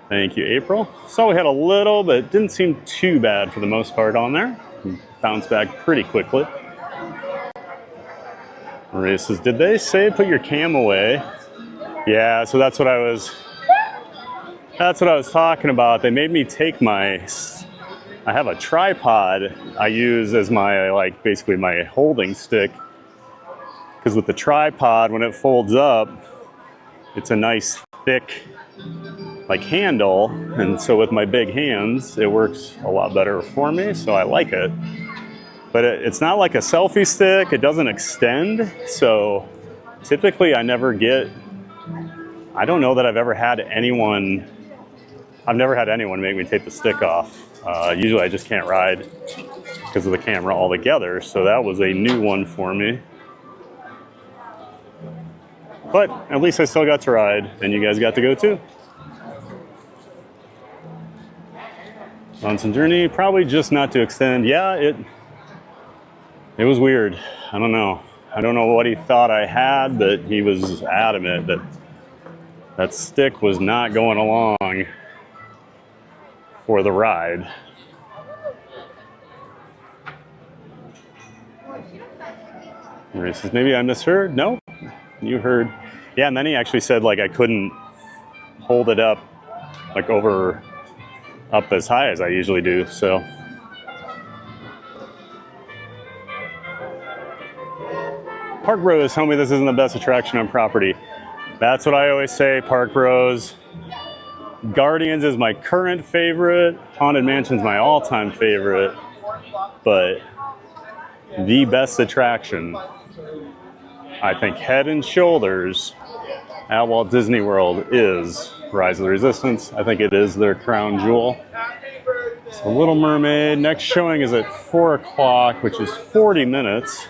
Thank you, April. So we had a little, but it didn't seem too bad for the most part on there. Bounced back pretty quickly. Maria says, did they say put your cam away? Yeah, so that's what I was talking about. They made me take I have a tripod I use as my, like, basically my holding stick. Because with the tripod, when it folds up, it's a nice thick, like, handle. And so with my big hands, it works a lot better for me, so I like it. But it's not like a selfie stick. It doesn't extend. So typically I never get, I don't know that I've never had anyone make me take the stick off. Usually I just can't ride because of the camera altogether. So that was a new one for me. But at least I still got to ride, and you guys got to go too. Bouncing Journey, probably just not to extend. Yeah, it was weird. I don't know. I don't know what he thought I had, but he was adamant that that stick was not going along for the ride. Maria says, maybe I misheard. No, you heard. Yeah, and then he actually said, like, I couldn't hold it up, like, up as high as I usually do, so. Park Bros tell me this isn't the best attraction on property. That's what I always say, Park Bros. Guardians is my current favorite. Haunted Mansion's my all-time favorite. But the best attraction, I think, head and shoulders at Walt Disney World is Rise of the Resistance. I think it is their crown jewel. So Little Mermaid, next showing is at 4 o'clock, which is 40 minutes.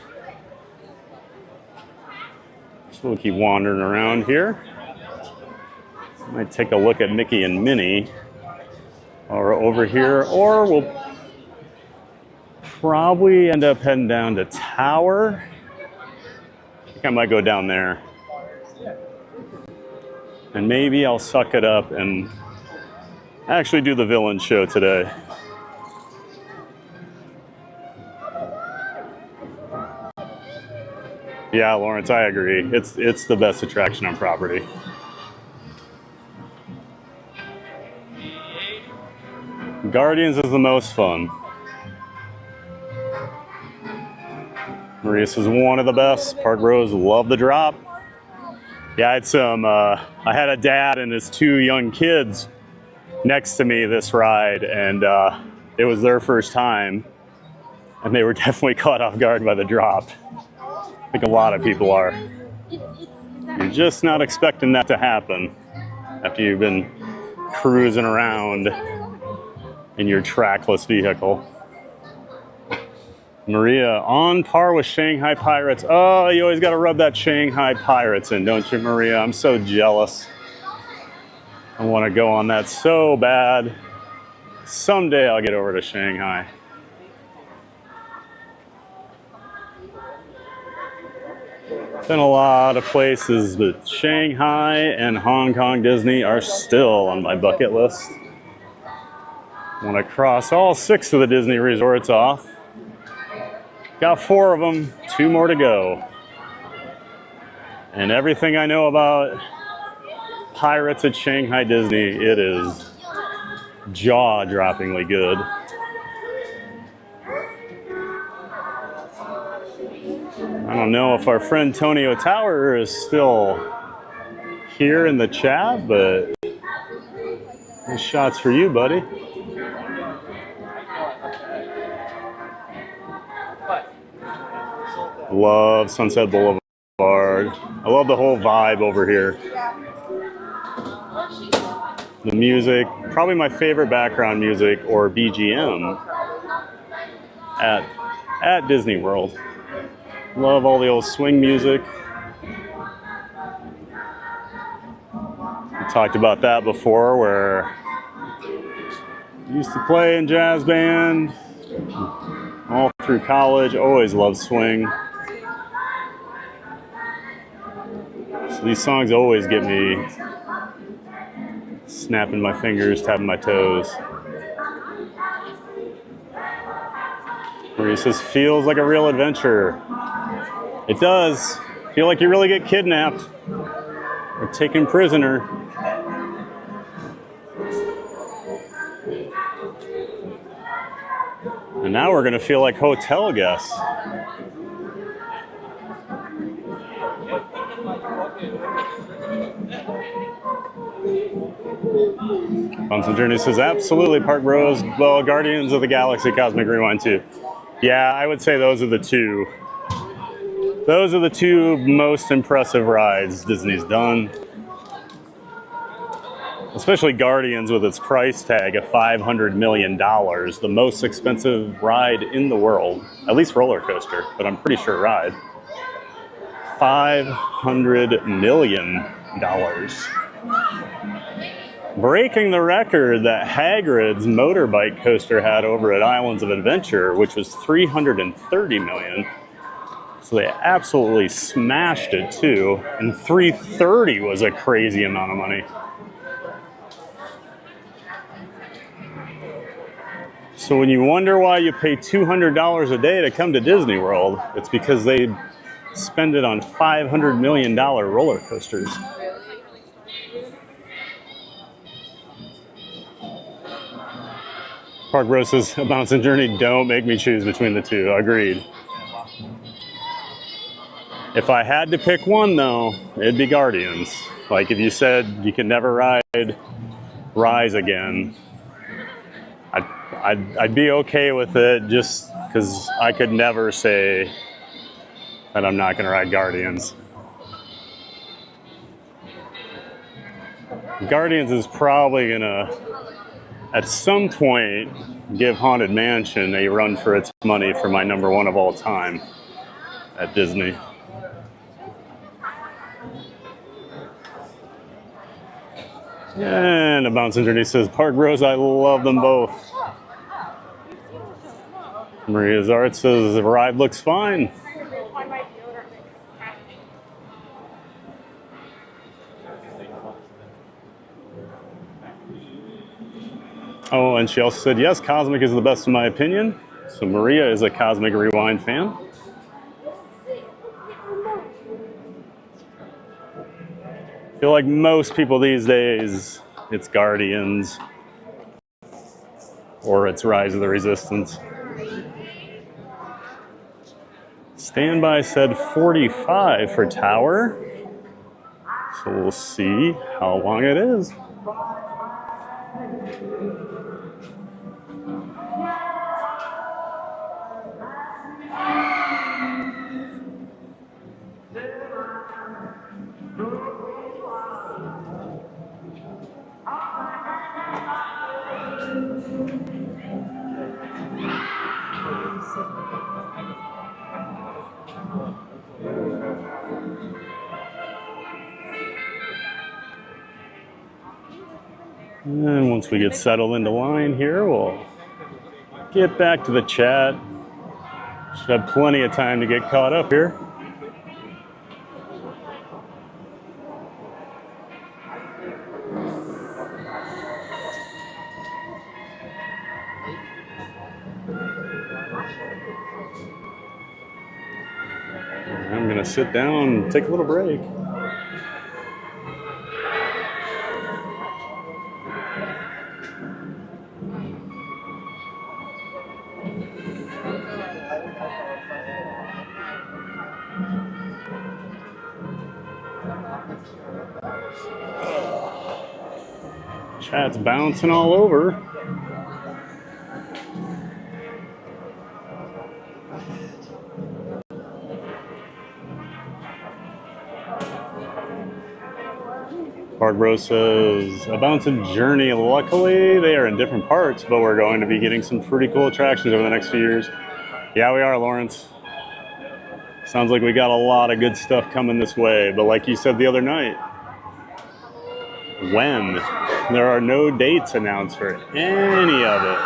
So we'll keep wandering around here. Might take a look at Mickey and Minnie while we're over here, or we'll probably end up heading down to Tower. I think I might go down there. And maybe I'll suck it up and actually do the villain show today. Yeah, Lawrence, I agree. It's the best attraction on property. Guardians is the most fun. Maria says one of the best. Park Rose, love the drop. Yeah, I had I had a dad and his two young kids next to me this ride, and it was their first time, and they were definitely caught off guard by the drop. I think a lot of people are. You're just not expecting that to happen after you've been cruising around in your trackless vehicle. Maria, on par with Shanghai Pirates. Oh, you always got to rub that Shanghai Pirates in, don't you, Maria? I'm so jealous. I want to go on that so bad. Someday I'll get over to Shanghai. Been a lot of places, but Shanghai and Hong Kong Disney are still on my bucket list. I want to cross all 6 of the Disney resorts off. Got 4 of them, 2 more to go. And everything I know about Pirates at Shanghai Disney, it is jaw-droppingly good. I don't know if our friend Tonio Tower is still here in the chat, but this shot's for you, buddy. Love Sunset Boulevard. I love the whole vibe over here. The music, probably my favorite background music or BGM at Disney World. Love all the old swing music. We talked about that before, where I used to play in jazz band all through college. Always loved swing. So these songs always get me snapping my fingers, tapping my toes. Maria says, feels like a real adventure. It does. Feel like you really get kidnapped or taken prisoner. And now we're going to feel like hotel guests. Bunsen Journey says, absolutely, Park Rose. Well, Guardians of the Galaxy Cosmic Rewind too. Yeah, I would say those are the two. Those are the 2 most impressive rides Disney's done. Especially Guardians with its price tag of $500 million, the most expensive ride in the world. At least roller coaster, but I'm pretty sure ride. $500 million. Breaking the record that Hagrid's motorbike coaster had over at Islands of Adventure, which was $330 million. So they absolutely smashed it too. And $330 was a crazy amount of money. So when you wonder why you pay $200 a day to come to Disney World, it's because they spend it on $500 million roller coasters. Park Rose says, a Bouncing Journey, don't make me choose between the 2. Agreed. If I had to pick one, though, it'd be Guardians. Like if you said you could never ride Rise again, I'd be okay with it, just because I could never say that I'm not going to ride Guardians. Guardians is probably going to, at some point, give Haunted Mansion a run for its money for my #1 of all time at Disney. And a Bouncing Journey says, Park Rose, I love them both. Maria's Art says, the ride looks fine. Oh, and she also said, yes, Cosmic is the best in my opinion. So Maria is a Cosmic Rewind fan. I feel like most people these days, it's Guardians or it's Rise of the Resistance. Standby said 45 for tower. So we'll see how long it is. And once we get settled into line here, we'll get back to the chat. Should have plenty of time to get caught up here. I'm gonna sit down and take a little break. Chat's bouncing all over. Park Bro says, a bouncing journey. Luckily, they are in different parts, but we're going to be getting some pretty cool attractions over the next few years. Yeah, we are, Lawrence. Sounds like we got a lot of good stuff coming this way, but like you said the other night, when? There are no dates announced for any of it.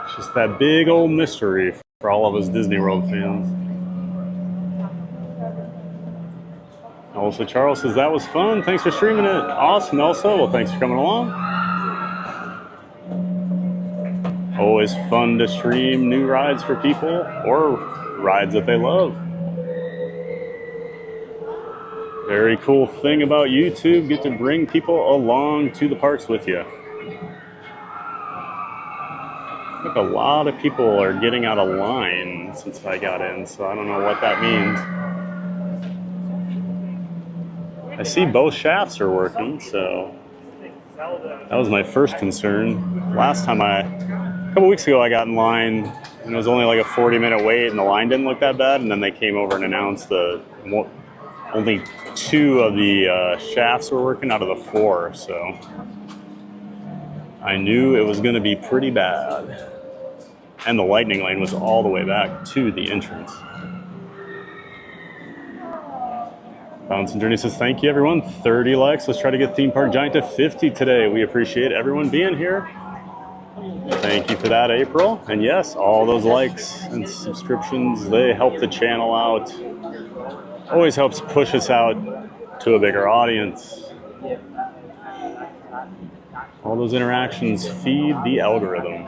It's just that big old mystery for all of us Disney World fans. Also, Charles says, that was fun. Thanks for streaming it. Awesome, Elsa. Well, thanks for coming along. Always fun to stream new rides for people or rides that they love. Very cool thing about YouTube, get to bring people along to the parks with you. I think a lot of people are getting out of line since I got in, so I don't know what that means. I see both shafts are working, so that was my first concern. Last time a couple weeks ago I got in line and it was only like a 40-minute wait and the line didn't look that bad, and then they came over and announced only 2 of the shafts were working out of the 4, so I knew it was going to be pretty bad. And the lightning lane was all the way back to the entrance. Bouncing Journey says, thank you everyone. 30 likes. Let's try to get Theme Park Giant to 50 today. We appreciate everyone being here. Thank you for that, April. And yes, all those likes and subscriptions, they help the channel out. Always helps push us out to a bigger audience. All those interactions feed the algorithm.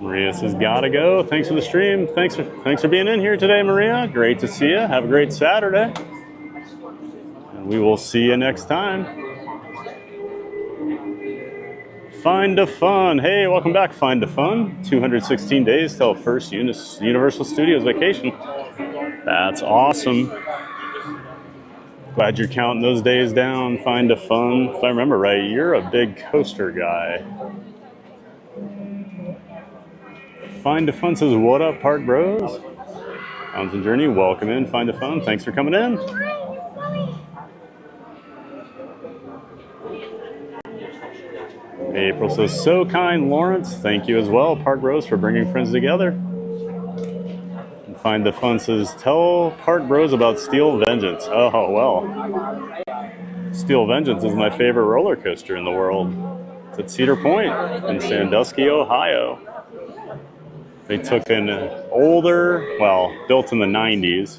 Maria says, gotta go. Thanks for the stream. Thanks for being in here today, Maria. Great to see you. Have a great Saturday. And we will see you next time. Find a Fun. Hey, welcome back, Find a Fun. 216 days till first Universal Studios vacation. That's awesome. Glad you're counting those days down. Find a Fun. If I remember right, you're a big coaster guy. Find a Fun says, what up, Park Bros? Bouncing Journey, welcome in. Find a Fun. Thanks for coming in. April says, so kind, Lawrence. Thank you as well, Park Bros, for bringing friends together. And Find the Fun says, tell Park Bros about Steel Vengeance. Oh, well. Steel Vengeance is my favorite roller coaster in the world. It's at Cedar Point in Sandusky, Ohio. They took an older, well, built in the 90s,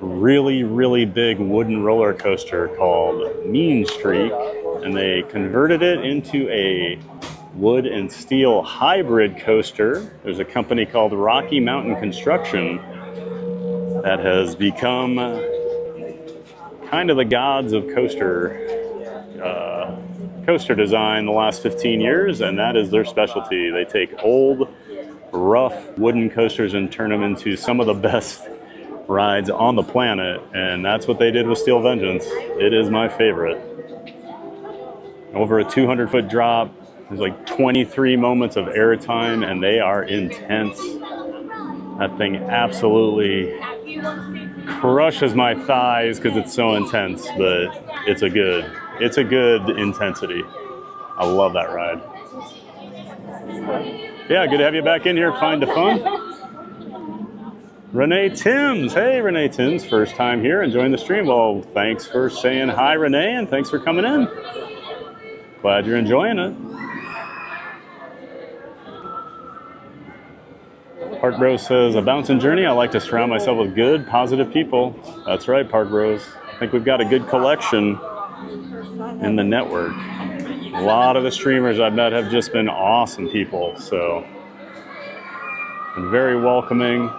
really, really big wooden roller coaster called Mean Streak, and they converted it into a wood and steel hybrid coaster. There's a company called Rocky Mountain Construction that has become kind of the gods of coaster coaster design the last 15 years, and that is their specialty. They take old, rough wooden coasters and turn them into some of the best rides on the planet, and that's what they did with Steel Vengeance. It is my favorite. Over a 200-foot drop, there's like 23 moments of airtime, and they are intense. That thing absolutely crushes my thighs because it's so intense, but it's a good intensity. I love that ride. Yeah, good to have you back in here. Find the fun. Renee Timms. Hey, Renee Timms, first time here enjoying the stream. Well, thanks for saying hi, Renee, and thanks for coming in. Glad you're enjoying it. Park Bros says, a bouncing journey. I like to surround myself with good, positive people. That's right, Park Bros. I think we've got a good collection in the network. A lot of the streamers I've met have just been awesome people, so been very welcoming.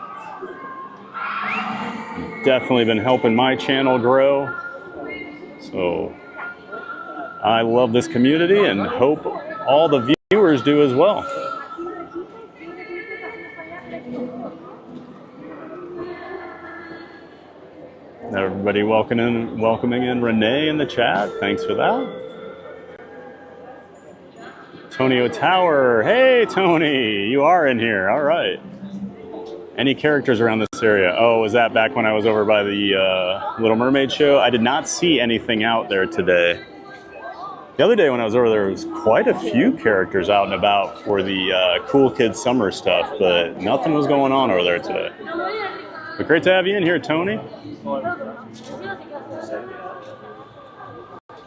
Definitely been helping my channel grow. So I love this community and hope all the viewers do as well. Everybody welcoming in Renee in the chat. Thanks for that. Tonio Tower. Hey, Tony, you are in here. All right. Any characters around this area? Oh, was that back when I was over by the Little Mermaid show? I did not see anything out there today. The other day when I was over there was quite a few characters out and about for the Cool Kids Summer stuff, but nothing was going on over there today. But great to have you in here, Tony.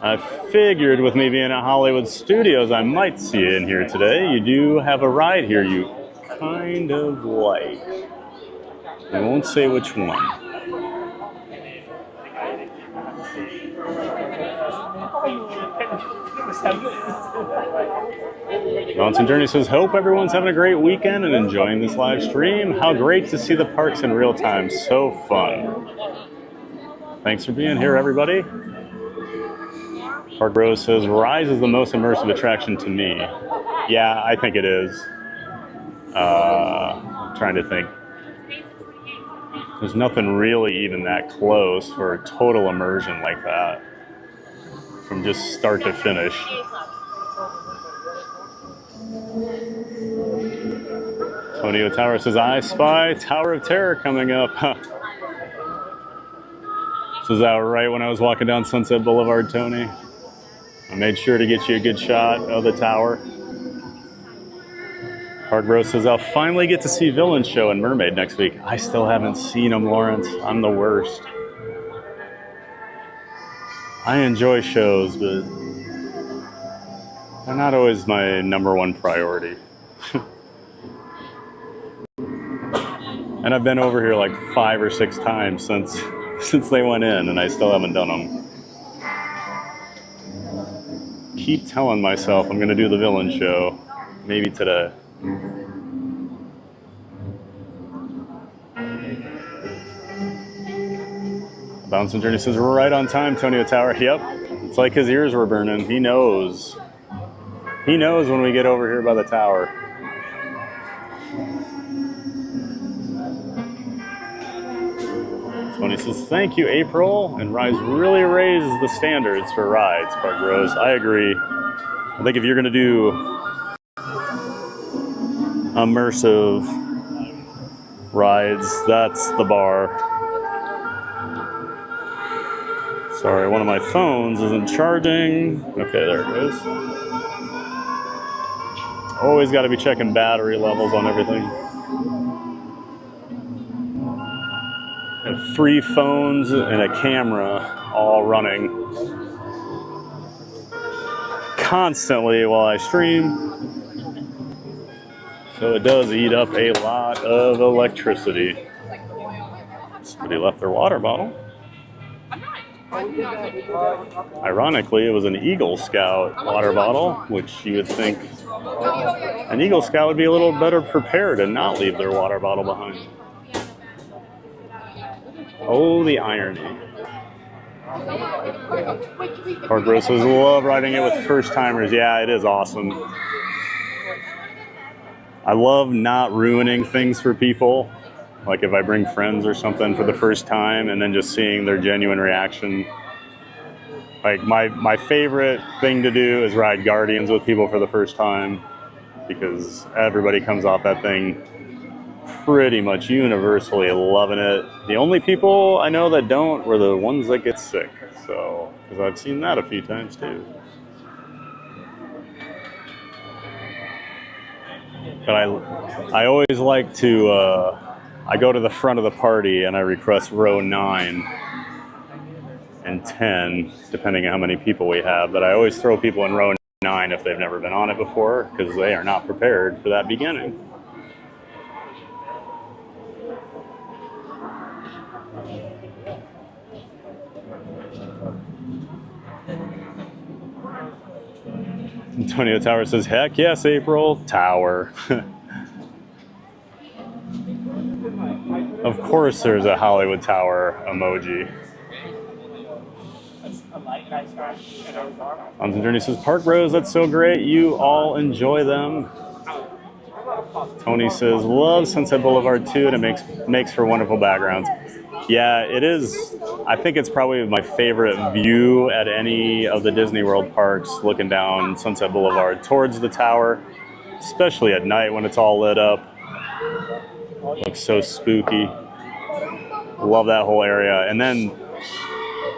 I figured with me being at Hollywood Studios, I might see you in here today. You do have a ride here you kind of like. I won't say which one. Johnson Journey says, hope everyone's having a great weekend and enjoying this live stream. How great to see the parks in real time. So fun. Thanks for being here, everybody. Park Rose says, Rise is the most immersive attraction to me. Yeah, I think it is. I'm trying to think. There's nothing really even that close for a total immersion like that. From just start to finish. Tonio Tower says, I spy Tower of Terror coming up. This was out right when I was walking down Sunset Boulevard, Tony. I made sure to get you a good shot of the tower. Park Rose says, I'll finally get to see Villain Show and Mermaid next week. I still haven't seen them, Lawrence. I'm the worst. I enjoy shows, but they're not always my number one priority. And I've been over here like 5 or 6 times since they went in, and I still haven't done them. Keep telling myself I'm going to do the Villain Show. Maybe today. Bouncing Journey says, we're right on time, Tonio Tower. Yep. It's like his ears were burning. He knows. He knows when we get over here by the tower. Tony says, thank you, April. And Rise really raises the standards for rides, Park Rose. I agree. I think if you're going to do immersive rides, that's the bar. Sorry, one of my phones isn't charging. Okay, there it goes. Always got to be checking battery levels on everything. I have 3 phones and a camera all running constantly while I stream. So it does eat up a lot of electricity. Somebody left their water bottle. Ironically, it was an Eagle Scout water bottle, which you would think an Eagle Scout would be a little better prepared and not leave their water bottle behind. Oh, the irony. Park Rose says, love riding it with first timers. Yeah, it is awesome. I love not ruining things for people. Like if I bring friends or something for the first time and then just seeing their genuine reaction. Like my favorite thing to do is ride Guardians with people for the first time because everybody comes off that thing pretty much universally loving it. The only people I know that don't were the ones that get sick. So, because I've seen that a few times too. But I always like to, I go to the front of the party and I request row 9 and 10, depending on how many people we have. But I always throw people in row 9 if they've never been on it before, because they are not prepared for that beginning. Antonio Tower says, heck yes, April. Tower. Of course there's a Hollywood Tower emoji. On the Journey says, Park Rose, that's so great. You all enjoy them. Tony says, love Sunset Boulevard too, and it makes for wonderful backgrounds. Yeah, it is. I think it's probably my favorite view at any of the Disney World parks, looking down Sunset Boulevard towards the tower, especially at night when it's all lit up. Looks so spooky. Love that whole area. And then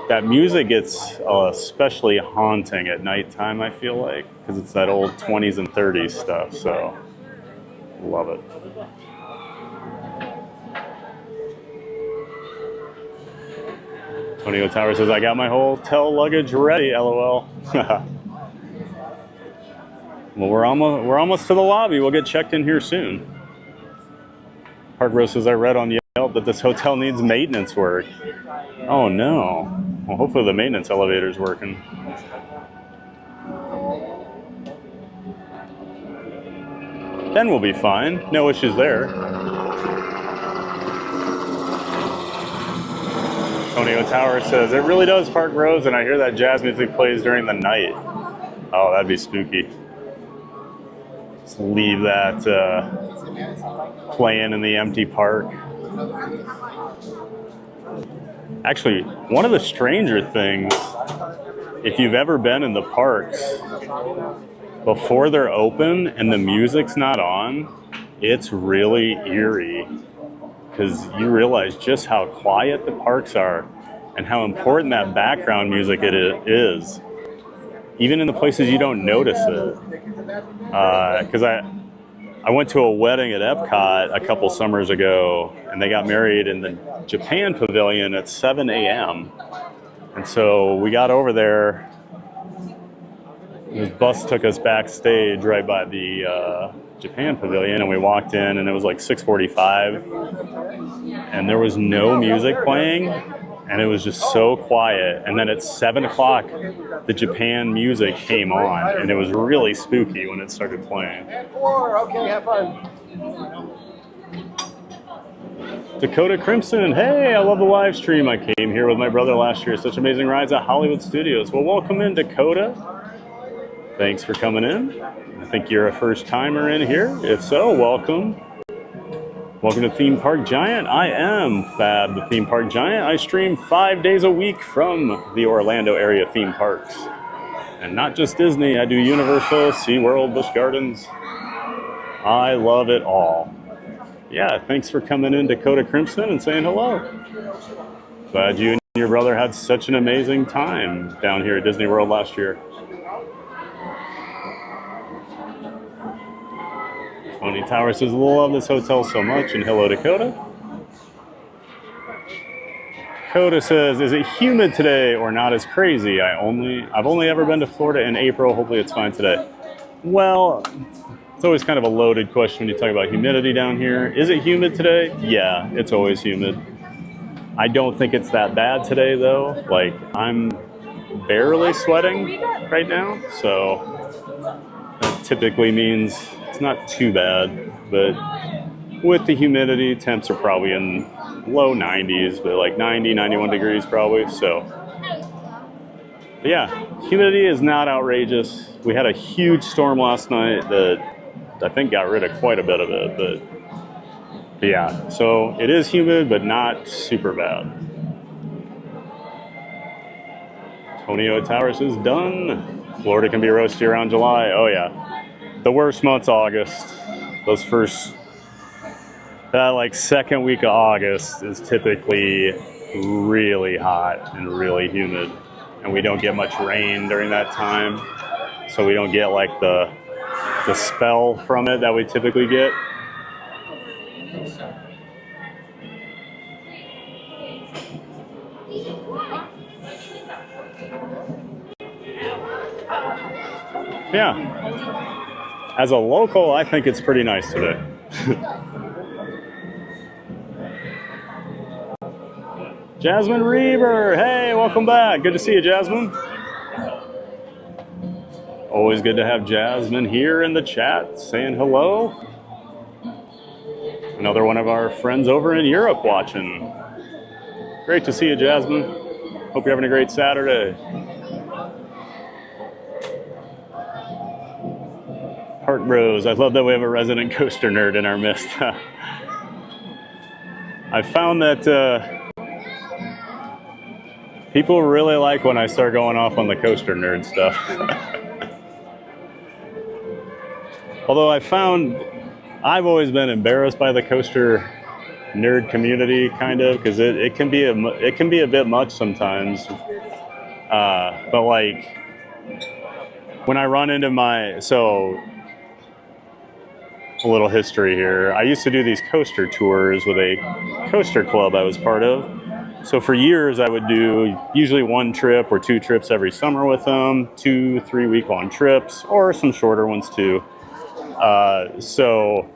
that music gets especially haunting at nighttime, I feel like, because it's that old 20s and 30s stuff, so love it. Antonio Tower says, I got my hotel luggage ready, LOL. Well, we're almost to the lobby. We'll get checked in here soon. Park Rose says, I read on Yelp that this hotel needs maintenance work. Oh no. Well, hopefully the maintenance elevator's working. Then we'll be fine. No issues there. Antonio Tower says, it really does, Park Rose, and I hear that jazz music plays during the night. Oh, that'd be spooky. Just leave that playing in the empty park. Actually, one of the stranger things, if you've ever been in the parks, before they're open and the music's not on, it's really eerie. Because you realize just how quiet the parks are and how important that background music is. Even in the places you don't notice it. Because I went to a wedding at Epcot a couple summers ago, and they got married in the Japan Pavilion at 7 a.m. And so we got over there. This bus took us backstage right by the Japan Pavilion, and we walked in, and it was like 6:45, and there was no music playing, and it was just so quiet. And then at 7 o'clock, the Japan music came on, and it was really spooky when it started playing. Okay, have fun. Dakota Crimson, hey, I love the live stream. I came here with my brother last year. Such amazing rides at Hollywood Studios. Well, welcome in, Dakota. Thanks for coming in. I think you're a first timer in here. If so, welcome. Welcome to Theme Park Giant. I am Fab, the Theme Park Giant. I stream 5 days a week from the Orlando area theme parks. And not just Disney, I do Universal, SeaWorld, Busch Gardens. I love it all. Yeah, thanks for coming in, Dakota Crimson, and saying hello. Glad you and your brother had such an amazing time down here at Disney World last year. Tony Tower says, love this hotel so much, and hello, Dakota. Dakota says, is it humid today or not as crazy? I've only ever been to Florida in April. Hopefully it's fine today. Well, it's always kind of a loaded question when you talk about humidity down here. Is it humid today? Yeah, it's always humid. I don't think it's that bad today, though. Like, I'm barely sweating right now, so that typically means it's not too bad, but with the humidity, temps are probably in low 90s, but like 90, 91 degrees probably, so But yeah, humidity is not outrageous. We had a huge storm last night that I think got rid of quite a bit of it, but yeah, so it is humid, but not super bad. Tonio Towers is done. Florida can be roasty around July. Oh yeah, the worst month's August. Those first, that like second week of August is typically really hot and really humid, and we don't get much rain during that time, so we don't get like the spell from it that we typically get. Yeah, as a local, I think it's pretty nice today. Jasmine Reaver, hey, welcome back. Good to see you, Jasmine. Always good to have Jasmine here in the chat saying hello. Another one of our friends over in Europe watching. Great to see you, Jasmine. Hope you're having a great Saturday. Park Bros, I love that we have a resident coaster nerd in our midst. I found that people really like when I start going off on the coaster nerd stuff. Although I found I've always been embarrassed by the coaster nerd community, kind of, because it can be a bit much sometimes. But like when I run into a little history here. I used to do these coaster tours with a coaster club I was part of. So for years I would do usually one trip or two trips every summer with them, 2-3 week-long trips, or some shorter ones too. So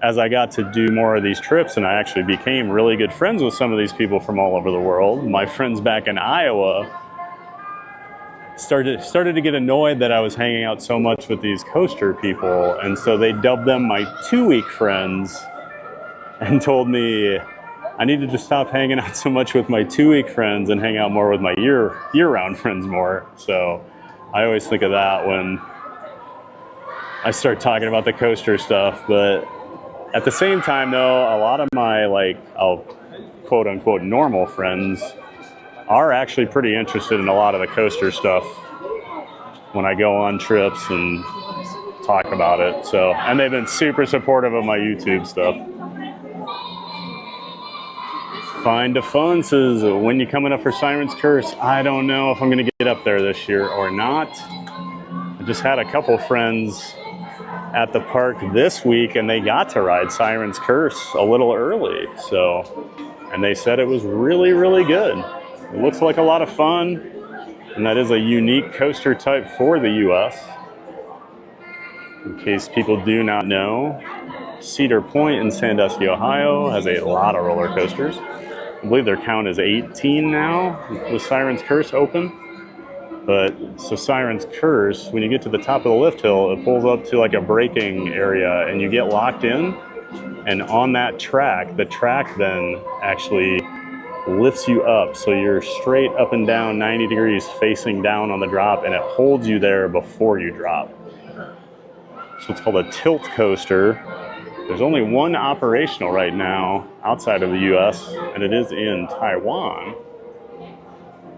as I got to do more of these trips and I actually became really good friends with some of these people from all over the world, my friends back in Iowa started to get annoyed that I was hanging out so much with these coaster people, and so they dubbed them my 2-week friends and told me I needed to stop hanging out so much with my 2-week friends and hang out more with my year-round friends more. So I always think of that when I start talking about the coaster stuff. But at the same time though, a lot of my quote unquote normal friends are actually pretty interested in a lot of the coaster stuff when I go on trips and talk about it. So, and they've been super supportive of my YouTube stuff. Find a Fun says, when you coming up for Siren's Curse? I don't know if I'm gonna get up there this year or not. I just had a couple friends at the park this week and they got to ride Siren's Curse a little early. So, and they said it was really, really good. It looks like a lot of fun, and that is a unique coaster type for the US. In case people do not know, Cedar Point in Sandusky, Ohio has a lot of roller coasters. I believe their count is 18 now with Siren's Curse open. But so Siren's Curse, when you get to the top of the lift hill, it pulls up to like a braking area and you get locked in. And on that track, the track then actually lifts you up, so you're straight up and down 90 degrees facing down on the drop, and it holds you there before you drop. So it's called a tilt coaster. There's only one operational right now outside of the US, and it is in Taiwan.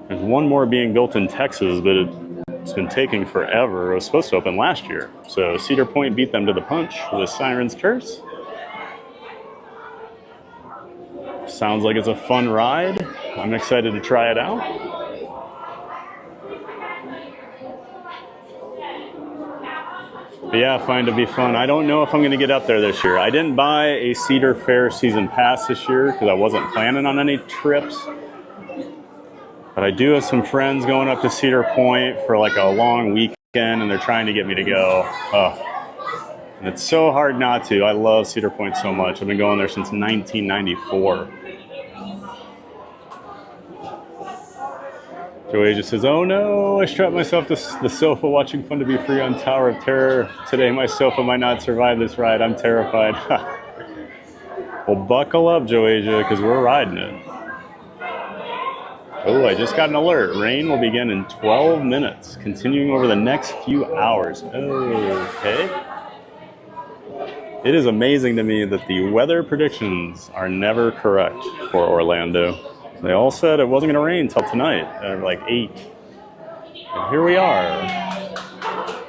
There's one more being built in Texas, but it's been taking forever. It was supposed to open last year. So Cedar Point beat them to the punch with Siren's Curse. Sounds like it's a fun ride. I'm excited to try it out. But yeah, find it to be fun. I don't know if I'm going to get up there this year. I didn't buy a Cedar Fair season pass this year because I wasn't planning on any trips. But I do have some friends going up to Cedar Point for like a long weekend, and they're trying to get me to go. And it's so hard not to. I love Cedar Point so much. I've been going there since 1994. Joey just says, oh no, I strapped myself to the sofa watching Fun to Be Free on Tower of Terror. Today my sofa might not survive this ride. I'm terrified. Well, buckle up, Joasia, because we're riding it. Oh, I just got an alert. Rain will begin in 12 minutes, continuing over the next few hours. Okay. It is amazing to me that the weather predictions are never correct for Orlando. They all said it wasn't going to rain until tonight at like 8. And here we are.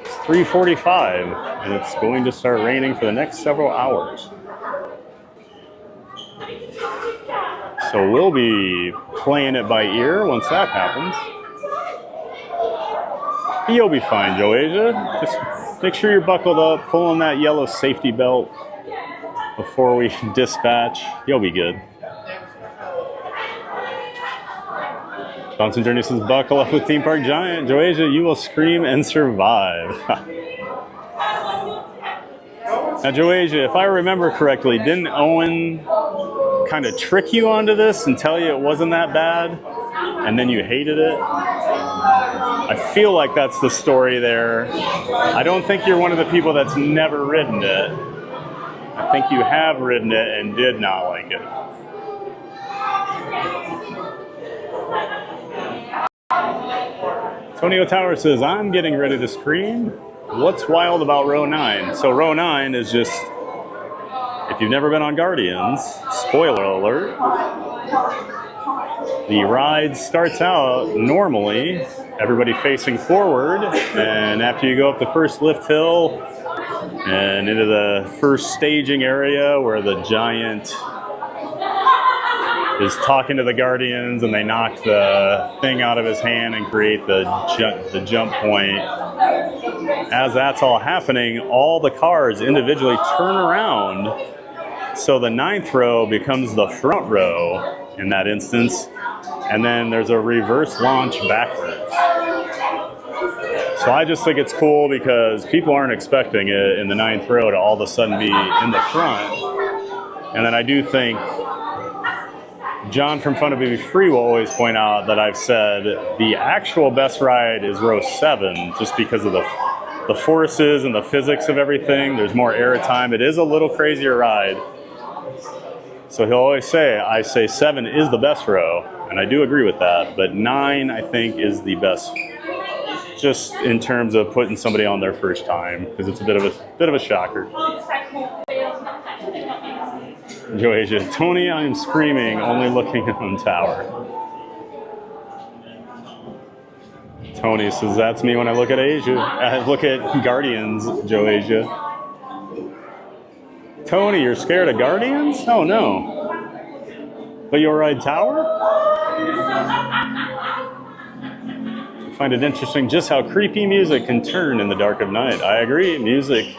It's 3:45, and it's going to start raining for the next several hours. So we'll be playing it by ear once that happens. You'll be fine, Joasia. Just make sure you're buckled up, pulling that yellow safety belt before we dispatch. You'll be good. Johnson Journey says, buckle up with Theme Park Giant. Joasia, you will scream and survive. Now, Joasia, if I remember correctly, didn't Owen kind of trick you onto this and tell you it wasn't that bad, and then you hated it? I feel like that's the story there. I don't think you're one of the people that's never ridden it. I think you have ridden it and did not like it. Tonio Tower says, I'm getting ready to scream. What's wild about row 9? So row 9 is just, if you've never been on Guardians, spoiler alert, the ride starts out normally, everybody facing forward, and after you go up the first lift hill and into the first staging area where the giant is talking to the Guardians and they knock the thing out of his hand and create the jump point. As that's all happening, all the cars individually turn around, so the 9th row becomes the front row in that instance, and then there's a reverse launch backwards. So I just think it's cool because people aren't expecting it in the 9th row to all of a sudden be in the front. And then I do think John from Fun to Be Free will always point out that I've said the actual best ride is row 7, just because of the forces and the physics of everything. There's more air time. It is a little crazier ride. So he'll always say, I say 7 is the best row, and I do agree with that, but 9 I think is the best, just in terms of putting somebody on their first time, because it's a bit of a shocker. Joasia, Tony, I am screaming, only looking on tower. Tony says, that's me when I look at Asia. I look at Guardians, Joasia. Tony, you're scared of Guardians? Oh no. But you'll ride tower? I find it interesting just how creepy music can turn in the dark of night. I agree, music.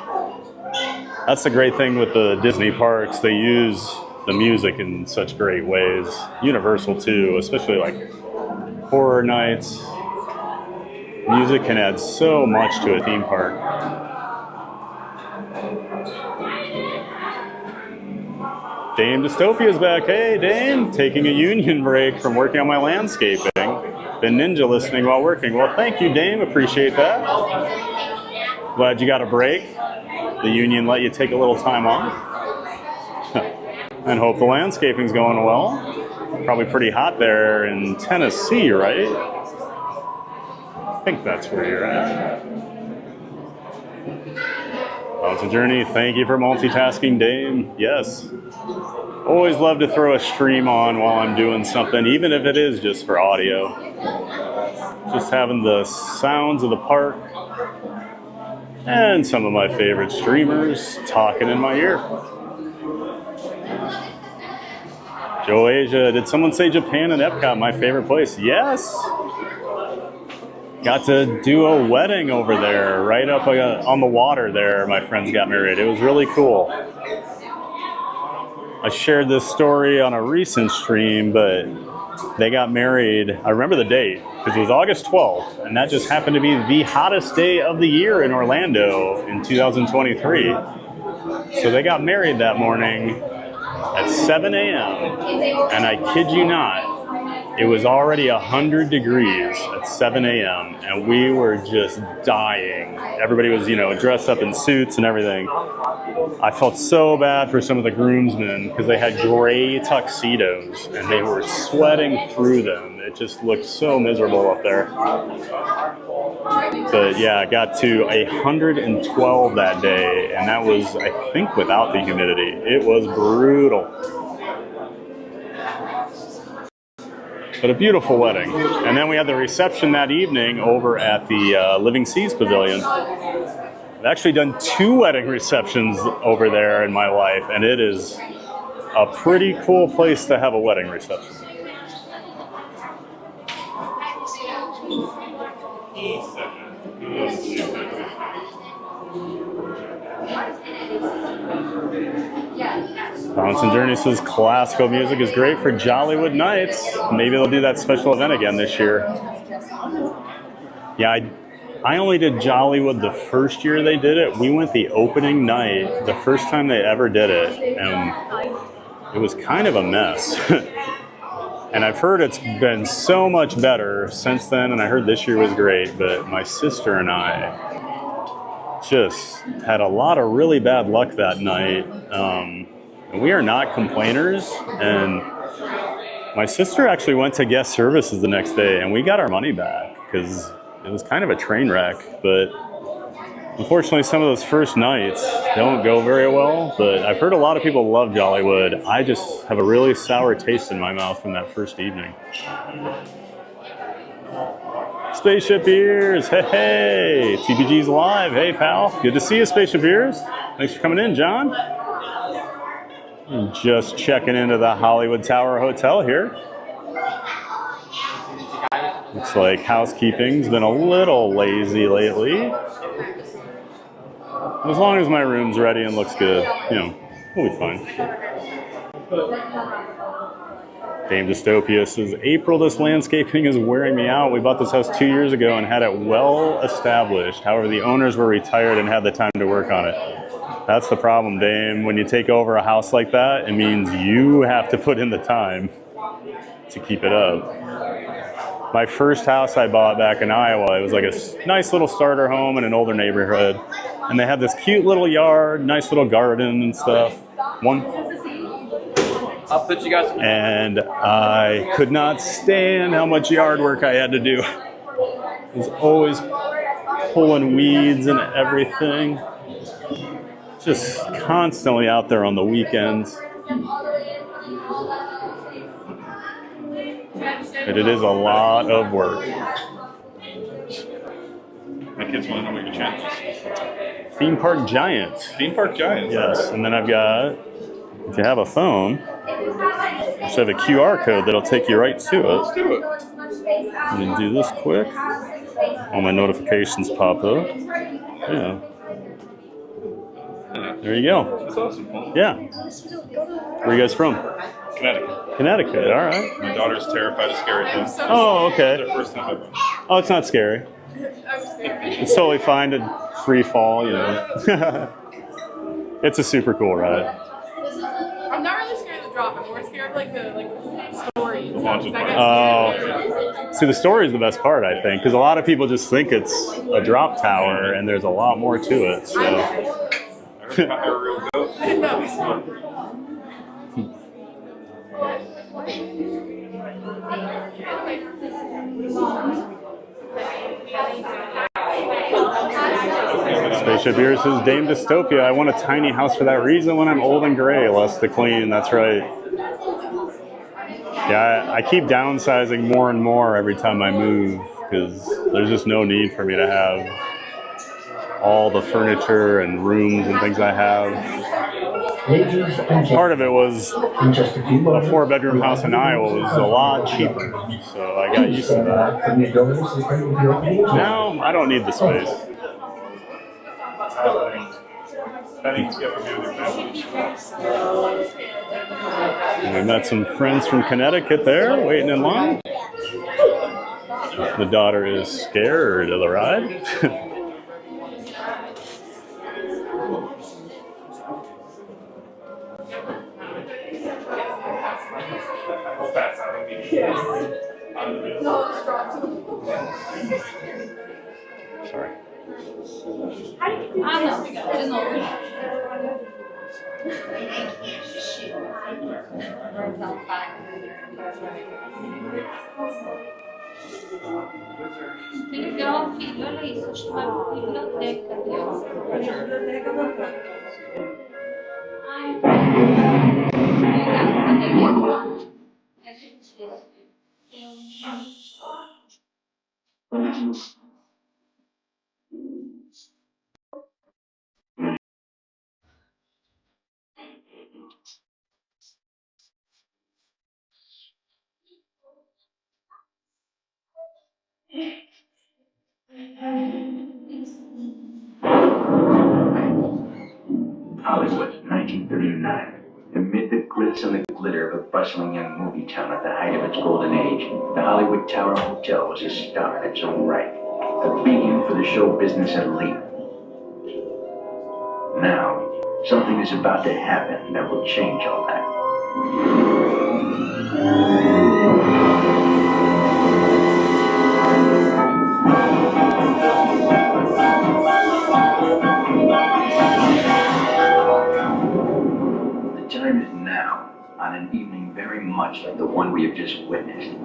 That's the great thing with the Disney parks. They use the music in such great ways. Universal too, especially like horror nights. Music can add so much to a theme park. Dame Dystopia's back. Hey, Dame. Taking a union break from working on my landscaping. Been ninja listening while working. Well, thank you, Dame. Appreciate that. Glad you got a break. The union let you take a little time off. And hope the landscaping's going well. Probably pretty hot there in Tennessee, right? I think that's where you're at. Johnson Journey, thank you for multitasking, Dame. Yes. Always love to throw a stream on while I'm doing something, even if it is just for audio. Just having the sounds of the park and some of my favorite streamers talking in my ear. Joasia, did someone say Japan and Epcot, my favorite place? Yes. Got to do a wedding over there, right up on the water there. My friends got married. It was really cool. I shared this story on a recent stream, but they got married. I remember the date because it was August 12th, and that just happened to be the hottest day of the year in Orlando in 2023. So they got married that morning at 7 a.m. And I kid you not, it was already 100 degrees at 7 a.m. and we were just dying. Everybody was, dressed up in suits and everything. I felt so bad for some of the groomsmen because they had gray tuxedos and they were sweating through them. It just looked so miserable up there. But yeah, I got to 112 that day, and that was, I think, without the humidity. It was brutal. But a beautiful wedding. And then we had the reception that evening over at the Living Seas Pavilion. I've actually done 2 wedding receptions over there in my life, and it is a pretty cool place to have a wedding reception. Bouncing Journey says classical music is great for Jollywood nights. Maybe they'll do that special event again this year. Yeah, I only did Jollywood the first year they did it. We went the opening night, the first time they ever did it, and it was kind of a mess. And I've heard it's been so much better since then, and I heard this year was great, but my sister and I just had a lot of really bad luck that night. And we are not complainers, and my sister actually went to guest services the next day, and we got our money back because it was kind of a train wreck. But unfortunately, some of those first nights don't go very well, but I've heard a lot of people love Jollywood. I just have a really sour taste in my mouth from that first evening. Spaceship Ears, hey, TPG's live. Hey, pal. Good to see you, Spaceship Ears. Thanks for coming in, John. I'm just checking into the Hollywood Tower Hotel here. Looks like housekeeping's been a little lazy lately. As long as my room's ready and looks good, you know, we'll be fine. Dame Dystopia says, April, this landscaping is wearing me out. We bought this house 2 years ago and had it well established. However, the owners were retired and had the time to work on it. That's the problem, Dame. When you take over a house like that, it means you have to put in the time to keep it up. My first house I bought back in Iowa, it was like a nice little starter home in an older neighborhood. And they had this cute little yard, nice little garden and stuff. I'll put you guys. And I could not stand how much yard work I had to do. I was always pulling weeds and everything. Just constantly out there on the weekends. But it is a lot of work. My kids want to know what your channel is. Theme Park Giant. Theme Park Giant? Yes, and then I've got, if you have a phone, I should have a QR code that'll take you right to it. Let's do it. Let me do this quick. All my notifications pop up. Yeah. There you go. That's awesome. Yeah. Where are you guys from? Connecticut. Connecticut, all right. My daughter's terrified of scary things. Oh, okay. It's their first time ever. Oh, it's not scary. It's totally fine to free fall, you know. It's a super cool ride. I'm not really scared of the drop. I'm more scared of like the story. Oh, see, the story is the best part, I think, because a lot of people just think it's a drop tower, and there's a lot more to it. So. I heard about a real ghost. Spaceship here says, Dame Dystopia, I want a tiny house for that reason when I'm old and gray, less to clean. That's right. Yeah, I keep downsizing more and more every time I move because there's just no need for me to have all the furniture and rooms and things I have. Part of it was a 4-bedroom house in Iowa was a lot cheaper, so I got used to that. Now I don't need the space. We met some friends from Connecticut there, waiting in line. The daughter is scared of the ride. Sorry. Quindi abbiamo un figlio, lei si chiama biblioteca di Hollywood, 1939. Amid the glitz and the glitter of a bustling young movie town at the height of its golden age, the Hollywood Tower Hotel was a star in its own right, a beacon for the show business elite. Now, something is about to happen that will change all that. The time is now, on an evening very much like the one we have just witnessed.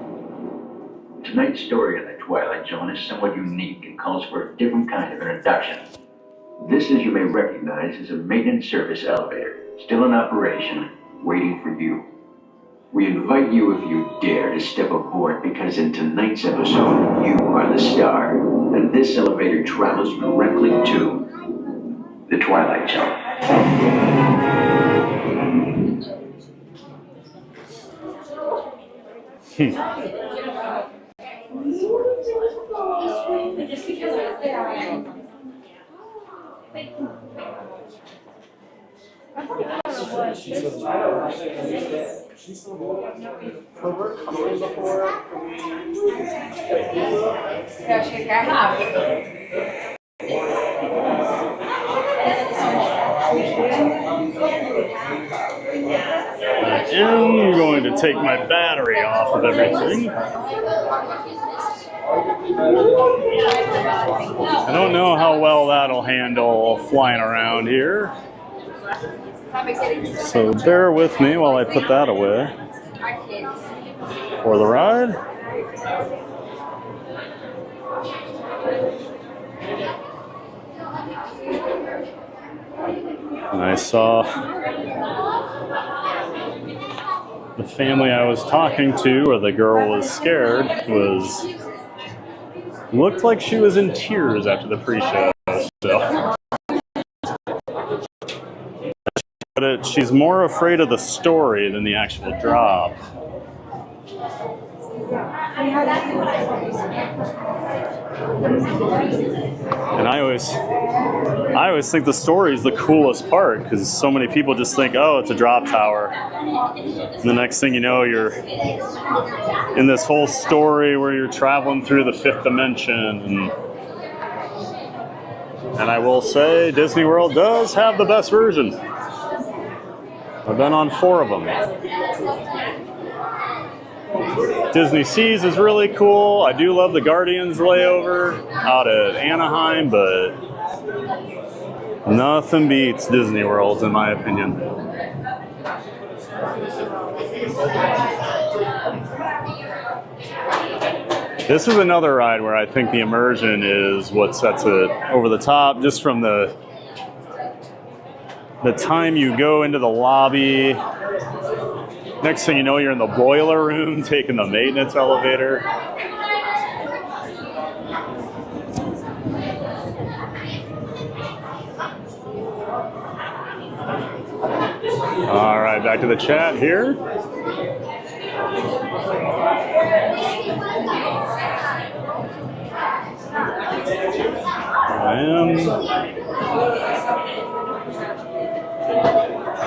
Tonight's story in the Twilight Zone is somewhat unique and calls for a different kind of introduction. This, as you may recognize, is a maintenance service elevator, still in operation, waiting for you. We invite you, if you dare, to step aboard because in tonight's episode, you are the star, and this elevator travels directly to the Twilight Zone. I'm going to take my battery off of everything. I don't know how well that'll handle flying around here. So bear with me while I put that away for the ride. And I saw the family I was talking to, where the girl was scared, looked like she was in tears after the pre-show. So. But she's more afraid of the story than the actual drop. And I always think the story is the coolest part, because so many people just think, oh, it's a drop tower. And the next thing you know, you're in this whole story where you're traveling through the fifth dimension. And I will say, Disney World does have the best version. I've been on 4 of them. Disney Seas is really cool. I do love the Guardians layover out at Anaheim, but nothing beats Disney World, in my opinion. This is another ride where I think the immersion is what sets it over the top, just from the time you go into the lobby. Next thing you know, you're in the boiler room taking the maintenance elevator. All right, back to the chat here.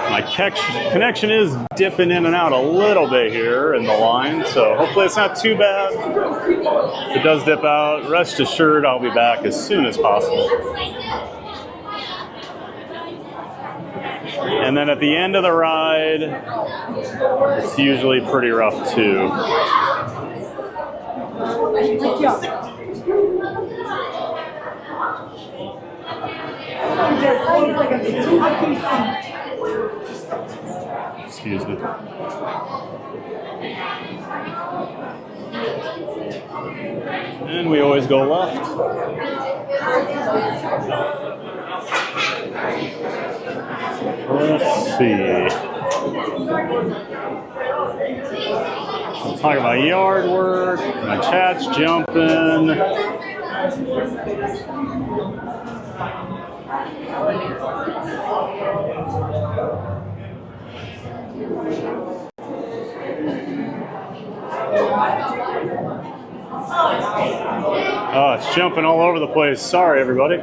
My connection is dipping in and out a little bit here in the line, so hopefully it's not too bad. If it does dip out, rest assured I'll be back as soon as possible. And then at the end of the ride, it's usually pretty rough too. Excuse me. And we always go left. Let's see. I'm talking about yard work. My chat's jumping. Oh, it's jumping all over the place. Sorry, everybody.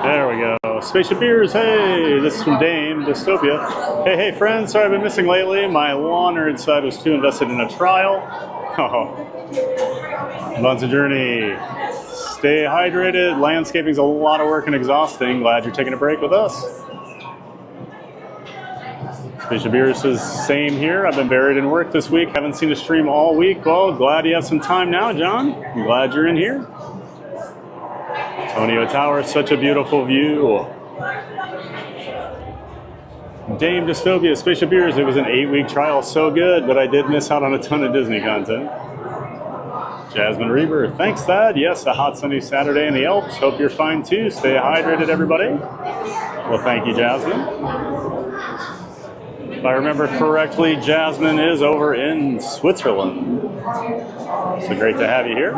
There we go. Spaceship Beers, hey! This is from Dame Dystopia. Hey, friends, sorry I've been missing lately. My law nerd side was too invested in a trial. Oh. Monster Journey. Stay hydrated. Landscaping's a lot of work and exhausting. Glad you're taking a break with us. Spaceship Beers says, same here. I've been buried in work this week. Haven't seen a stream all week. Well, glad you have some time now, John. I'm glad you're in here. Antonio Tower, such a beautiful view. Dame Dystopia, Spaceship Beers, it was an 8-week trial, so good, but I did miss out on a ton of Disney content. Jasmine Reber, thanks, Thad. Yes, a hot sunny Saturday in the Alps. Hope you're fine too. Stay hydrated, everybody. Well, thank you, Jasmine. If I remember correctly, Jasmine is over in Switzerland. So great to have you here.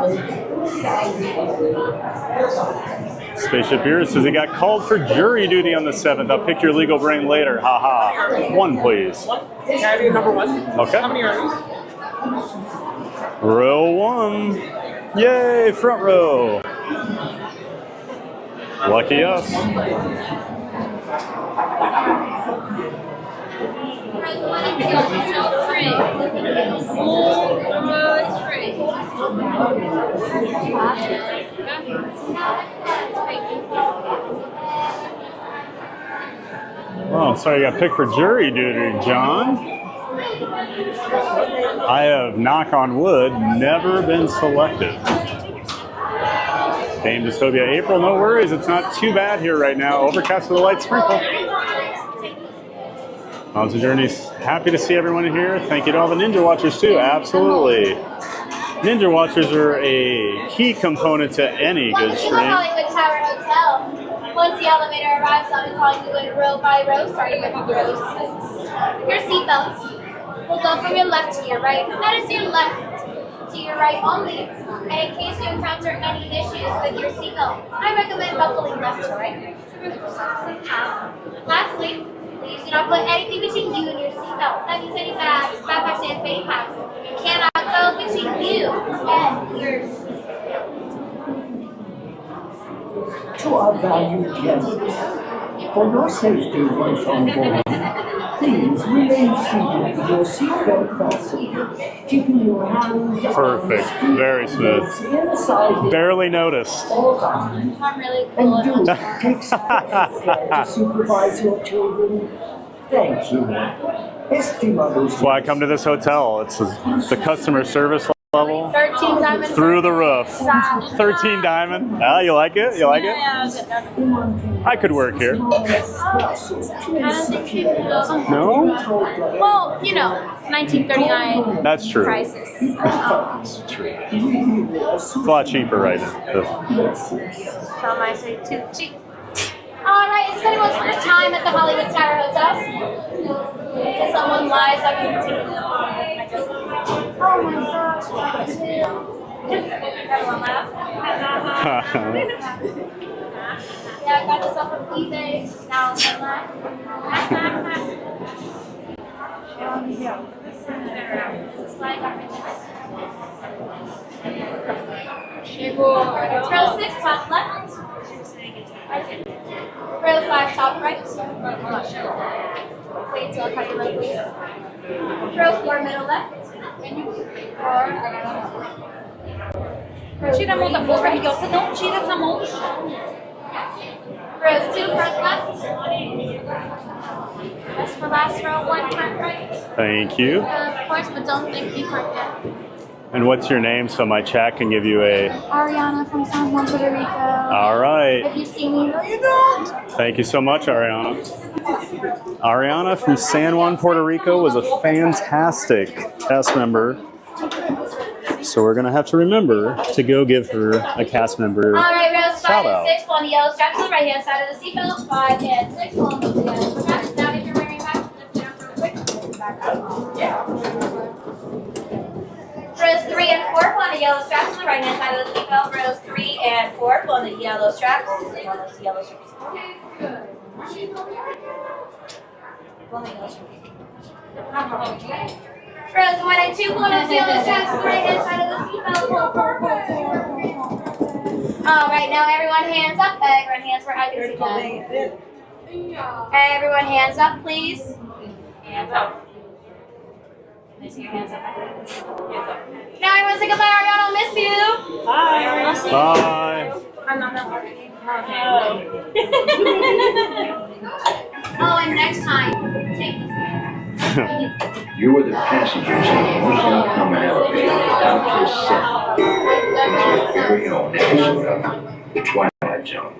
Spaceship Beer says he got called for jury duty on the 7th. I'll pick your legal brain later. Haha. One, please. Can I be number one? Okay. How many are these? Row 1. Yay, front row. Lucky us. Oh, sorry, you got picked for jury duty, John. I have, knock on wood, never been selected. Dame Dystopia, April, no worries. It's not too bad here right now. Overcast with a light sprinkle. Monster Journey's happy to see everyone here. Thank you to all the Ninja Watchers too. Absolutely. Ninja Watchers are a key component to any good stream. Hollywood Tower Hotel. Once the elevator arrives, I'll be calling you in row by row, starting with row 6. Your seatbelts will go from your left to your right. That is your left to your right only. And in case you encounter any issues with your seatbelt, I recommend buckling left to right. Lastly, please do not put anything between you and your seatbelt. That means any bags, backpacks, and fanny packs cannot go between you and your seatbelt. To our valued guests, for your safety once on board, please remain seated with your seatbelt fastened, keeping your hands Perfect. Very smooth. inside Barely noticed. I'm really cool. and do take special care to supervise your children. Thank you. Estimados. That's why I come to this hotel. It's the customer service level 13 diamonds. through the roof. 13 diamond. Oh, you like it? You like it? I could work here. I don't think people know. No? Well, you know, 1939 That's true. prices. That's true. It's a lot cheaper right now. Some might say too cheap. Alright, is this anyone's first time at the Hollywood Tower Hotel? If someone lies, I can continue. Oh my gosh, what too? Everyone laugh. Yeah, I got this off of eBay. Now I'm gonna laugh. This is why I got rid of it. Row 6, top left. Row 5, top right. Wait till I cut your leg, please. Row 4, middle left. Tira a mão da boca, Miguel. Você não tira essa mão do chão. Row 2, front left. That's for last row, one front right. Thank you. Of course, but don't think you forget. And what's your name so my chat can give you a... Ariana from San Juan, Puerto Rico. All right. If you see me, no you don't. Thank you so much, Ariana. Ariana from San Juan, Puerto Rico was a fantastic cast member. So we're going to have to remember to go give her a cast member All right, rows 5 shout and out. 6 on the yellow straps on the right hand side of the seatbelt. 5 and 6 on the yellow straps. Now, if you're wearing back, lift it up real quick. Rows 3 and 4 on the yellow straps on the right hand side of the seatbelt. Rows 3 and 4 on the yellow straps. On those yellow straps. Rows 1 and 2 on those yellow straps on the right hand side of the seatbelt. All right, now everyone hands up. Everyone hands where I can see them. Everyone hands up, please. Hands up. Can I see your hands up? Now everyone say goodbye, Ariana. I'll miss you. Bye. I'll see you. Bye. I'm not that lucky. Oh, and next time, take this. You are the passengers in the emotional common elevator out to set into your very own episode of The Twilight Zone.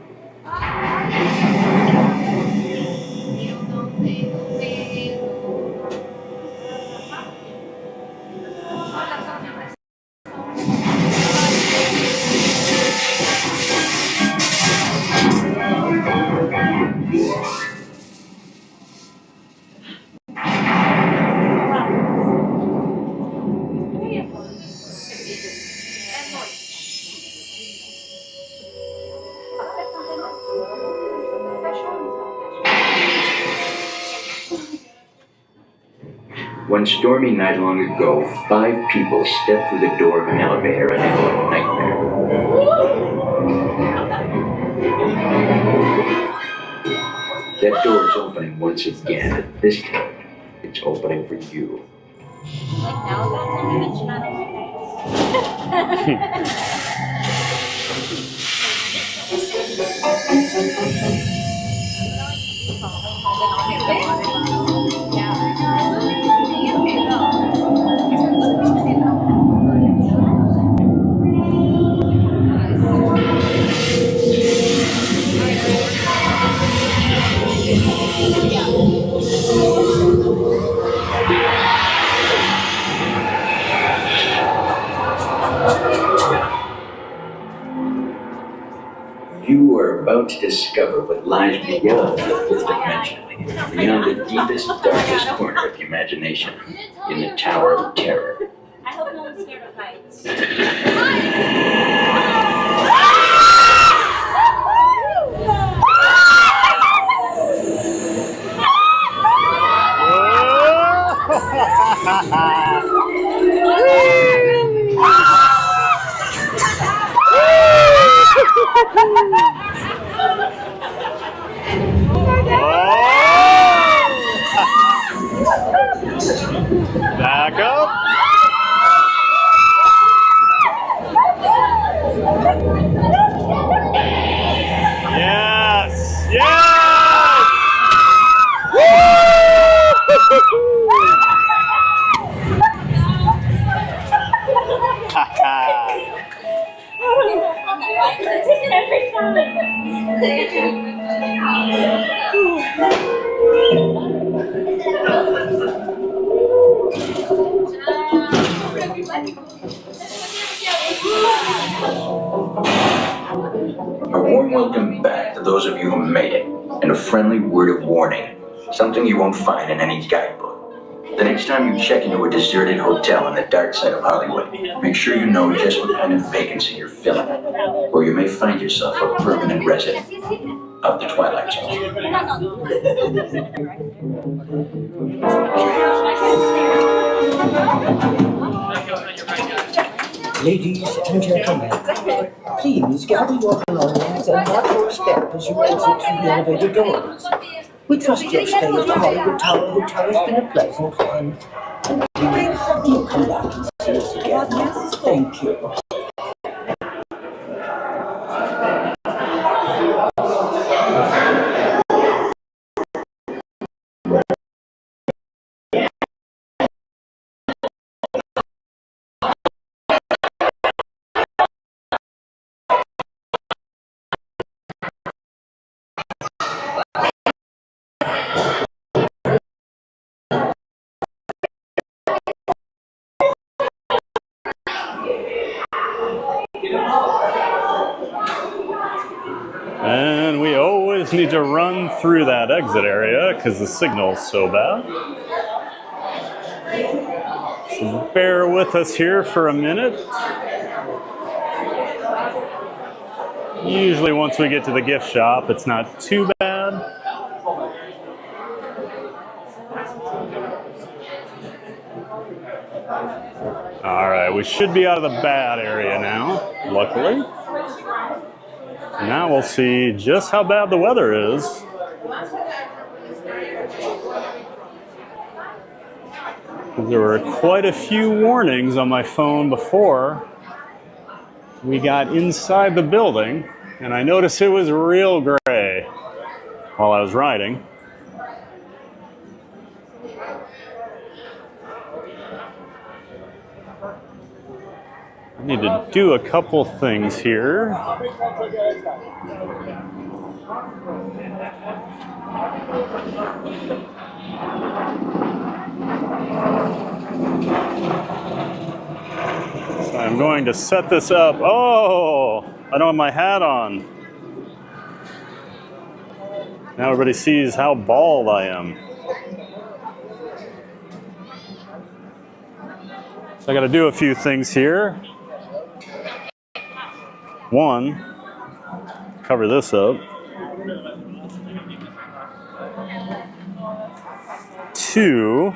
One stormy night long ago, 5 people stepped through the door of an elevator and into a nightmare. That door is opening once again, and this time, it's opening for you. You are about to discover what lies beyond the 5th dimension, beyond the deepest, darkest corner of the imagination, in the Tower of Terror. I hope no one's scared of heights. Back up. Yes. Yes. A warm welcome back to those of you who made it, and a friendly word of warning, something you won't find in any guidebook. The next time you check into a deserted hotel on the dark side of Hollywood, make sure you know just what kind of vacancy you're filling, or you may find yourself a permanent resident of the Twilight Zone. Ladies and gentlemen, please gather your belongings and mark your step as you exit through the elevator doors. We trust your stay at the Hollywood Tower Hotel has been a pleasant one. And please do come back and see us again. Thank you. And we always need to run through that exit area because the signal's so bad. So bear with us here for a minute. Usually once we get to the gift shop, it's not too bad. All right, we should be out of the bad area now, luckily. Now we'll see just how bad the weather is. There were quite a few warnings on my phone before we got inside the building, and I noticed it was real gray while I was riding. I need to do a couple things here. So I'm going to set this up. Oh, I don't have my hat on. Now everybody sees how bald I am. So I got to do a few things here. One, cover this up. Two,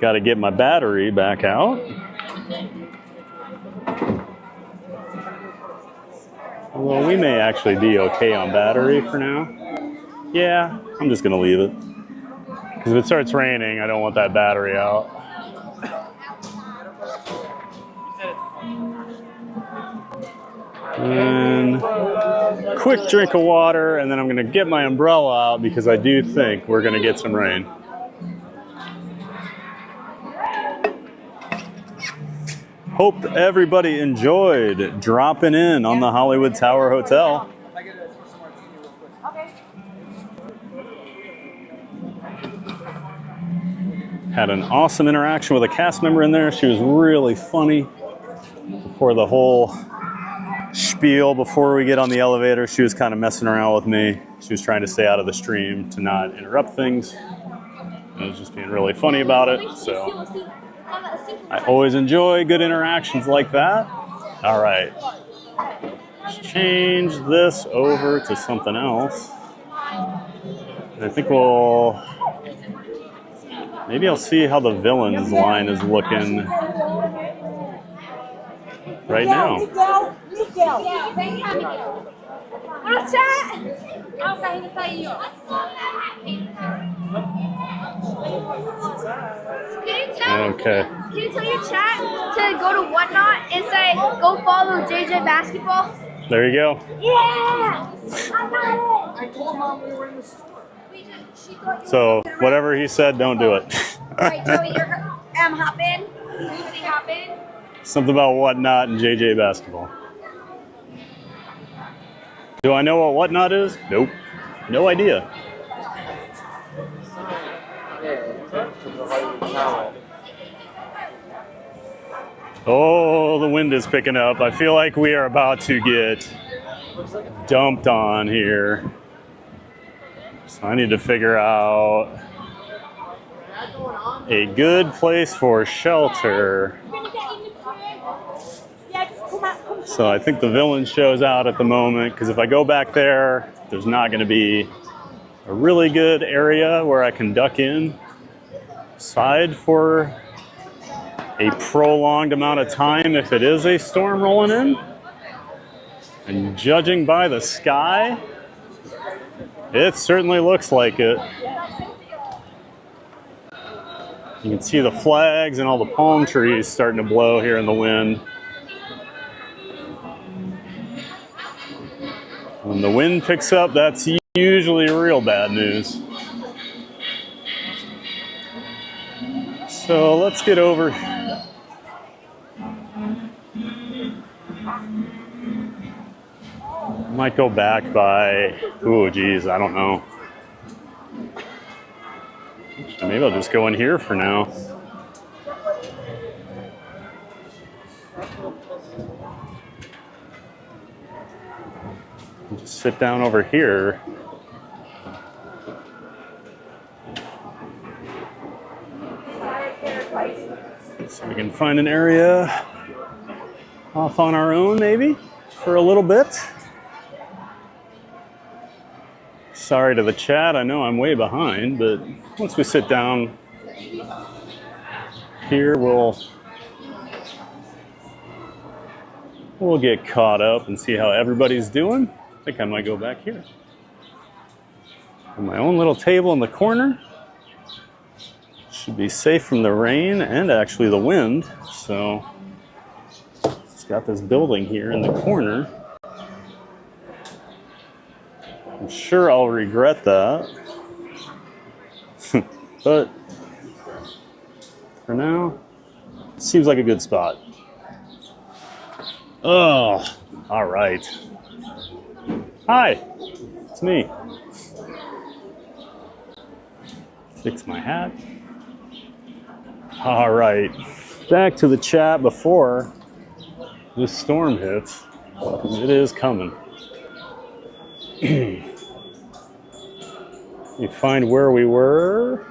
got to get my battery back out. Well, we may actually be okay on battery for now. Yeah, I'm just going to leave it. Because if it starts raining, I don't want that battery out. And quick drink of water, and then I'm going to get my umbrella out because I do think we're going to get some rain. Hope everybody enjoyed dropping in on the Hollywood Tower Hotel. Had an awesome interaction with a cast member in there. She was really funny. Before the whole spiel, before we get on the elevator, she was kind of messing around with me. She was trying to stay out of the stream to not interrupt things. I was just being really funny about it. So I always enjoy good interactions like that. All right. Let's change this over to something else. I think maybe I'll see how the villains line is looking right now. What's that? Can you tell your chat to go to Whatnot and say, go follow JJ Basketball? There you go. Yeah! I told Mom we were in the store. So whatever he said, don't do it. Alright, Joey, you're hop in. Lucy, hop in. Something about Whatnot and JJ Basketball. Do I know what Whatnot is? Nope. No idea. Oh, the wind is picking up. I feel like we are about to get dumped on here. So I need to figure out a good place for shelter. So I think the villain show's out at the moment, because if I go back there, there's not going to be a really good area where I can duck in side for a prolonged amount of time if it is a storm rolling in. And judging by the sky, it certainly looks like it. You can see the flags and all the palm trees starting to blow here in the wind. When the wind picks up, that's usually real bad news. So let's get over. Might go back by, oh geez, I don't know. Maybe I'll just go in here for now. Just sit down over here. So we can find an area off on our own, maybe, for a little bit. Sorry to the chat, I know I'm way behind, but once we sit down here, we'll get caught up and see how everybody's doing. I think I might go back here. My own little table in the corner. Should be safe from the rain and actually the wind. So it's got this building here in the corner. I'm sure I'll regret that. But for now, it seems like a good spot. Oh, all right. Hi, it's me. Fix my hat. All right, back to the chat before this storm hits. It is coming. You find where we were.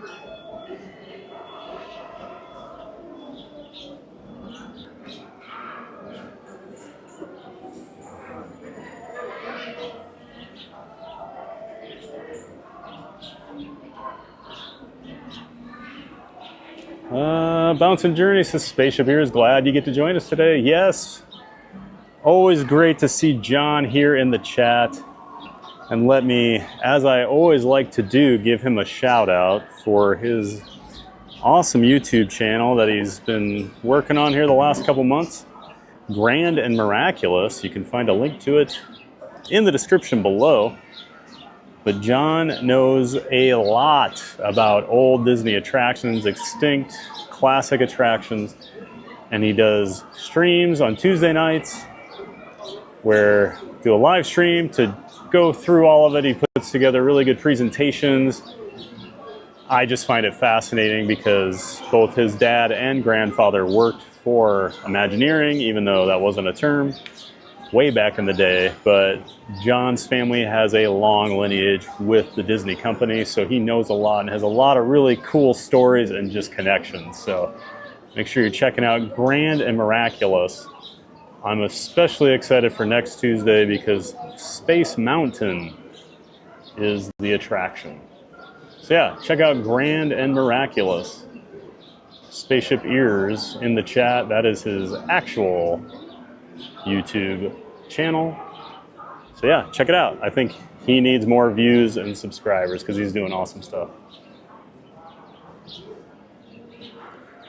Bouncing Journey says Spaceship here is glad you get to join us today. Yes, always great to see John here in the chat. And let me, as I always like to do, give him a shout out for his awesome YouTube channel that he's been working on here the last couple months. Grand and Miraculous. You can find a link to it in the description below. But John knows a lot about old Disney attractions, extinct, classic attractions, and he does streams on Tuesday nights where do a live stream to go through all of it. He puts together really good presentations. I just find it fascinating because both his dad and grandfather worked for Imagineering, even though that wasn't a term way back in the day, but John's family has a long lineage with the Disney company, so he knows a lot and has a lot of really cool stories and just connections. So make sure you're checking out Grand and Miraculous. I'm especially excited for next Tuesday because Space Mountain is the attraction. So yeah, check out Grand and Miraculous. Spaceship Ears in the chat, that is his actual YouTube channel. So yeah, check it out. I think he needs more views and subscribers because he's doing awesome stuff.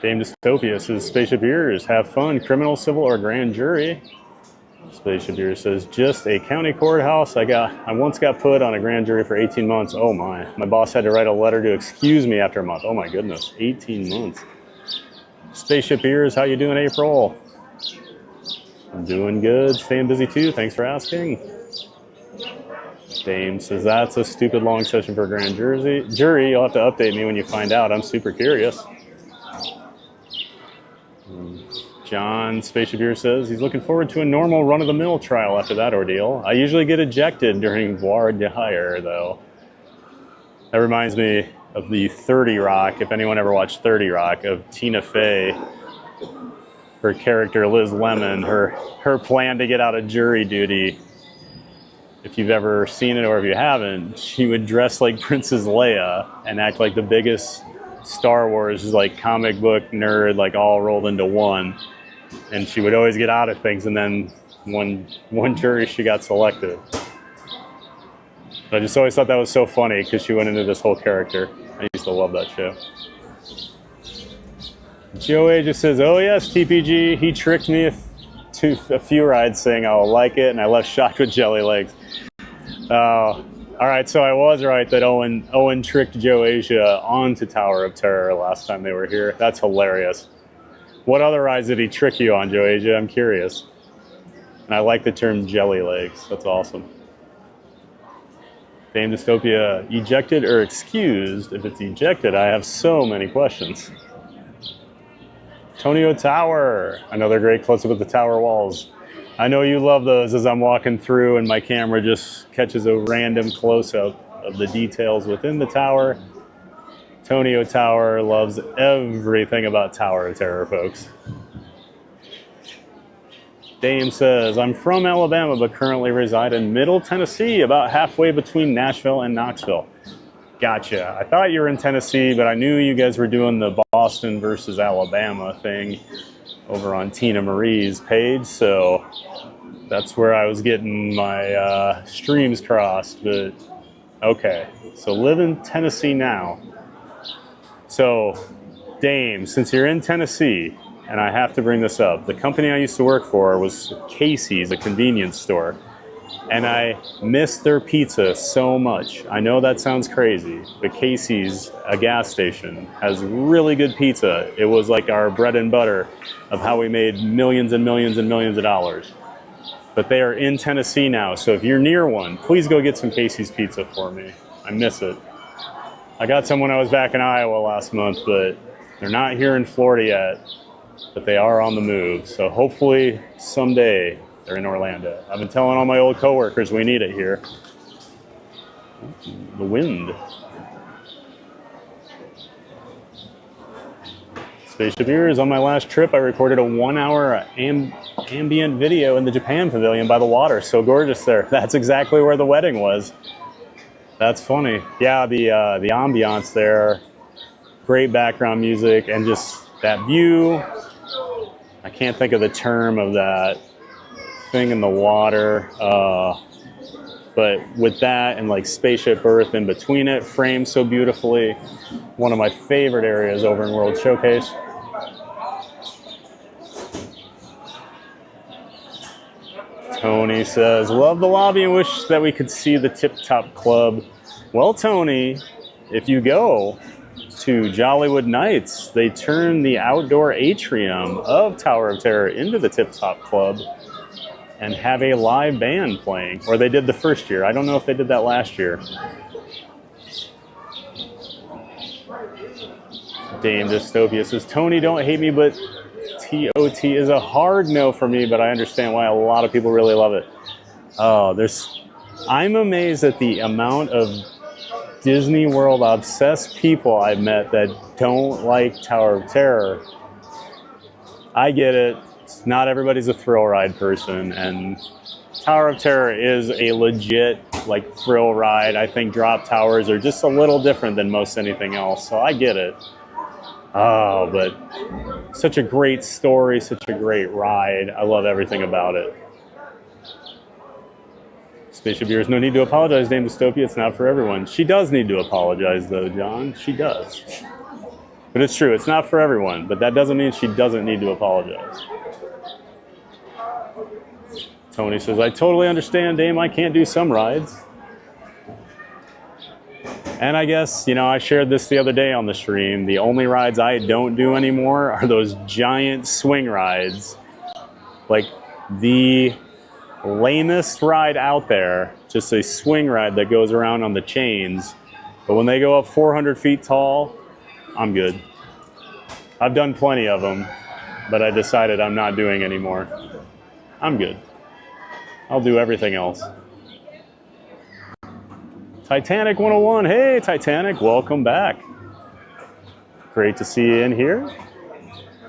Dame Dystopia says Spaceship Ears, have fun, criminal, civil, or grand jury. Spaceship Ears says just a county courthouse. I once got put on a grand jury for 18 months. Oh my boss had to write a letter to excuse me after a month. Oh my goodness, 18 months. Spaceship Ears, how you doing, April? I'm doing good, staying busy too, thanks for asking. Dame says that's a stupid long session for a grand jury. You'll have to update me when you find out, I'm super curious. John Spaceship here says he's looking forward to a normal run-of-the-mill trial after that ordeal. I usually get ejected during voir dire though. That reminds me of the 30 Rock, if anyone ever watched 30 Rock, of Tina Fey. Her character, Liz Lemon, her plan to get out of jury duty. If you've ever seen it or if you haven't, she would dress like Princess Leia and act like the biggest Star Wars like comic book nerd, like all rolled into one. And she would always get out of things, and then one jury she got selected. I just always thought that was so funny because she went into this whole character. I used to love that show. Joey just says, oh yes, TPG, he tricked me to a few rides saying I'll like it, and I left shocked with jelly legs. All right, so I was right that Owen tricked Joe Asia onto Tower of Terror last time they were here. That's hilarious. What other rides did he trick you on, Joe Asia? I'm curious. And I like the term jelly legs. That's awesome. Dame Dystopia, ejected or excused? If it's ejected, I have so many questions. Tonio Tower, another great close-up of the tower walls. I know you love those as I'm walking through and my camera just catches a random close-up of the details within the tower. Tonio Tower loves everything about Tower of Terror, folks. Dame says, I'm from Alabama but currently reside in Middle Tennessee, about halfway between Nashville and Knoxville. Gotcha. I thought you were in Tennessee, but I knew you guys were doing the Boston versus Alabama thing over on Tina Marie's page, so that's where I was getting my streams crossed, but okay. So live in Tennessee now. So, Dame, since you're in Tennessee, and I have to bring this up, the company I used to work for was Casey's, a convenience store. And I miss their pizza so much. I know that sounds crazy, but Casey's, a gas station, has really good pizza. It was like our bread and butter of how we made millions and millions and millions of dollars. But they are in Tennessee now, so if you're near one, please go get some Casey's pizza for me. I miss it. I got some when I was back in Iowa last month, but they're not here in Florida yet, but they are on the move. So hopefully someday they're in Orlando. I've been telling all my old coworkers we need it here. The wind. Spaceship Ears, on my last trip, I recorded a 1-hour ambient video in the Japan Pavilion by the water. So gorgeous there. That's exactly where the wedding was. That's funny. Yeah, the ambiance there, great background music, and just that view. I can't think of the term of that thing in the water, but with that and like Spaceship Earth in between it, framed so beautifully. One of my favorite areas over in World Showcase. Tony says, love the lobby and wish that we could see the Tip Top Club. Well, Tony, if you go to Jollywood Nights, they turn the outdoor atrium of Tower of Terror into the Tip Top Club and have a live band playing. Or they did the first year. I don't know if they did that last year. Dame Dystopia says, Tony, don't hate me, but TOT is a hard no for me, but I understand why a lot of people really love it. Oh, I'm amazed at the amount of Disney World obsessed people I've met that don't like Tower of Terror. I get it. Not everybody's a thrill ride person, and Tower of Terror is a legit like thrill ride. I think drop towers are just a little different than most anything else, so I get it. Oh, but such a great story, such a great ride. I love everything about it. Spaceship Viewers, no need to apologize, Dame Dystopia. It's not for everyone. She does need to apologize, though, John. She does. But it's true, it's not for everyone, but that doesn't mean she doesn't need to apologize. Tony says, I totally understand, Dame. I can't do some rides. And I guess, I shared this the other day on the stream. The only rides I don't do anymore are those giant swing rides. Like the lamest ride out there, just a swing ride that goes around on the chains. But when they go up 400 feet tall, I'm good. I've done plenty of them, but I decided I'm not doing anymore. I'm good. I'll do everything else. Titanic 101. Hey, Titanic, welcome back. Great to see you in here.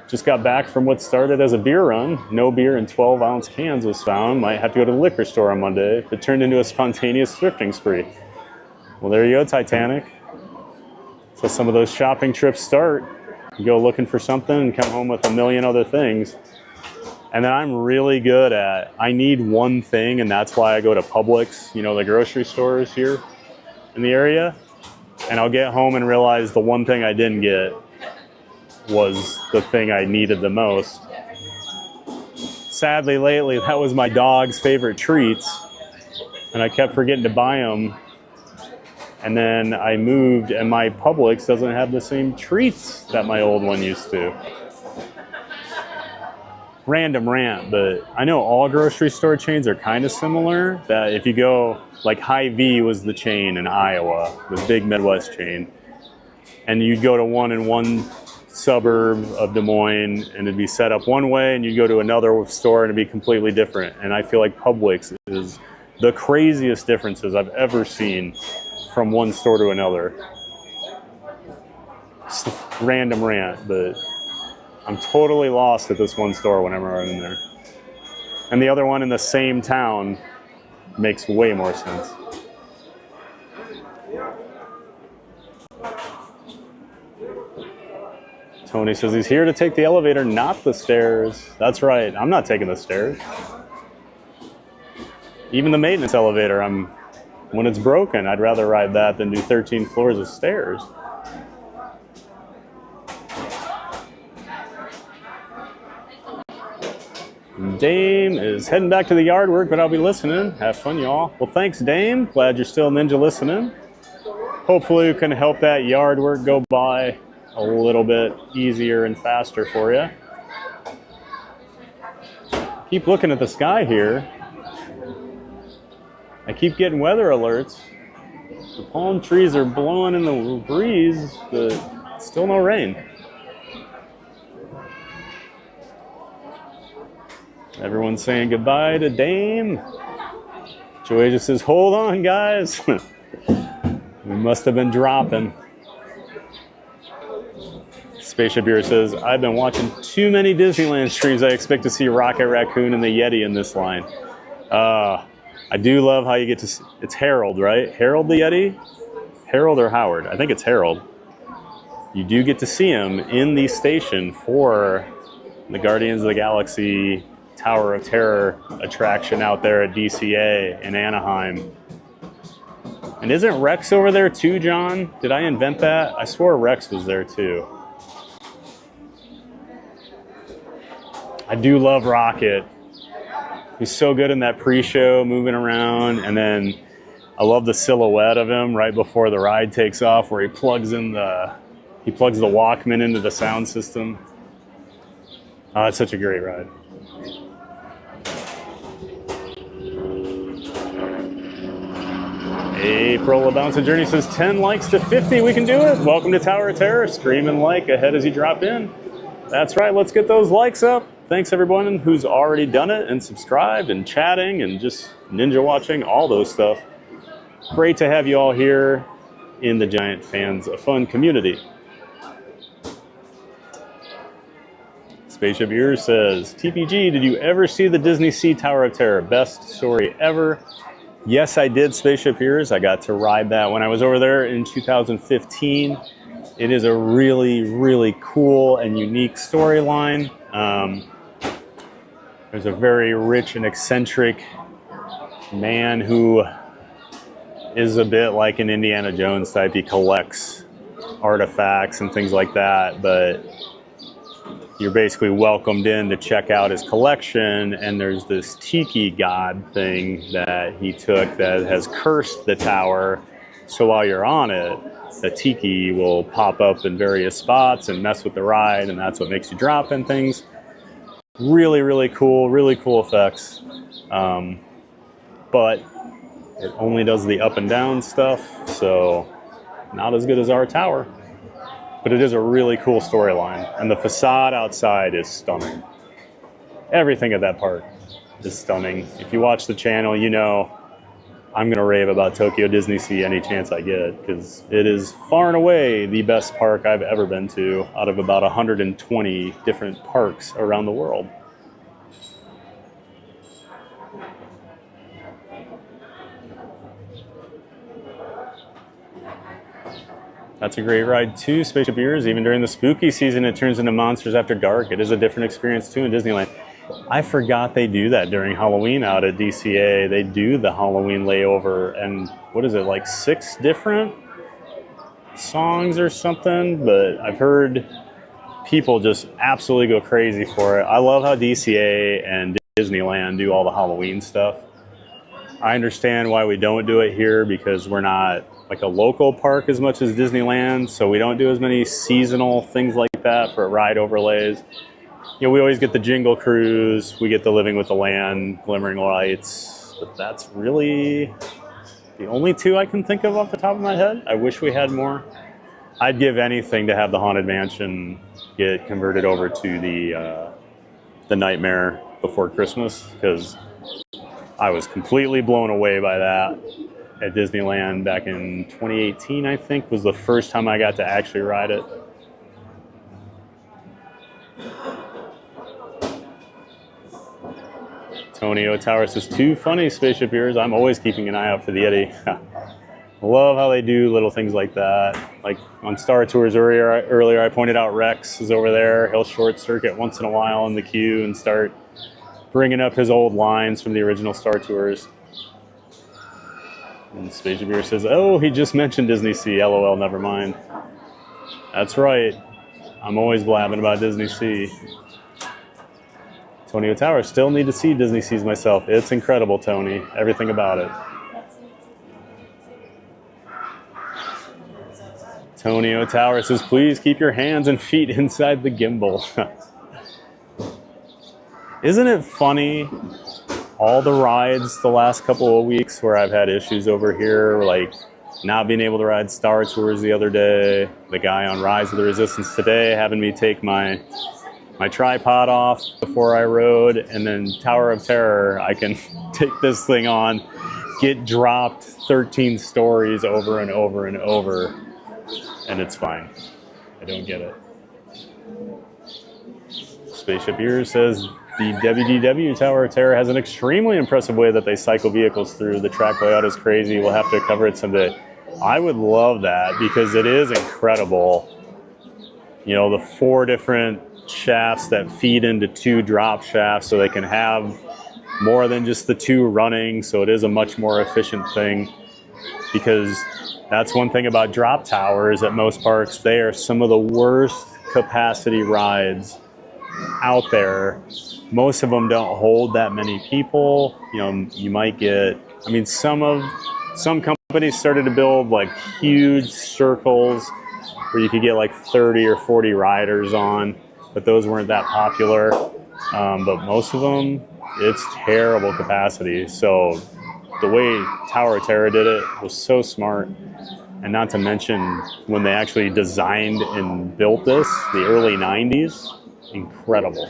Just got back from what started as a beer run. No beer in 12-ounce cans was found. Might have to go to the liquor store on Monday. It turned into a spontaneous thrifting spree. Well, there you go, Titanic. So some of those shopping trips start. You go looking for something and come home with a million other things. And then I'm really good at, I need one thing, and that's why I go to Publix, the grocery stores here in the area. And I'll get home and realize the one thing I didn't get was the thing I needed the most. Sadly, lately, that was my dog's favorite treats, and I kept forgetting to buy them. And then I moved, and my Publix doesn't have the same treats that my old one used to. Random rant, but I know all grocery store chains are kind of similar. That if you go, like Hy-Vee was the chain in Iowa, the big Midwest chain, and you'd go to one in one suburb of Des Moines, and it'd be set up one way, and you'd go to another store and it'd be completely different. And I feel like Publix is the craziest differences I've ever seen from one store to another. Just a random rant, but I'm totally lost at this one store whenever I'm in there. And the other one in the same town makes way more sense. Tony says he's here to take the elevator, not the stairs. That's right, I'm not taking the stairs. Even the maintenance elevator, when it's broken, I'd rather ride that than do 13 floors of stairs. Dame is heading back to the yard work, but I'll be listening. Have fun, y'all. Well, thanks, Dame. Glad you're still ninja listening. Hopefully we can help that yard work go by a little bit easier and faster for you. Keep looking at the sky here. I keep getting weather alerts. The palm trees are blowing in the breeze, but still no rain. Everyone's saying goodbye to Dame. Joasia says, hold on, guys. We must have been dropping. Spaceship Beer says, I've been watching too many Disneyland streams. I expect to see Rocket Raccoon and the Yeti in this line. I do love how you get to see, it's Harold, right? Harold the Yeti? Harold or Howard? I think it's Harold. You do get to see him in the station for the Guardians of the Galaxy Tower of Terror attraction out there at DCA in Anaheim. And isn't Rex over there too, John? Did I invent that? I swore Rex was there too. I do love Rocket. He's so good in that pre-show, moving around, and then I love the silhouette of him right before the ride takes off, where he plugs the Walkman into the sound system. It's such a great ride. April Bounce Journey says 10 likes to 50. We can do it. Welcome to Tower of Terror. Scream and like ahead as you drop in. That's right. Let's get those likes up. Thanks everyone who's already done it and subscribed and chatting and just ninja watching, all those stuff. Great to have you all here in the Giant Fans of Fun community. Spaceship Ears says, TPG, did you ever see the Disney Sea Tower of Terror? Best story ever. Yes, I did, Spaceship Ears. I got to ride that when I was over there in 2015. It is a really, really cool and unique storyline. There's a very rich and eccentric man who is a bit like an Indiana Jones type. He collects artifacts and things like that, but you're basically welcomed in to check out his collection, and there's this tiki god thing that he took that has cursed the tower. So while you're on it, the tiki will pop up in various spots and mess with the ride, and that's what makes you drop in things. Really, really cool effects. But it only does the up and down stuff, so not as good as our tower. But it is a really cool storyline, and the facade outside is stunning. Everything at that park is stunning. If you watch the channel, you know I'm going to rave about Tokyo Disney Sea any chance I get, because it is far and away the best park I've ever been to out of about 120 different parks around the world. That's a great ride too, Spaceship Ears. Even during the spooky season, it turns into Monsters After Dark. It is a different experience too in Disneyland. I forgot they do that during Halloween out at DCA. They do the Halloween layover, and what is it, like 6 different songs or something? But I've heard people just absolutely go crazy for it. I love how DCA and Disneyland do all the Halloween stuff. I understand why we don't do it here, because we're not like a local park as much as Disneyland, so we don't do as many seasonal things like that for ride overlays. You know, we always get the Jingle Cruise, we get the Living with the Land, Glimmering Lights, but that's really the only 2 I can think of off the top of my head. I wish we had more. I'd give anything to have the Haunted Mansion get converted over to the Nightmare Before Christmas, because I was completely blown away by that at Disneyland back in 2018, I think, was the first time I got to actually ride it. Tony O'Tower says, too funny, Spaceship Ears. I'm always keeping an eye out for the Yeti. Love how they do little things like that. Like on Star Tours earlier, I pointed out Rex is over there. He'll short circuit once in a while in the queue and start bringing up his old lines from the original Star Tours. And Spaceship Ears says, oh, he just mentioned Disney Sea. LOL, never mind. That's right. I'm always blabbing about Disney Sea. Tony O'Tower, still need to see Disney Seas myself. It's incredible, Tony. Everything about it. Tony O'Tower says, please keep your hands and feet inside the gimbal. Isn't it funny, all the rides the last couple of weeks where I've had issues over here, like not being able to ride Star Tours the other day, the guy on Rise of the Resistance today having me take my tripod off before I rode, and then Tower of Terror, I can take this thing on, get dropped 13 stories over and over and over, and it's fine. I don't get it. Spaceship Ears says, the WDW Tower of Terror has an extremely impressive way that they cycle vehicles through. The track layout is crazy. We'll have to cover it someday. I would love that because it is incredible. You know, the 4 different shafts that feed into 2 drop shafts so they can have more than just the 2 running, so it is a much more efficient thing, because that's one thing about drop towers at most parks. They are some of the worst capacity rides out there. Most of them don't hold that many people. You know, you might get, I mean, some companies started to build like huge circles where you could get like 30 or 40 riders on, but those weren't that popular. But most of them, it's terrible capacity. So the way Tower of Terror did it was so smart. And not to mention when they actually designed and built this, the early 90s, incredible.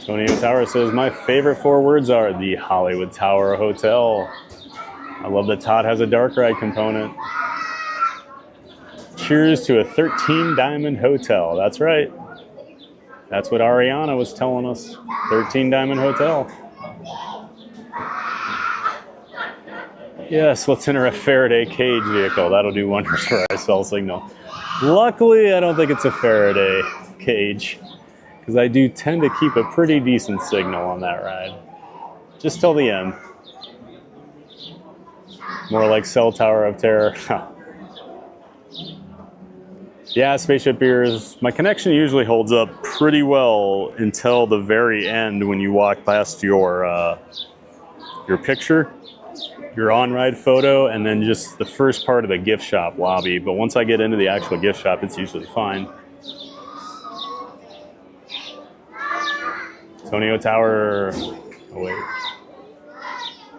Tony O'Tower says, my favorite 4 words are the Hollywood Tower Hotel. I love that Todd has a dark ride component. Cheers to a 13 diamond hotel. That's right. That's what Ariana was telling us. 13 diamond hotel. Yes, let's enter a Faraday cage vehicle. That'll do wonders for our cell signal. Luckily, I don't think it's a Faraday cage, because I do tend to keep a pretty decent signal on that ride. Just till the end. More like Cell Tower of Terror. Yeah, Spaceship Ears, my connection usually holds up pretty well until the very end when you walk past your picture, your on-ride photo, and then just the first part of the gift shop lobby. But once I get into the actual gift shop, it's usually fine. Tony O'Tower, oh wait.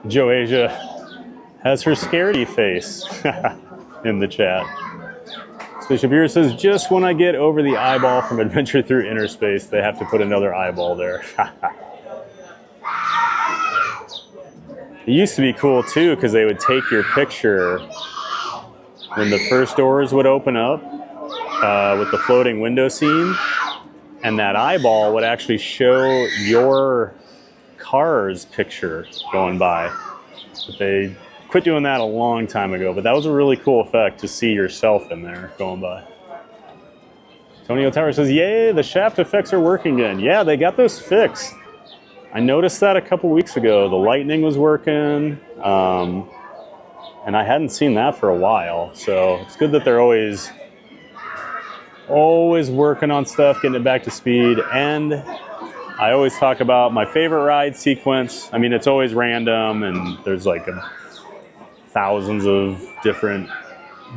Joe Asia has her scaredy face in the chat. Spaceship Ears says, just when I get over the eyeball from Adventure Through Inner Space, they have to put another eyeball there. It used to be cool too, because they would take your picture when the first doors would open up with the floating window scene, and that eyeball would actually show your car's picture going by. But they quit doing that a long time ago, but that was a really cool effect to see yourself in there going by. Tony O'Tower says, yay, the shaft effects are working again. Yeah, they got those fixed. I noticed that a couple weeks ago. The lightning was working, and I hadn't seen that for a while. So it's good that they're always working on stuff, getting it back to speed. And I always talk about my favorite ride sequence. I mean, it's always random, and there's like thousands of different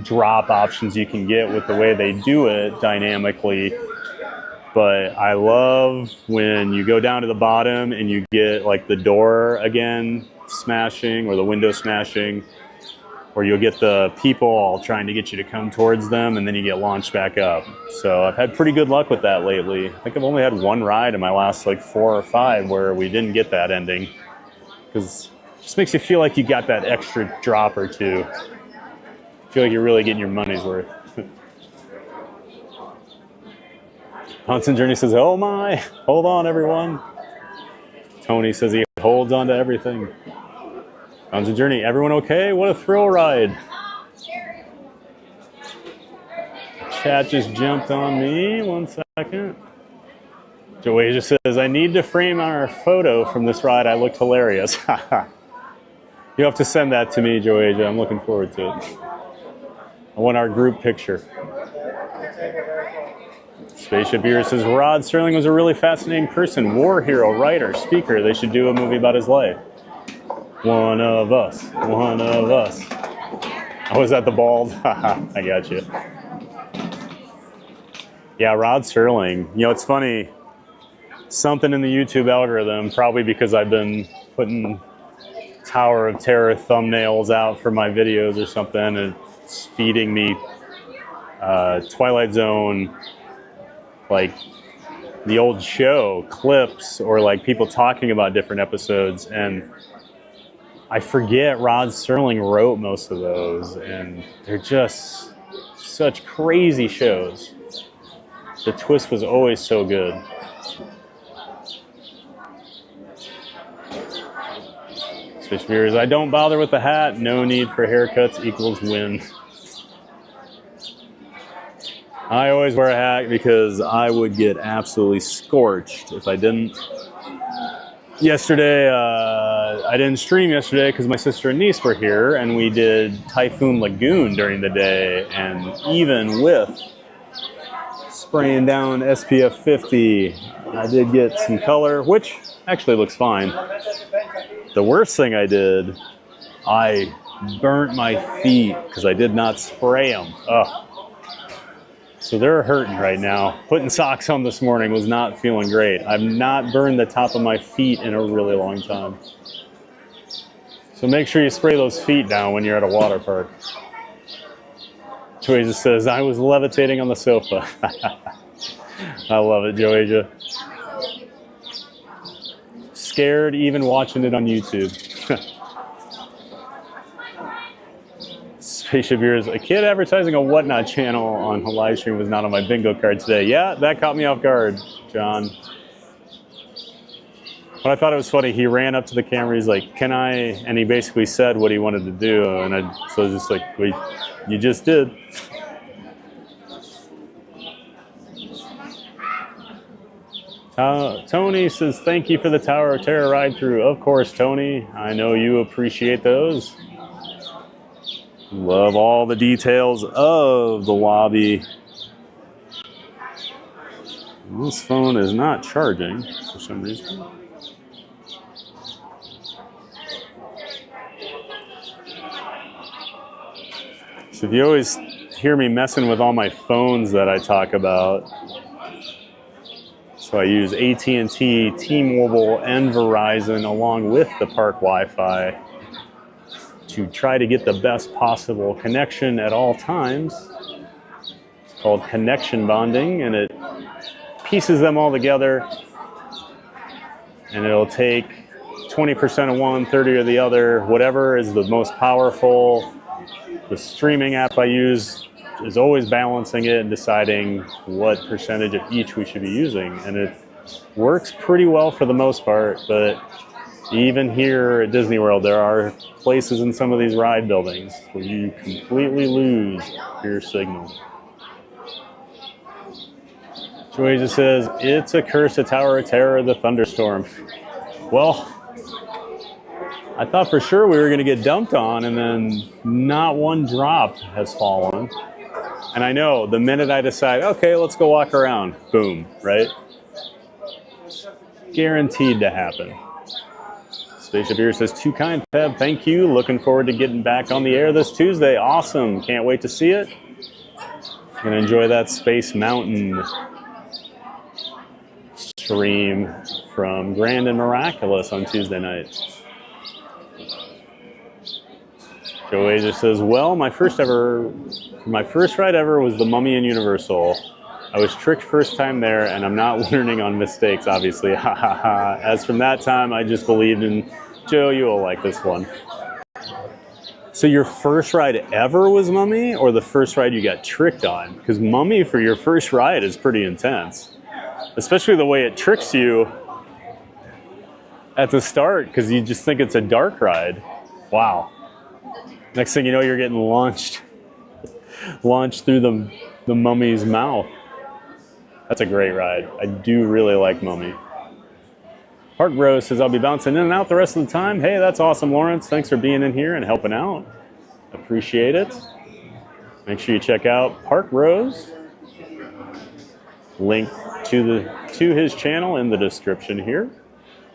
drop options you can get with the way they do it dynamically. But I love when you go down to the bottom and you get like the door again smashing or the window smashing, where you'll get the people all trying to get you to come towards them, and then you get launched back up. So I've had pretty good luck with that lately. I think I've only had one ride in my last like 4 or 5 where we didn't get that ending, because it just makes you feel like you got that extra drop or two. Feel like you're really getting your money's worth. Hudson Journey says, "Oh my, hold on everyone." Tony says he holds on to everything. Hudson Journey, everyone okay? What a thrill ride. Chat just jumped on me. 1 second. Joey just says, "I need to frame our photo from this ride. I looked hilarious." You have to send that to me, Joey. I'm looking forward to it. I want our group picture. Spaceship Beer says, "Rod Serling was a really fascinating person. War hero, writer, speaker. They should do a movie about his life." One of us. One of us. I was at the bald. I got you. Yeah, Rod Serling. You know, it's funny. Something in the YouTube algorithm, probably because I've been putting Tower of Terror thumbnails out for my videos or something, and it's feeding me Twilight Zone, like the old show clips, or like people talking about different episodes, and I forget Rod Serling wrote most of those, and they're just such crazy shows. The twist was always so good. Fish Beers, I don't bother with the hat. No need for haircuts equals win. I always wear a hat because I would get absolutely scorched if I didn't. Yesterday, I didn't stream yesterday because my sister and niece were here, and we did Typhoon Lagoon during the day, and even with spraying down SPF 50, I did get some color, which actually looks fine. The worst thing I did, I burnt my feet because I did not spray them. Ugh. So they're hurting right now. Putting socks on this morning was not feeling great. I've not burned the top of my feet in a really long time. So make sure you spray those feet down when you're at a water park. Joasia says, "I was levitating on the sofa." I love it, Joasia. Scared even watching it on YouTube. Spaceship Beers, a kid advertising a Whatnot channel on a live stream was not on my bingo card today. Yeah, that caught me off guard, John. But I thought it was funny. He ran up to the camera. He's like, "Can I?" And he basically said what he wanted to do. And so I was just like, "Wait, you just did." Tony says, "Thank you for the Tower of Terror ride through." Of course, Tony. I know you appreciate those. Love all the details of the lobby. This phone is not charging for some reason. So if you always hear me messing with all my phones that I talk about, so I use AT&T, T-Mobile, and Verizon along with the park Wi-Fi to try to get the best possible connection at all times. It's called connection bonding, and it pieces them all together, and it'll take 20% of one, 30 of the other, whatever is the most powerful. The streaming app I use is always balancing it and deciding what percentage of each we should be using, and it works pretty well for the most part. But even here at Disney World, there are places in some of these ride buildings where you completely lose your signal. Joasia says, "It's a curse of Tower of Terror, the thunderstorm." Well, I thought for sure we were going to get dumped on, and then not one drop has fallen. And I know the minute I decide, okay, let's go walk around, boom, right? Guaranteed to happen. Spaceship Beer says, "Too kind, Peb. Thank you. Looking forward to getting back on the air this Tuesday." Awesome. Can't wait to see it. Gonna enjoy that Space Mountain stream from Grand and Miraculous on Tuesday night. Joe Asia says, well, my first ride ever was the Mummy in Universal. I was tricked first time there, and I'm not learning on mistakes, obviously. Ha ha ha. As from that time, I just believed in Joe. You will like this one. So your first ride ever was Mummy, or the first ride you got tricked on? Because Mummy for your first ride is pretty intense. Especially the way it tricks you at the start, because you just think it's a dark ride. Wow. Next thing you know, you're getting launched through the Mummy's mouth. That's a great ride. I do really like Mummy. Park Rose says, I'll be bouncing in and out the rest of the time. Hey, that's awesome, Lawrence. Thanks for being in here and helping out. Appreciate it. Make sure you check out Park Rose. Link to his channel in the description here,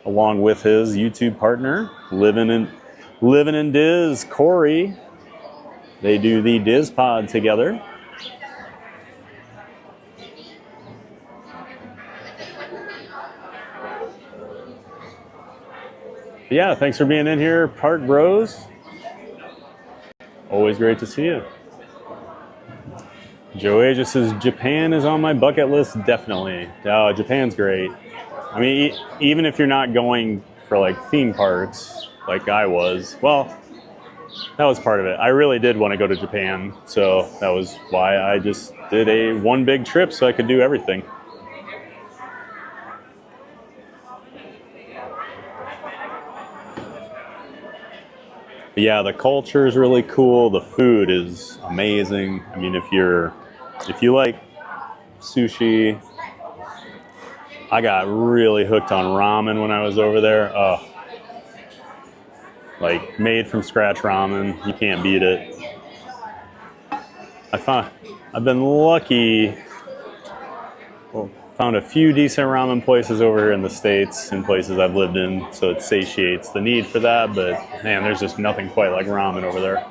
along with his YouTube partner, Living in Diz, Corey. They do the Diz Pod together. Yeah, thanks for being in here, Park Bros. Always great to see you. Joe Asia says, Japan is on my bucket list, definitely. Oh, Japan's great. I mean, even if you're not going for like theme parks, like I was, well, that was part of it. I really did want to go to Japan, so that was why I just did one big trip so I could do everything. But yeah, the culture is really cool. The food is amazing. I mean, if you like sushi, I got really hooked on ramen when I was over there. Oh, like made from scratch ramen. You can't beat it. I've been lucky. Well, found a few decent ramen places over here in the States and places I've lived in, so it satiates the need for that, but man, there's just nothing quite like ramen over there.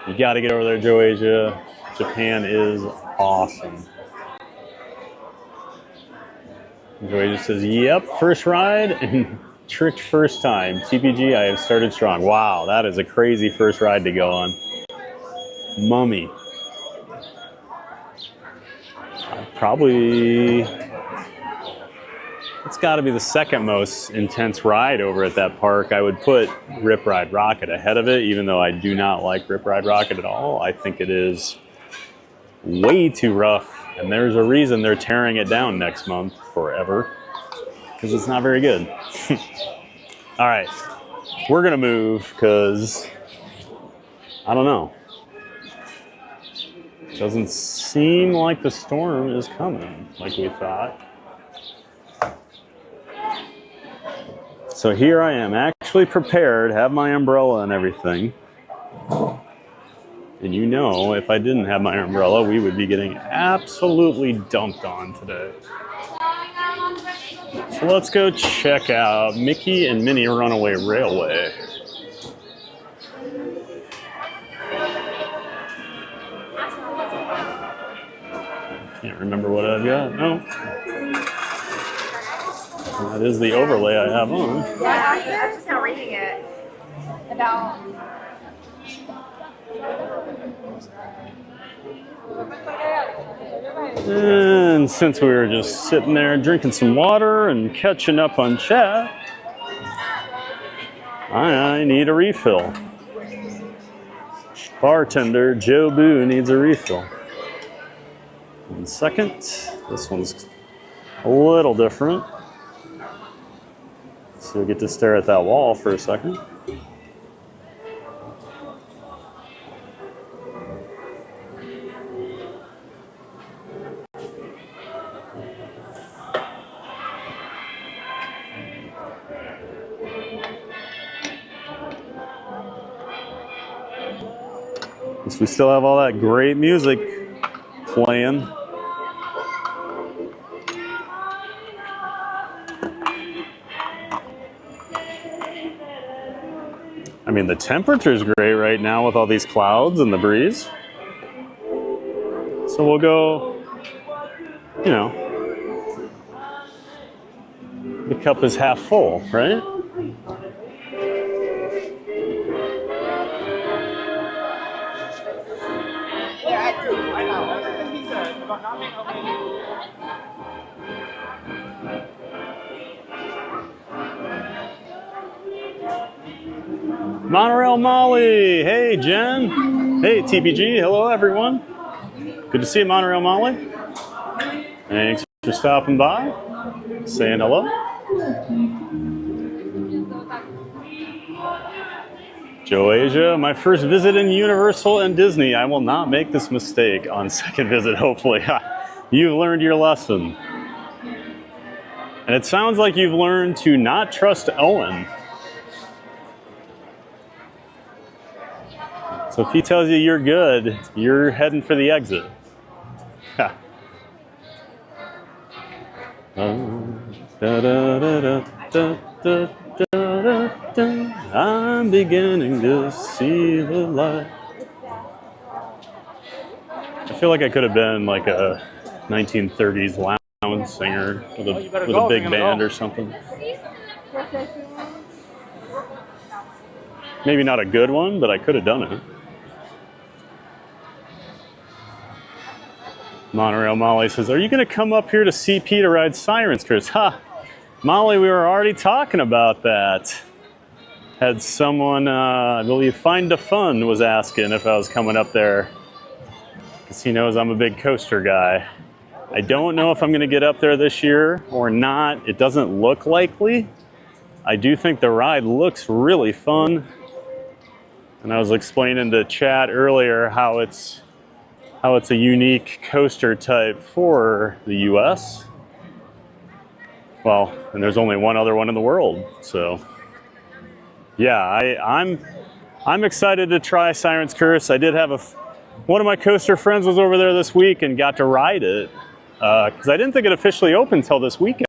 You gotta get over there, Joe Asia. Japan is awesome. Joe Asia says, yep, first ride and tricked first time. TPG, I have started strong. Wow, that is a crazy first ride to go on. Mummy. Probably, it's got to be the second most intense ride over at that park. I would put Rip Ride Rocket ahead of it, even though I do not like Rip Ride Rocket at all. I think it is way too rough, and there's a reason they're tearing it down next month forever, because it's not very good. All right, we're going to move because, I don't know. Doesn't seem like the storm is coming like we thought. So here I am, actually prepared, have my umbrella and everything. And you know, if I didn't have my umbrella, we would be getting absolutely dumped on today. So let's go check out Mickey and Minnie Runaway Railway. Can't remember what I've got. No. That is the overlay I have on. Yeah, I'm just now reading it about. And since we were just sitting there drinking some water and catching up on chat, I need a refill. Bartender Joe Boo needs a refill. 1 second. This one's a little different. So we get to stare at that wall for a second. Guess we still have all that great music playing. I mean, the temperature's great right now with all these clouds and the breeze. So we'll go, you know, the cup is half full, right? I know. Everything he said about not being okay. Monorail Molly. Hey, Jen. Hey, TPG. Hello, everyone. Good to see you, Monorail Molly. Thanks for stopping by, saying hello. Joe Asia, my first visit in Universal and Disney. I will not make this mistake on second visit, hopefully. You've learned your lesson. And it sounds like you've learned to not trust Owen. So if he tells you you're good, you're heading for the exit. I'm beginning to see the light. I feel like I could have been like a 1930s lounge singer with a big band or something. Maybe not a good one, but I could have done it. Monorail Molly says, are you going to come up here to CP to ride Sirens Cruise? Ha! Molly, we were already talking about that. Had someone, I believe Find a Fun was asking if I was coming up there. Because he knows I'm a big coaster guy. I don't know if I'm going to get up there this year or not. It doesn't look likely. I do think the ride looks really fun. And I was explaining to chat earlier how it's a unique coaster type for the US. Well, and there's only one other one in the world, so yeah, I'm excited to try Siren's Curse. I did have one of my coaster friends was over there this week and got to ride it because I didn't think it officially opened till this weekend.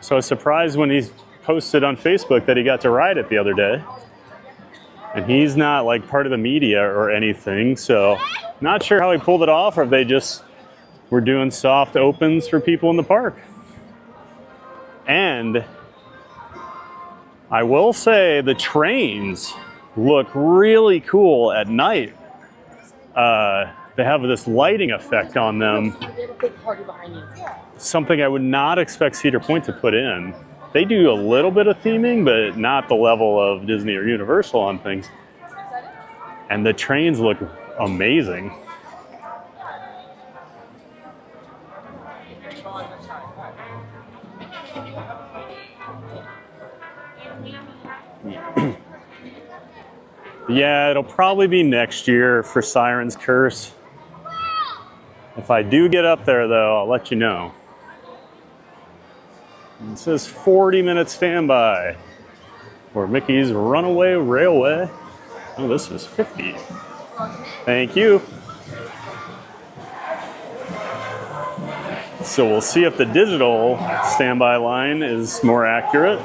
So I was surprised when he posted on Facebook that he got to ride it the other day. And he's not like part of the media or anything, so not sure how he pulled it off or if they just were doing soft opens for people in the park. And I will say the trains look really cool at night. They have this lighting effect on them. Something I would not expect Cedar Point to put in. They do a little bit of theming, but not the level of Disney or Universal on things. And the trains look amazing. Yeah, it'll probably be next year for Siren's Curse. If I do get up there, though, I'll let you know. It says 40-minute standby for Mickey's Runaway Railway. Oh, this is 50. Thank you. So we'll see if the digital standby line is more accurate,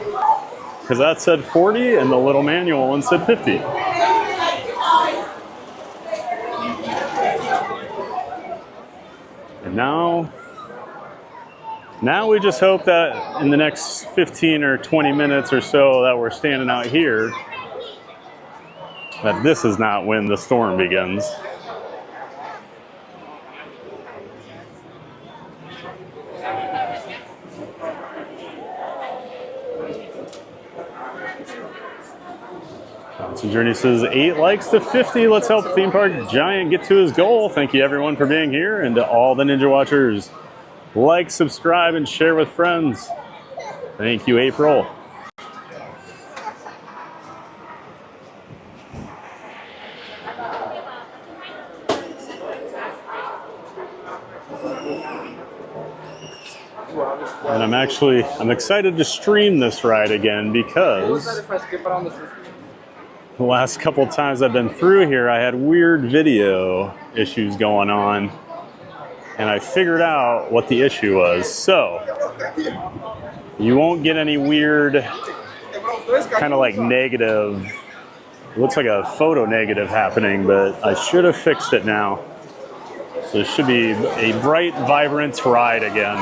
because that said 40 and the little manual one said 50. And now we just hope that in the next 15 or 20 minutes or so that we're standing out here, that this is not when the storm begins. Johnson Journey says 8 likes to 50. Let's help Theme Park Giant get to his goal. Thank you everyone for being here, and to all the Ninja Watchers. Like, subscribe, and share with friends. Thank you, April. And I'm excited to stream this ride again because the last couple of times I've been through here, I had weird video issues going on. And I figured out what the issue was. So you won't get any weird kind of like negative, looks like a photo negative happening, but I should have fixed it now. So it should be a bright, vibrant ride again.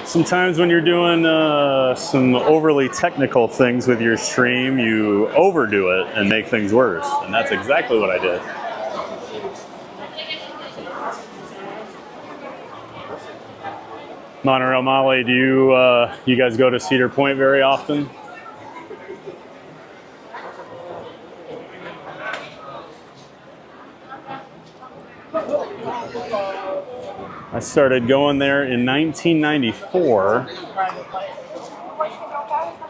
Sometimes when you're doing some overly technical things with your stream, you overdo it and make things worse. And that's exactly what I did. Monorail Molly, do you guys go to Cedar Point very often? I started going there in 1994.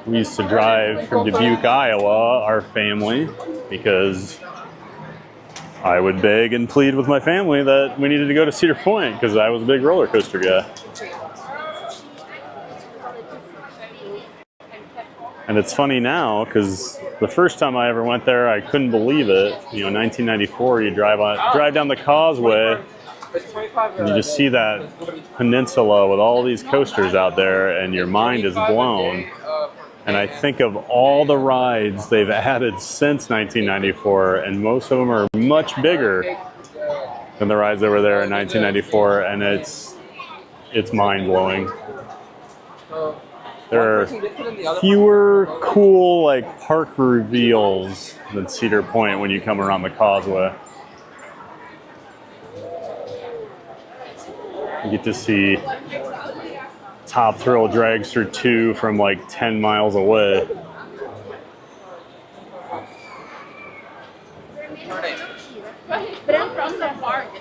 We used to drive from Dubuque, Iowa, our family, because I would beg and plead with my family that we needed to go to Cedar Point because I was a big roller coaster guy. And it's funny now because the first time I ever went there, I couldn't believe it. You know, 1994, you drive down the causeway, and you just see that peninsula with all these coasters out there, and your mind is blown. And I think of all the rides they've added since 1994, and most of them are much bigger than the rides that were there in 1994, and it's mind-blowing. There are fewer cool like park reveals than Cedar Point when you come around the causeway. You get to see Top Thrill Dragster 2 from like 10 miles away.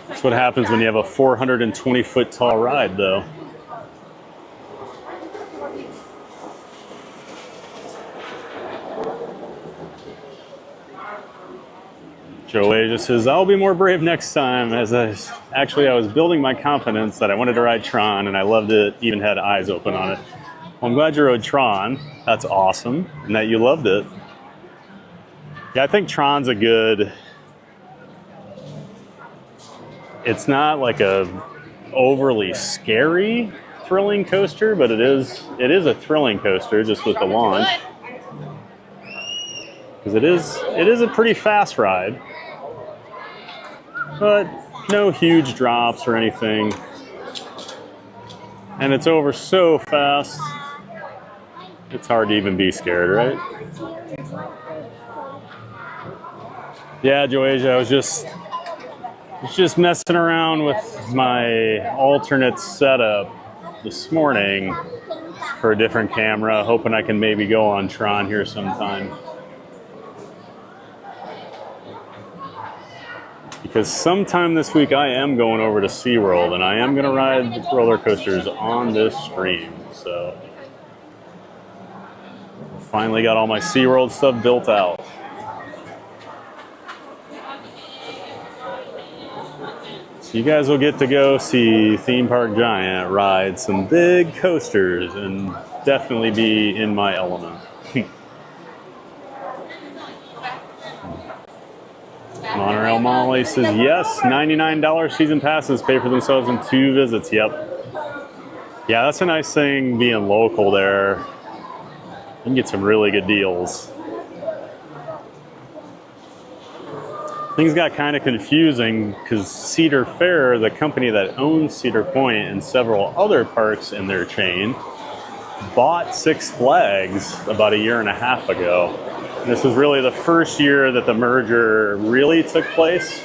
That's what happens when you have a 420-foot tall ride, though. Joe Asia says, I'll be more brave next time. I was building my confidence that I wanted to ride Tron, and I loved it, even had eyes open on it. Well, I'm glad you rode Tron. That's awesome, and that you loved it. Yeah, I think Tron's a good... It's not like a overly scary thrilling coaster, but it is a thrilling coaster just with the launch. Because it is a pretty fast ride. But no huge drops or anything. And it's over so fast, it's hard to even be scared, right? Yeah, Joasia, I was just messing around with my alternate setup this morning for a different camera, hoping I can maybe go on Tron here sometime. Because sometime this week I am going over to SeaWorld and I am going to ride the roller coasters on this stream. So finally got all my SeaWorld stuff built out. So you guys will get to go see Theme Park Giant ride some big coasters and definitely be in my element. Monorail Molly says, yes, $99 season passes pay for themselves in 2 visits. Yep. Yeah, that's a nice thing being local there. You can get some really good deals. Things got kind of confusing because Cedar Fair, the company that owns Cedar Point and several other parks in their chain, bought Six Flags about 1.5 years ago. This was really the first year that the merger really took place.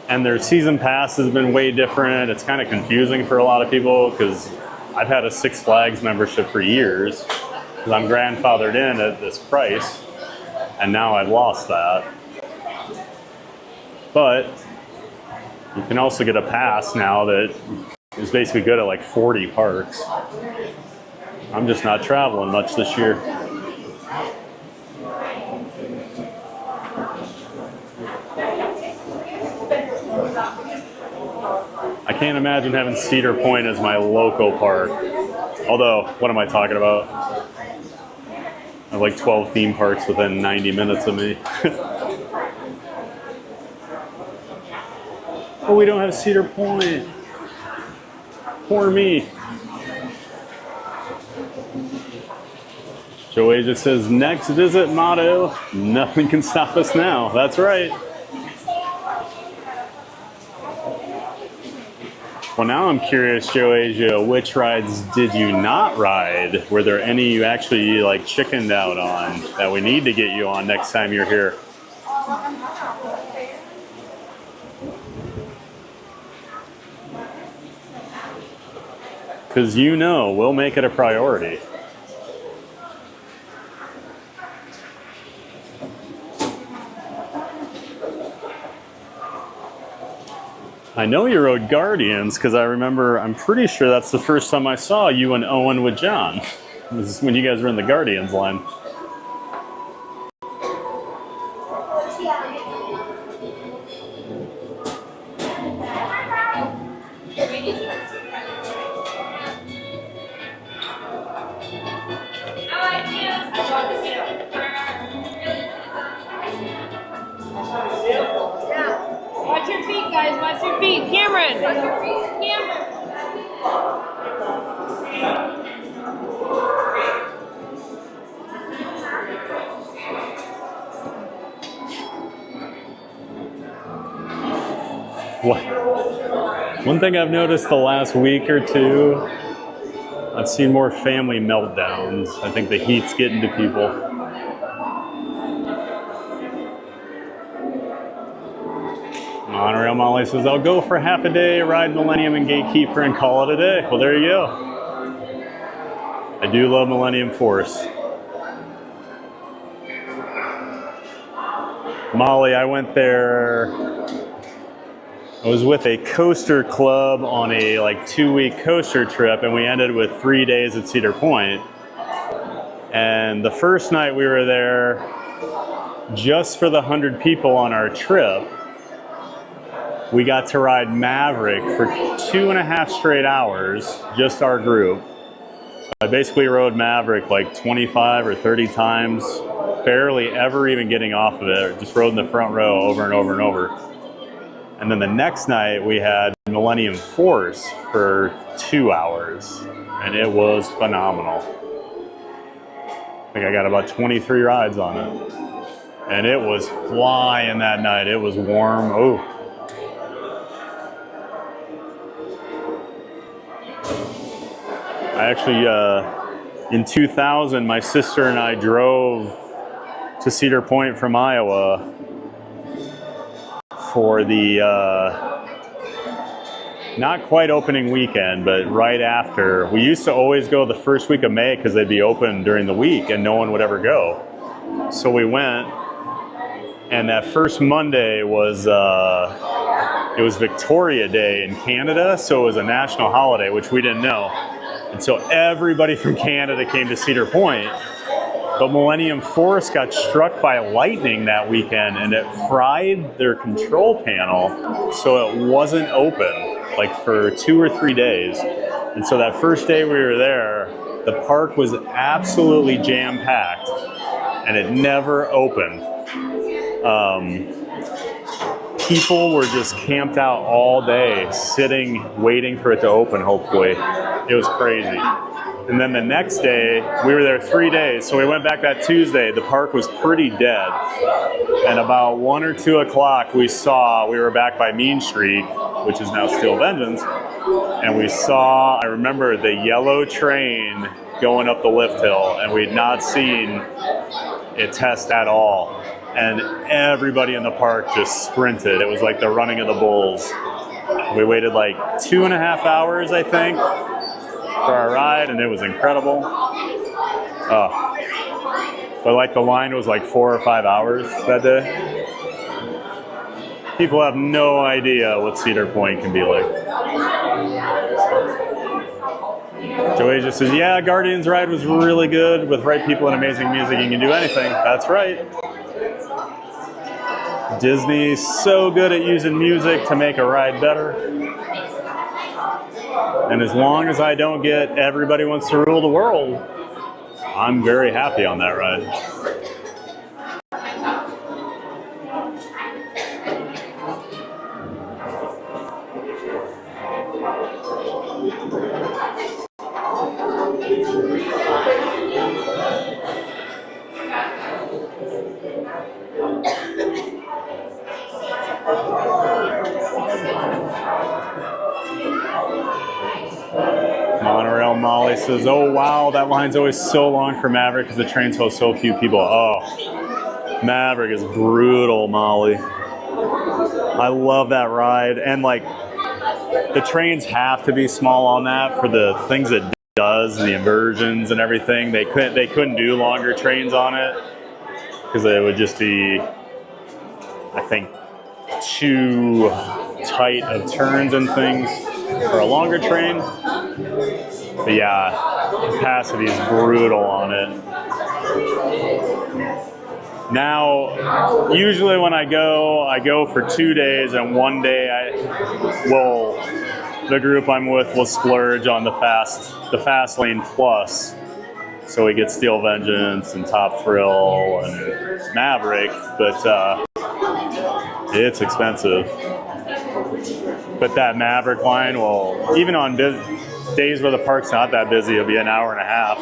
And their season pass has been way different. It's kind of confusing for a lot of people because I've had a Six Flags membership for years because I'm grandfathered in at this price. And now I've lost that. But you can also get a pass now that is basically good at like 40 parks. I'm just not traveling much this year. I can't imagine having Cedar Point as my local park. Although, what am I talking about? I have like 12 theme parks within 90 minutes of me. Oh, we don't have Cedar Point. Poor me. Joasia says, next visit motto, nothing can stop us now. That's right. Well, now I'm curious, Joe Asia, which rides did you not ride? Were there any you actually like chickened out on that we need to get you on next time you're here? Because you know we'll make it a priority. I know you rode Guardians because I remember, I'm pretty sure that's the first time I saw you and Owen with John. It was when you guys were in the Guardians line. Watch your feet, guys. Watch your feet. Cameron. Cameron. One thing I've noticed the last week or two, I've seen more family meltdowns. I think the heat's getting to people. Monorail Molly says, I'll go for half a day, ride Millennium and Gatekeeper and call it a day. Well, there you go. I do love Millennium Force. Molly, I went there, I was with a coaster club on a like 2-week coaster trip, and we ended with 3 days at Cedar Point. And the first night we were there, just for the 100 people on our trip, we got to ride Maverick for 2.5 straight hours, just our group. So I basically rode Maverick like 25 or 30 times, barely ever even getting off of it, just rode in the front row over and over and over. And then the next night we had Millennium Force for 2 hours, and it was phenomenal. I think I got about 23 rides on it. And it was flying that night. It was warm. Oh. I actually, in 2000, my sister and I drove to Cedar Point from Iowa for the, not quite opening weekend, but right after. We used to always go the first week of May because they'd be open during the week and no one would ever go. So we went, and that first Monday was, it was Victoria Day in Canada, so it was a national holiday, which we didn't know. And so everybody from Canada came to Cedar Point, but Millennium Force got struck by lightning that weekend and it fried their control panel, so it wasn't open like for 2 or 3 days. And so that first day we were there, the park was absolutely jam-packed and it never opened. People were just camped out all day, sitting, waiting for it to open, hopefully. It was crazy. And then the next day, we were there 3 days, so we went back that Tuesday. The park was pretty dead. And about 1 or 2 o'clock, we were back by Mean Street, which is now Steel Vengeance, and we saw, I remember the yellow train going up the lift hill, and we had not seen it test at all. And everybody in the park just sprinted. It was like the running of the bulls. We waited like 2.5 hours, I think, for our ride, and it was incredible. But like the line was like 4 or 5 hours that day. People have no idea what Cedar Point can be like. Joey just says, yeah, Guardians ride was really good. With right people and amazing music, you can do anything. That's right. Disney's so good at using music to make a ride better. And as long as I don't get Everybody Wants to Rule the World, I'm very happy on that ride. Molly says, oh wow, that line's always so long for Maverick because the trains hold so few people. Oh, Maverick is brutal, Molly. I love that ride. And like, the trains have to be small on that for the things it does, the inversions and everything. They couldn't do longer trains on it because it would just be, I think, too tight of turns and things for a longer train. But yeah, capacity is brutal on it. Now, usually when I go for 2 days, and one day the group I'm with will splurge on the fast lane plus. So we get Steel Vengeance and Top Thrill and Maverick, but it's expensive. But that Maverick line will, even on days where the park's not that busy, it'll be an hour and a half.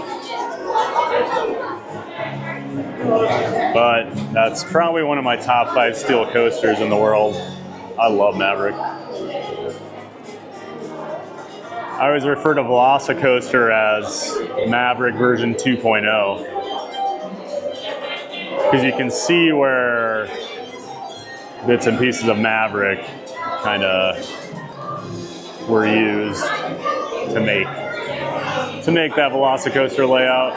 But that's probably one of my top 5 steel coasters in the world. I love Maverick. I always refer to Velocicoaster as Maverick version 2.0 because you can see where bits and pieces of Maverick kind of were used to make that Velocicoaster layout.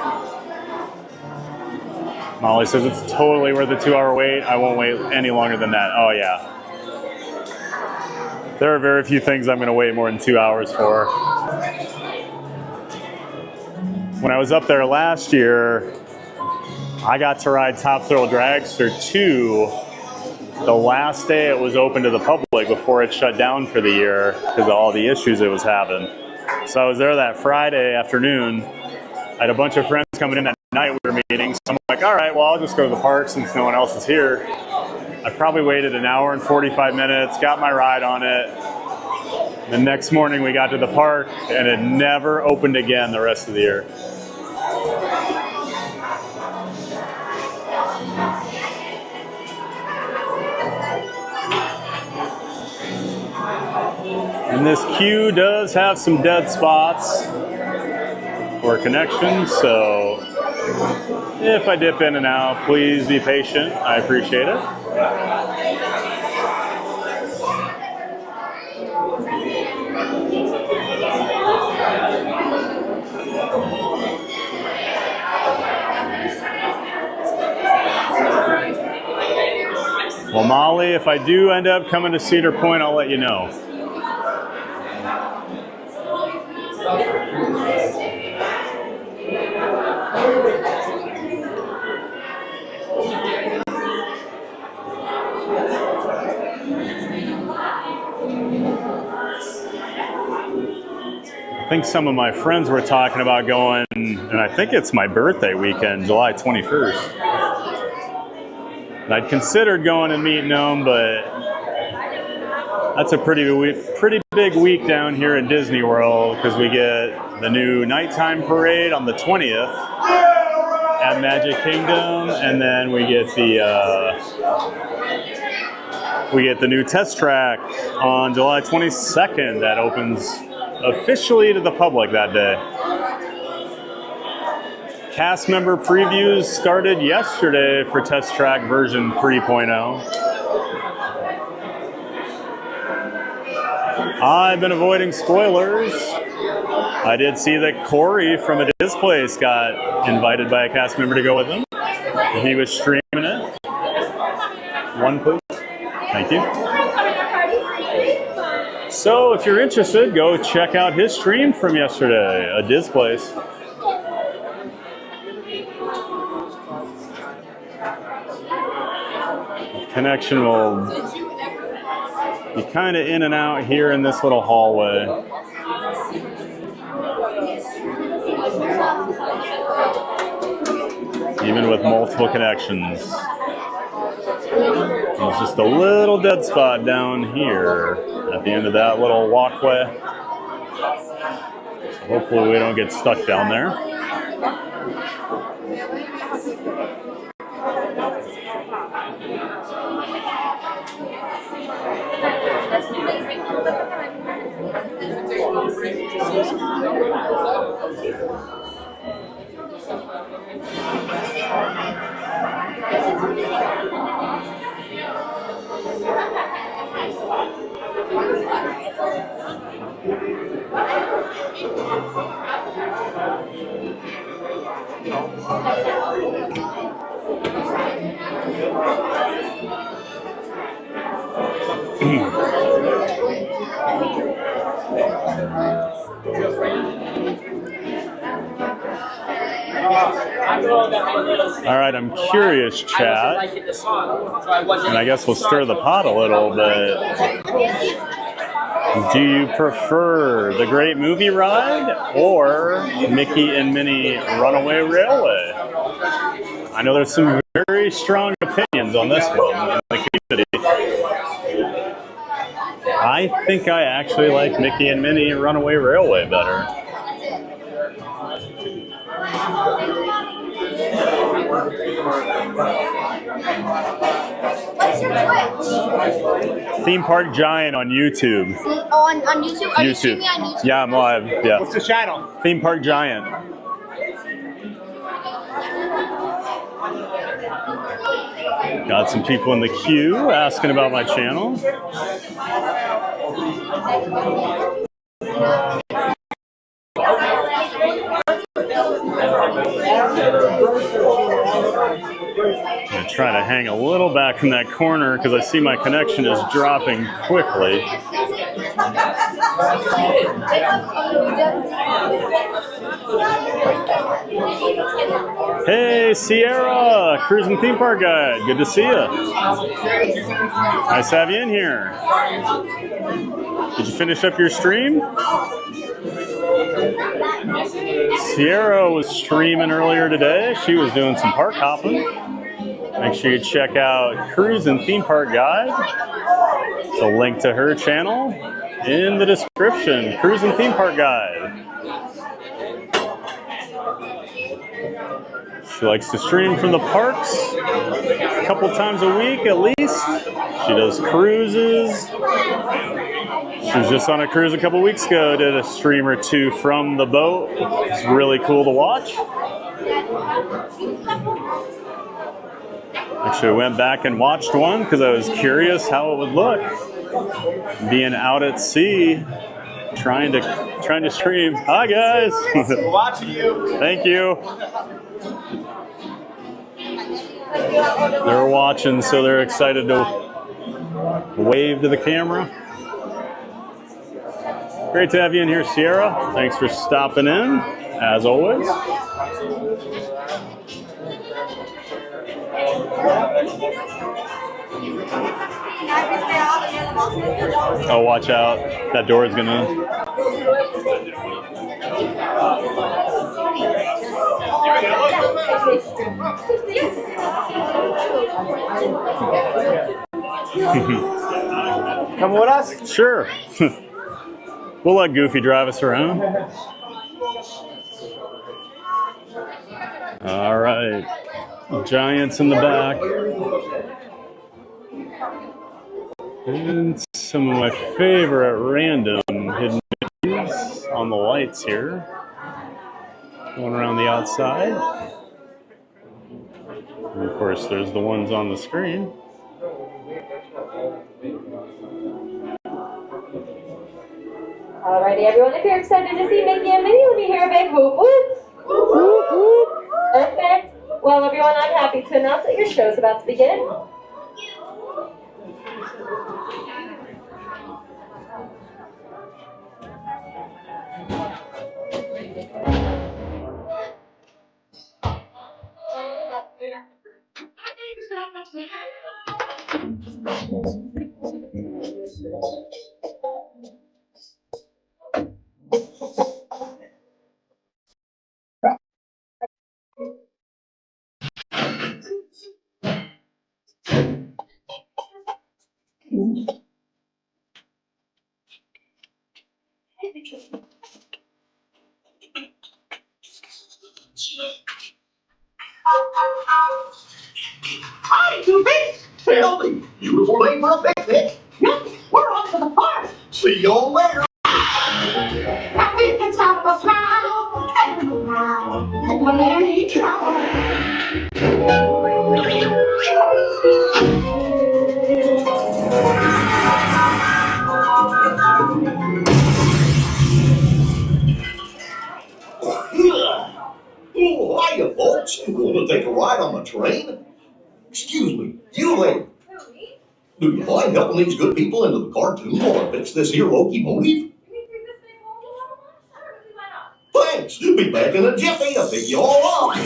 Molly says it's totally worth a 2-hour wait. I won't wait any longer than that. Oh yeah. There are very few things I'm going to wait more than 2 hours for. When I was up there last year, I got to ride Top Thrill Dragster 2 the last day it was open to the public before it shut down for the year because of all the issues it was having. So I was there that Friday afternoon. I had a bunch of friends coming in that night we were meeting. So I'm like, all right, well, I'll just go to the park since no one else is here. I probably waited an hour and 45 minutes, got my ride on it. The next morning we got to the park and it never opened again the rest of the year. And this queue does have some dead spots for connections, so if I dip in and out, please be patient. I appreciate it. Well, Molly, if I do end up coming to Cedar Point, I'll let you know. I think some of my friends were talking about going, and I think it's my birthday weekend, July 21st. And I'd considered going and meeting them, but that's a pretty big week down here at Disney World because we get the new nighttime parade on the 20th at Magic Kingdom, and then we get the new test track on July 22nd that opens officially to the public that day. Cast member previews started yesterday for Test Track version 3.0. I've been avoiding spoilers. I did see that Corey from A Diz Place got invited by a cast member to go with him. He was streaming it. One, please. Thank you. So if you're interested, go check out his stream from yesterday, A Diz Place. Connection will be kind of in and out here in this little hallway. Even with multiple connections. There's just a little dead spot down here at the end of that little walkway. So hopefully we don't get stuck down there. All right, I'm curious, chat, and I guess we'll stir the pot a little bit. Do you prefer the Great Movie Ride or Mickey and Minnie Runaway Railway? I know there's some very strong opinions on this one in the community. I think I actually like Mickey and Minnie Runaway Railway better. What's your Twitch? Theme Park Giant on YouTube. On YouTube? Are you streaming on YouTube? Yeah, I'm live. Yeah. What's the channel? Theme Park Giant. Got some people in the queue asking about my channel. I'm going to try to hang a little back from that corner because I see my connection is dropping quickly. Hey, Sierra, Cruising Theme Park Guide. Good to see you. Nice to have you in here. Did you finish up your stream? Sierra was streaming earlier today. She was doing some park hopping. Make sure you check out Cruising Theme Park Guide. There's a link to her channel in the description. Cruising Theme Park Guide. She likes to stream from the parks a couple times a week at least. She does cruises. She was just on a cruise a couple weeks ago, did a stream or two from the boat. It's really cool to watch. Actually, I went back and watched one because I was curious how it would look. Being out at sea, trying to stream. Hi guys. We're watching you. Thank you. They're watching, so they're excited to wave to the camera. Great to have you in here, Sierra. Thanks for stopping in, as always. Oh, watch out. That door is gonna... Come with us? Sure. We'll let Goofy drive us around. All right. Giants in the back. And some of my favorite random hidden Mickeys on the lights here. Going around the outside. And of course, there's the ones on the screen. Alrighty, everyone, if you're excited to see Mickey and Minnie, let me hear a big whoop whoop. Whoop whoop. Perfect. Well, everyone, I'm happy to announce that your show's about to begin. Hi, Goofy. Tell the beautiful lady for a picnic. Yep, we're off to the park. See you all later. Nothing can stop us now. And now, and when they travel. Oh, hiya, folks. Want to take a ride on the train? Excuse me, you lady. Do you mind helping these good people into the cartoon while I fix this here locomotive? Thanks. Be back in a jiffy to pick you all up.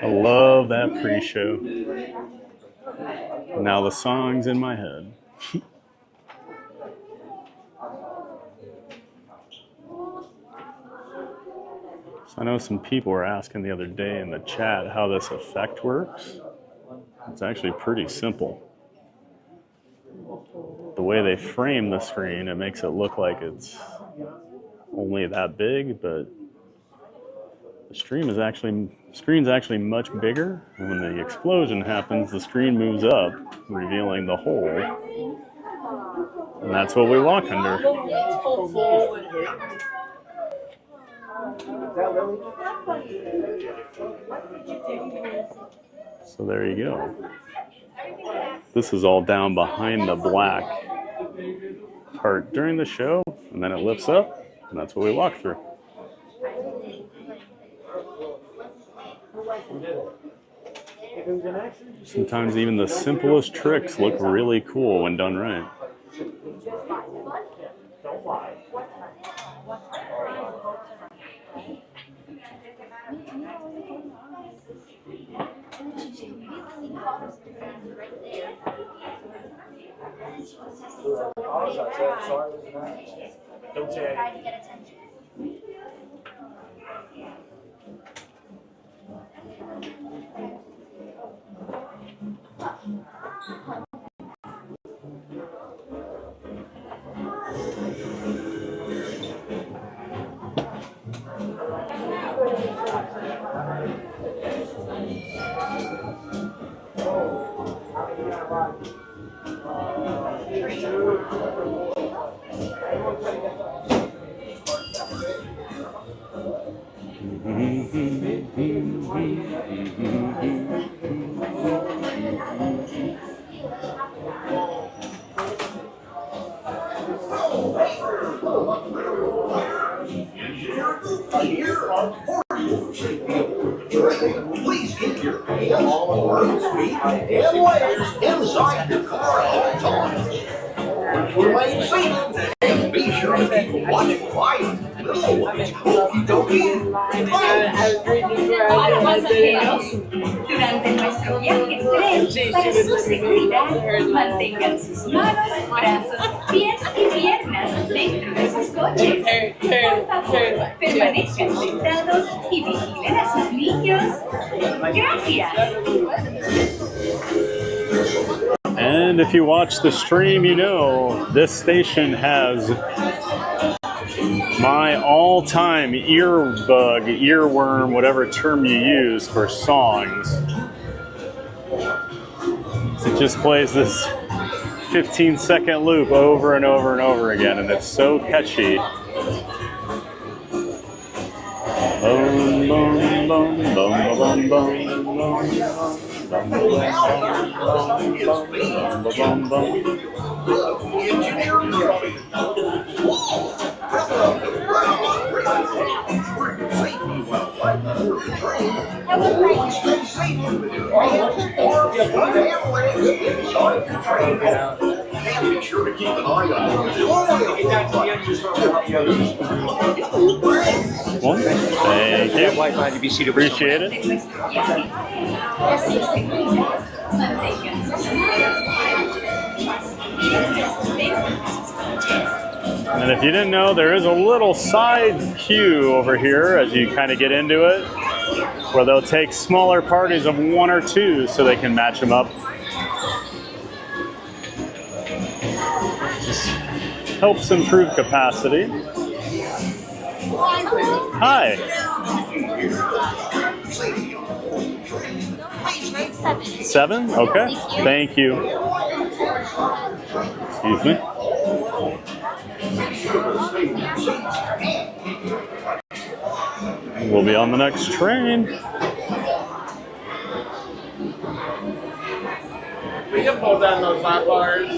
I love that pre-show. Now the song's in my head. So I know some people were asking the other day in the chat how this effect works. It's actually pretty simple. The way they frame the screen, it makes it look like it's only that big, but the screen's actually much bigger. And when the explosion happens, the screen moves up, revealing the hole. And that's what we walk under. So there you go. This is all down behind the black part during the show, and then it lifts up, and that's what we walk through. Sometimes even the simplest tricks look really cool when done right. Don't say Please keep your hands on work, feet, and legs inside the car at all times. Remain seated and be sure to keep watching quiet. Little ones, okie dokie. Durante nuestro viaje en tren, para su seguridad, mantengan sus manos, brazos, pies y piernas dentro de sus coches. Por favor, permanezcan sentados y vigilen a sus niños. Gracias. And if you watch the stream, you know this station has my all-time earbug, earworm, whatever term you use for songs. It just plays this 15-second loop over and over and over again, and it's so catchy. Boom, boom, boom, boom, boom, boom, boom. Be sure to keep an eye on it. Well, thank you. Appreciate it. And if you didn't know, there is a little side queue over here as you kind of get into it, where they'll take smaller parties of 1 or 2 so they can match them up. Just helps improve capacity. Hi. 7? Okay. Thank you. Excuse me. We'll be on the next train. We can pull down those lap bars.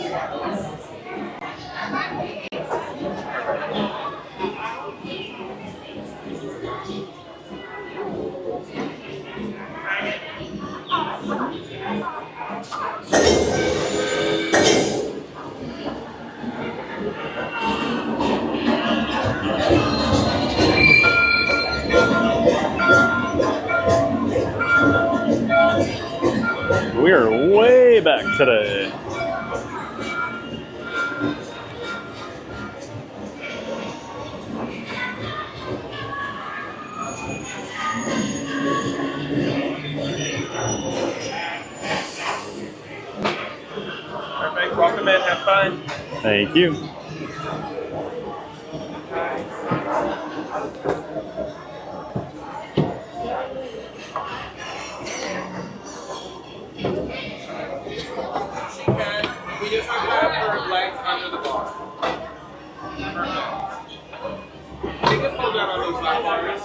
We are way back today. Perfect. Welcome in. Have fun. Thank you. We just have to have her legs under the bar. Perfect. You can pull down on those lap bars.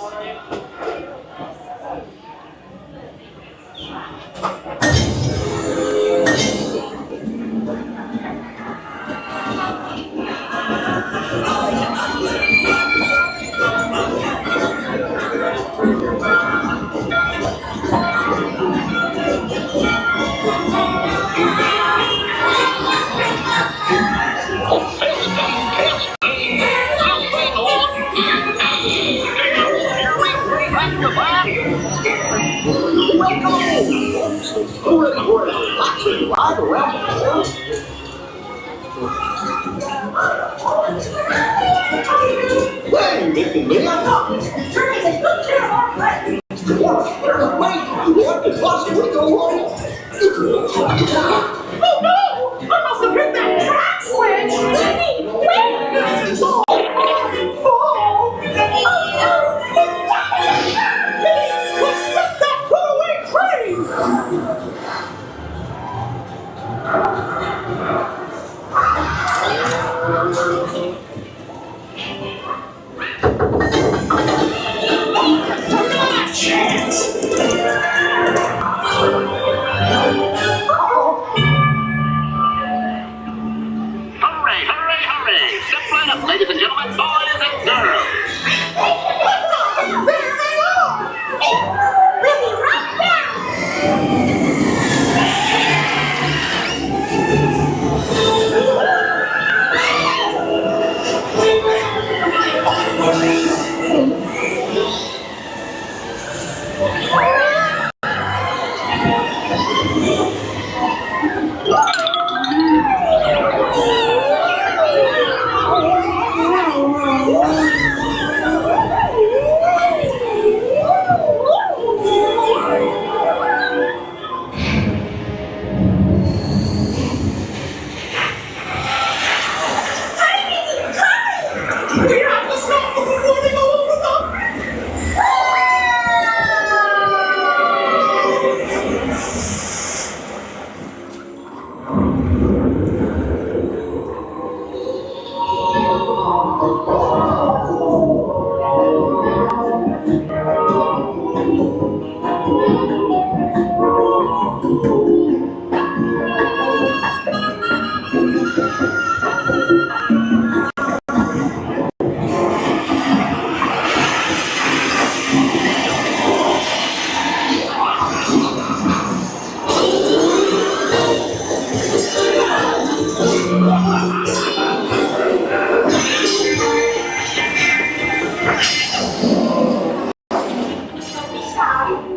Oh no! I must have hit that track switch! Minnie, where is it all? Oh, Minnie, let's get that runaway train! Not a chance! Ladies and gentlemen, boys and girls. There they are! We'll be right back!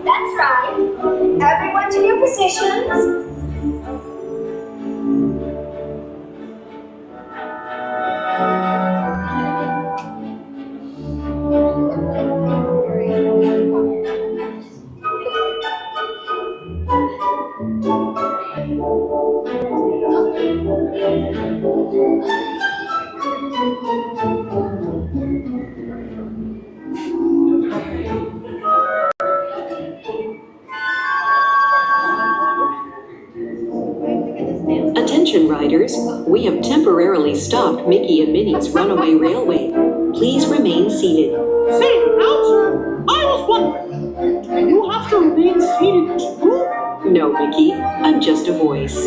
That's right. Everyone to your positions. Attention riders, we have temporarily stopped Mickey and Minnie's Runaway Railway. Please remain seated. Say, announcer, I was wondering, do you have to remain seated too? No, Mickey, I'm just a voice.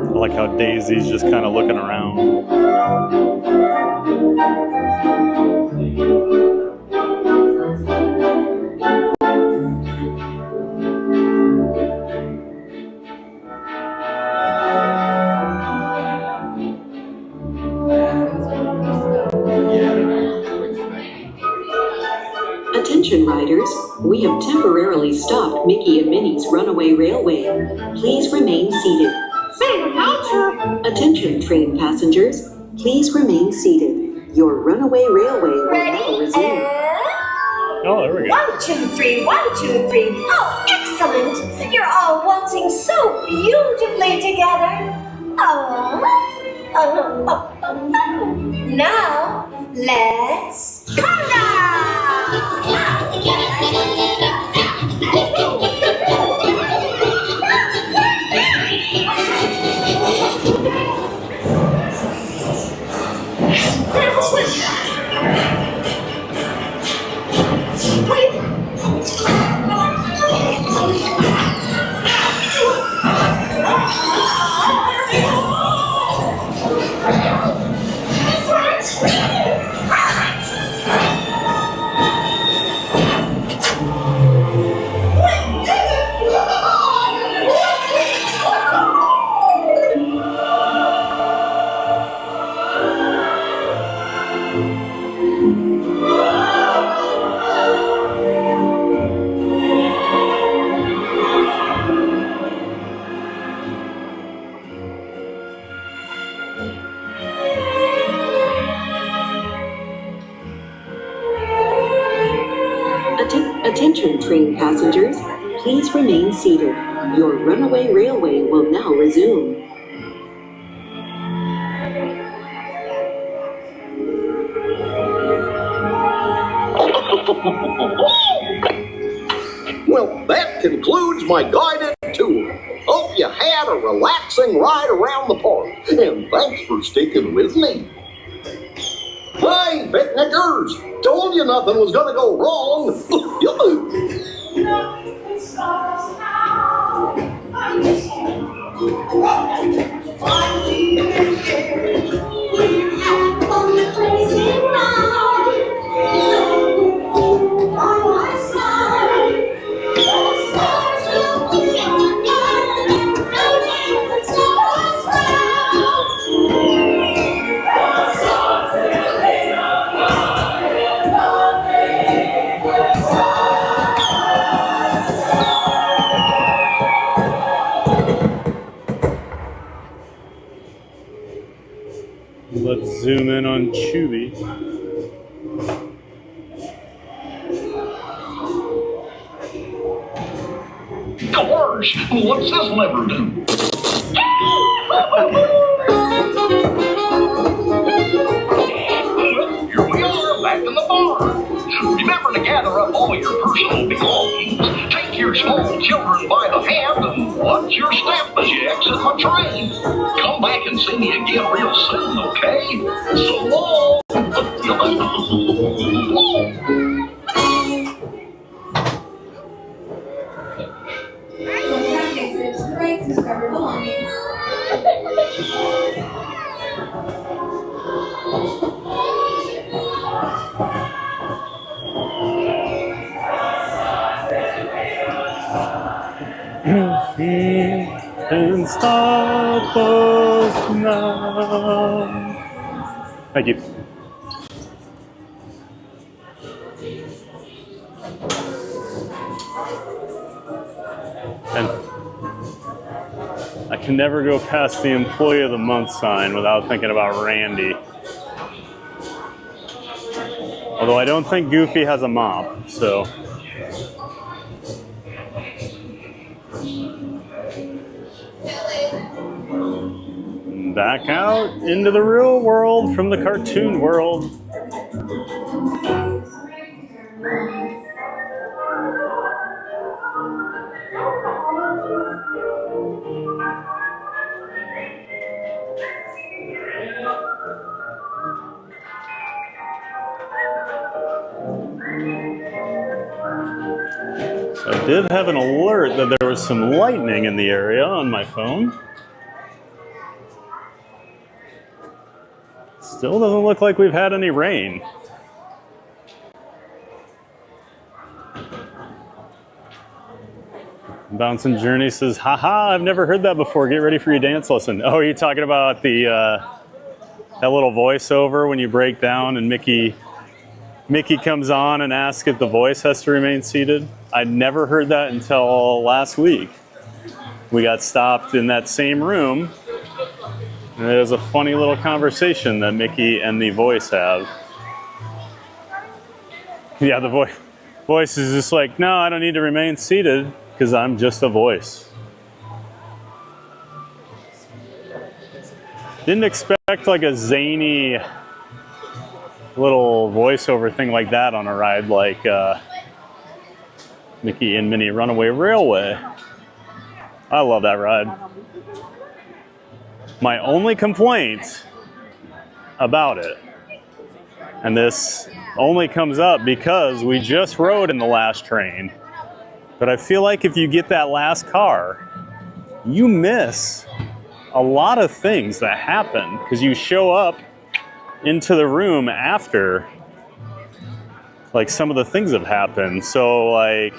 I like how Daisy's just kind of looking around. Attention riders, we have temporarily stopped Mickey and Minnie's Runaway Railway. Please remain seated. Attention train passengers, please remain seated. Your Runaway Railway will now resume. Oh, there we go. 1, 2, 3, 1, 2, 3. Oh, excellent! You're all waltzing so beautifully together. Now, let's come Attention train passengers, please remain seated. Your Runaway Railway will now resume. Well, that concludes my guided tour. Hope you had a relaxing ride around the park, and thanks for sticking with me. Hey, picnickers! Told you nothing was gonna go wrong. Let's zoom in on Chewie. Gosh, what's this lever do? Here we are, back in the barn. Remember to gather up all your personal belongings. Take your small children by the hand and watch your step as you exit my train. Come back and see me again real soon, okay? So long. And stop us now. Thank you. And I can never go past the Employee of the Month sign without thinking about Randy. Although I don't think Goofy has a mop, so. Back out into the real world from the cartoon world. So I did have an alert that there was some lightning in the area on my phone. Still doesn't look like we've had any rain. Bouncing Journey says, haha, I've never heard that before. Get ready for your dance lesson. Oh, are you talking about the that little voiceover when you break down and Mickey comes on and asks if the voice has to remain seated? I'd never heard that until last week. We got stopped in that same room. And it was a funny little conversation that Mickey and the voice have. Yeah, the voice is just like, no, I don't need to remain seated because I'm just a voice. Didn't expect like a zany little voiceover thing like that on a ride like Mickey and Minnie Runaway Railway. I love that ride. My only complaint about it, and this only comes up because we just rode in the last train, but I feel like if you get that last car, you miss a lot of things that happen because you show up into the room after like some of the things have happened. So like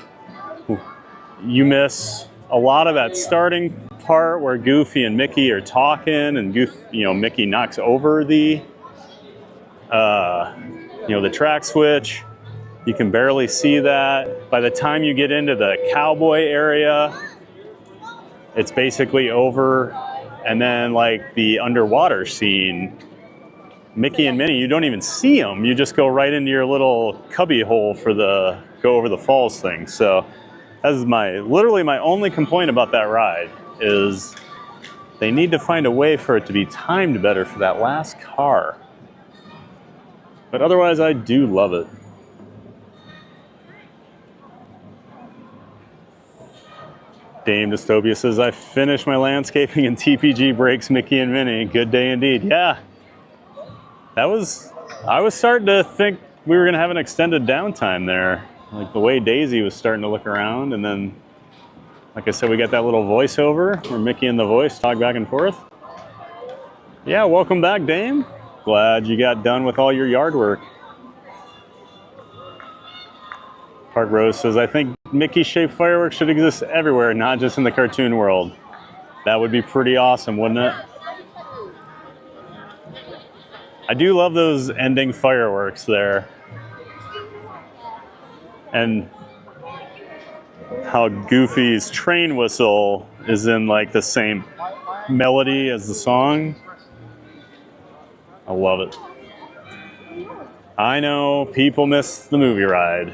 you miss a lot of that starting part where Goofy and Mickey are talking and Mickey knocks over the the track switch. You can barely see that. By the time you get into the cowboy area, it's basically over. And then like the underwater scene, Mickey and Minnie, you don't even see them. You just go right into your little cubby hole for the go over the falls thing. So that is literally my only complaint about that ride is they need to find a way for it to be timed better for that last car. But otherwise, I do love it. Dame Dystopia says, I finished my landscaping and TPG breaks Mickey and Minnie. Good day indeed. Yeah. I was starting to think we were going to have an extended downtime there. Like the way Daisy was starting to look around, and then, like I said, we got that little voiceover where Mickey and the voice talk back and forth. Yeah, welcome back, Dame. Glad you got done with all your yard work. Park Rose says, I think Mickey-shaped fireworks should exist everywhere, not just in the cartoon world. That would be pretty awesome, wouldn't it? I do love those ending fireworks there. And how Goofy's train whistle is in like the same melody as the song. I love it. I know people miss the movie ride.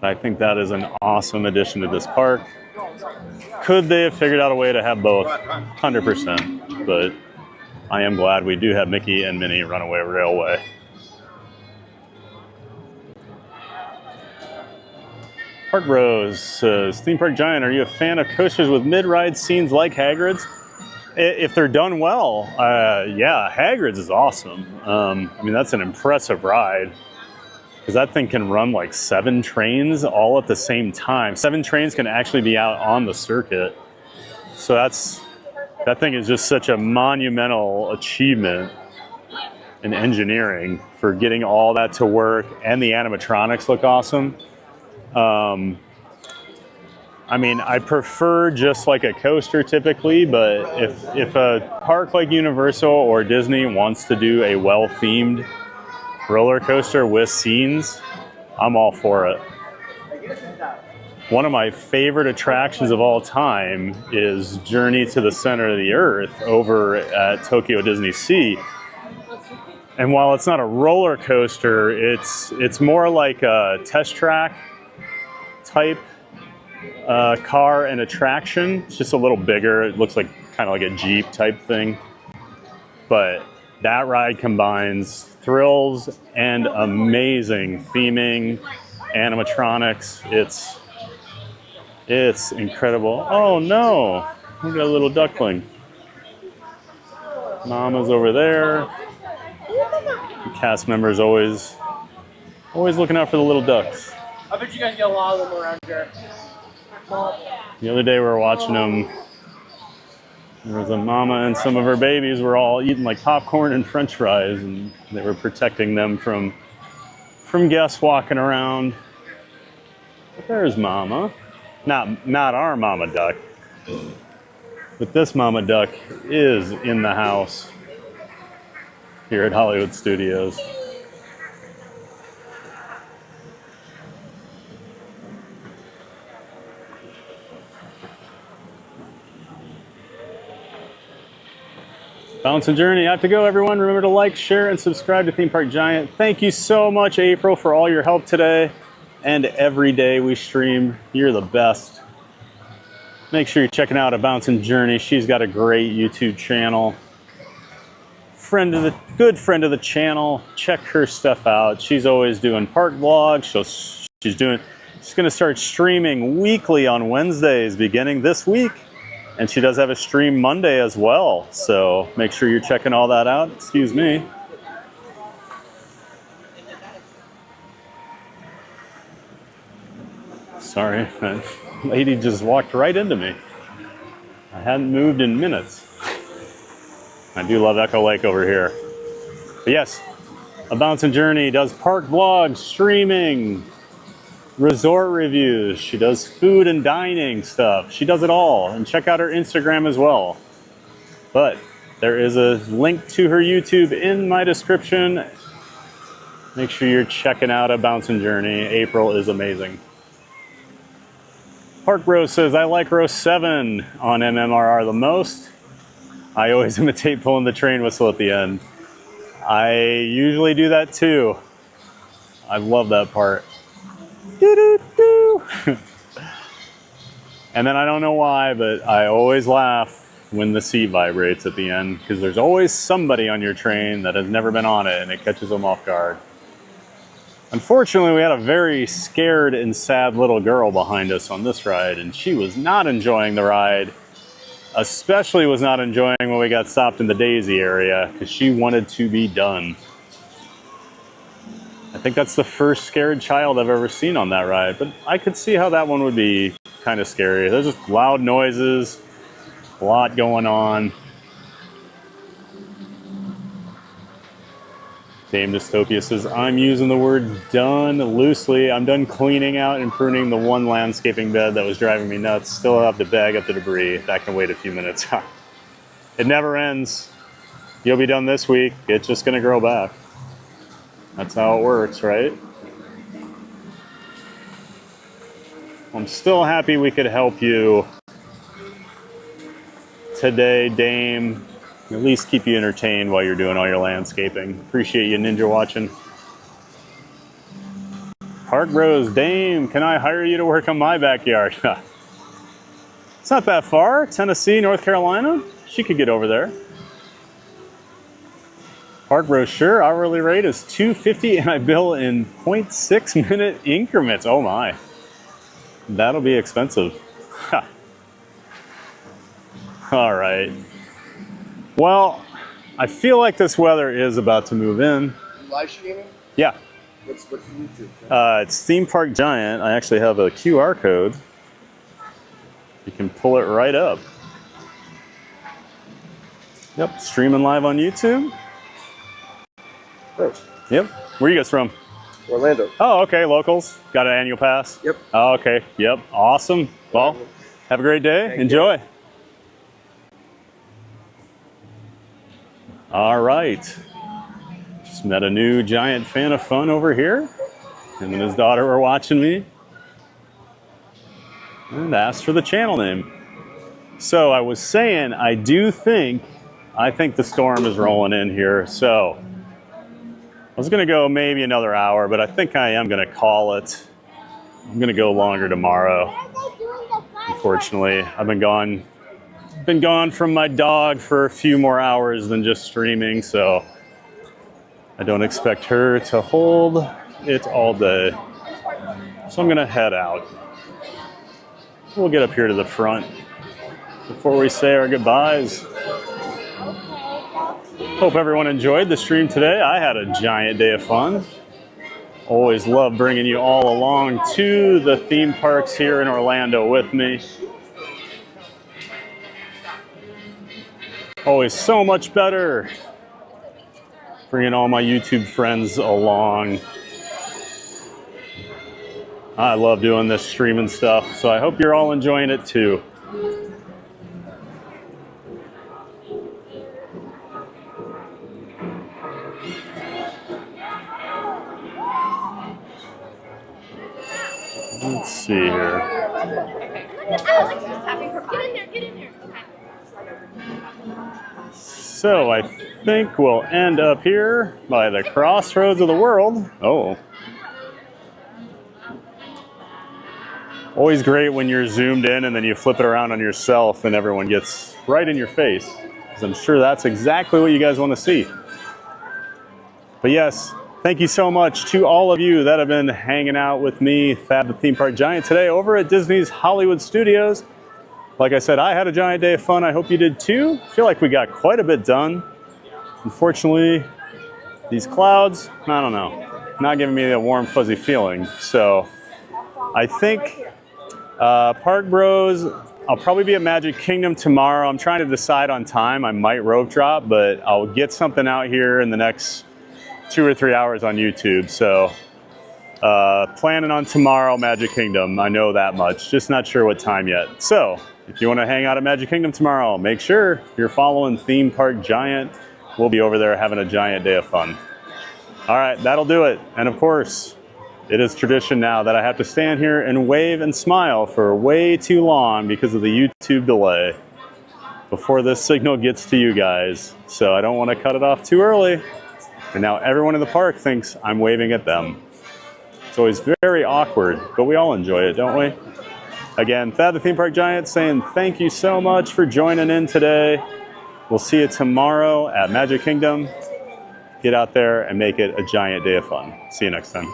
I think that is an awesome addition to this park. Could they have figured out a way to have both? 100%. But I am glad we do have Mickey and Minnie Runaway Railway. Park Rose says, Theme Park Giant, are you a fan of coasters with mid-ride scenes like Hagrid's? If they're done well, yeah, Hagrid's is awesome. I mean, that's an impressive ride. Because that thing can run like 7 trains all at the same time. 7 trains can actually be out on the circuit. So that thing is just such a monumental achievement in engineering for getting all that to work, and the animatronics look awesome. I mean, I prefer just like a coaster typically, but if a park like Universal or Disney wants to do a well-themed roller coaster with scenes, I'm all for it. One of my favorite attractions of all time is Journey to the Center of the Earth over at Tokyo Disney Sea. And while it's not a roller coaster, it's more like a test track type car and attraction. It's just a little bigger. It looks like kind of like a Jeep type thing. But that ride combines thrills and amazing theming, animatronics. It's incredible. Oh no, we got a little duckling. Mama's over there. The cast members always looking out for the little ducks. I bet you guys get a lot of them around here. The other day we were watching them. There was a mama and some of her babies were all eating like popcorn and french fries, and they were protecting them from guests walking around. But there's mama. Not our mama duck. But this mama duck is in the house here at Hollywood Studios. Bouncing Journey, I have to go, everyone. Remember to like, share, and subscribe to Theme Park Giant. Thank you so much, April, for all your help today and every day we stream. You're the best. Make sure you're checking out a Bouncing Journey. She's got a great YouTube channel. Good friend of the channel. Check her stuff out. She's always doing park vlogs. She's going to start streaming weekly on Wednesdays beginning this week. And she does have a stream Monday as well. So make sure you're checking all that out. Excuse me. Sorry, that lady just walked right into me. I hadn't moved in minutes. I do love Echo Lake over here. But yes, A Bouncing Journey does park vlogs, streaming, resort reviews. She does food and dining stuff. She does it all. And check out her Instagram as well. But there is a link to her YouTube in my description. Make sure you're checking out A Bouncing Journey. April is amazing. Park Rose says, I like row 7 on MMRR the most. I always imitate pulling the train whistle at the end. I usually do that too. I love that part. Doo-doo-doo. And then I don't know why, but I always laugh when the seat vibrates at the end, because there's always somebody on your train that has never been on it and it catches them off guard. Unfortunately, we had a very scared and sad little girl behind us on this ride, and she was not enjoying the ride. Especially was not enjoying when we got stopped in the Daisy area, because she wanted to be done. I think that's the first scared child I've ever seen on that ride, but I could see how that one would be kind of scary. There's just loud noises, a lot going on. Dame Dystopia says, I'm using the word done loosely. I'm done cleaning out and pruning the one landscaping bed that was driving me nuts. Still have to bag up the debris. That can wait a few minutes. It never ends. You'll be done this week. It's just going to grow back. That's how it works, right? I'm still happy we could help you today, Dame. At least keep you entertained while you're doing all your landscaping. Appreciate you, Ninja, watching. Park Rose, Dame, can I hire you to work on my backyard? It's not that far. Tennessee, North Carolina. She could get over there. Park Rose, sure. Hourly rate is $2.50 and I bill in 0.6 minute increments. Oh my. That'll be expensive. All right. Well, I feel like this weather is about to move in. Live streaming? Yeah. What's the YouTube? It's Theme Park Giant. I actually have a QR code. You can pull it right up. Yep, streaming live on YouTube. Oh. Yep. Where are you guys from? Orlando. Oh, okay, locals. Got an annual pass? Yep. Oh, okay, yep, awesome. Well, have a great day. Enjoy. All right. Just met a new giant fan of fun over here. Him and his daughter were watching me. and asked for the channel name. So I was saying, I think the storm is rolling in here. So I was going to go maybe another hour, but I think I am going to call it. I'm going to go longer tomorrow. Unfortunately, I've been gone from my dog for a few more hours than just streaming, so I don't expect her to hold it all day. So I'm going to head out. We'll get up here to the front before we say our goodbyes. Hope everyone enjoyed the stream today. I had a giant day of fun. Always love bringing you all along to the theme parks here in Orlando with me. Always so much better bringing all my YouTube friends along. I love doing this streaming stuff, so I hope you're all enjoying it too. Let's see here. Alex is having her. Get in there. So I think we'll end up here by the crossroads of the world. Oh. Always great when you're zoomed in and then you flip it around on yourself and everyone gets right in your face. Because I'm sure that's exactly what you guys want to see. But yes, thank you so much to all of you that have been hanging out with me, Thad the Theme Park Giant, today over at Disney's Hollywood Studios. Like I said, I had a giant day of fun. I hope you did too. I feel like we got quite a bit done. Unfortunately, these clouds, I don't know, not giving me a warm, fuzzy feeling. So I think Park Bros, I'll probably be at Magic Kingdom tomorrow. I'm trying to decide on time. I might rope drop, but I'll get something out here in the next 2 or 3 hours on YouTube. So planning on tomorrow, Magic Kingdom. I know that much, just not sure what time yet. So if you want to hang out at Magic Kingdom tomorrow, make sure you're following Theme Park Giant. We'll be over there having a giant day of fun. All right, that'll do it. And of course, it is tradition now that I have to stand here and wave and smile for way too long because of the YouTube delay before this signal gets to you guys. So I don't want to cut it off too early. And now everyone in the park thinks I'm waving at them. It's always very awkward, but we all enjoy it, don't we? Again, Thad the Theme Park Giant saying thank you so much for joining in today. We'll see you tomorrow at Magic Kingdom. Get out there and make it a giant day of fun. See you next time.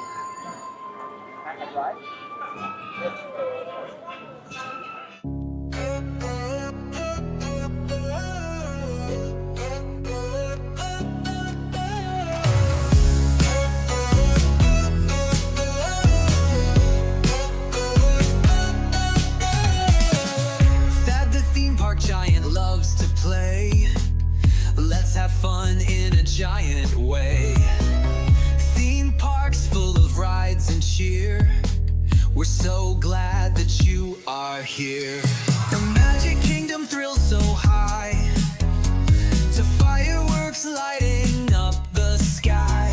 Have fun in a giant way. Theme parks full of rides and cheer. We're so glad that you are here. From Magic Kingdom thrills so high to fireworks lighting up the sky.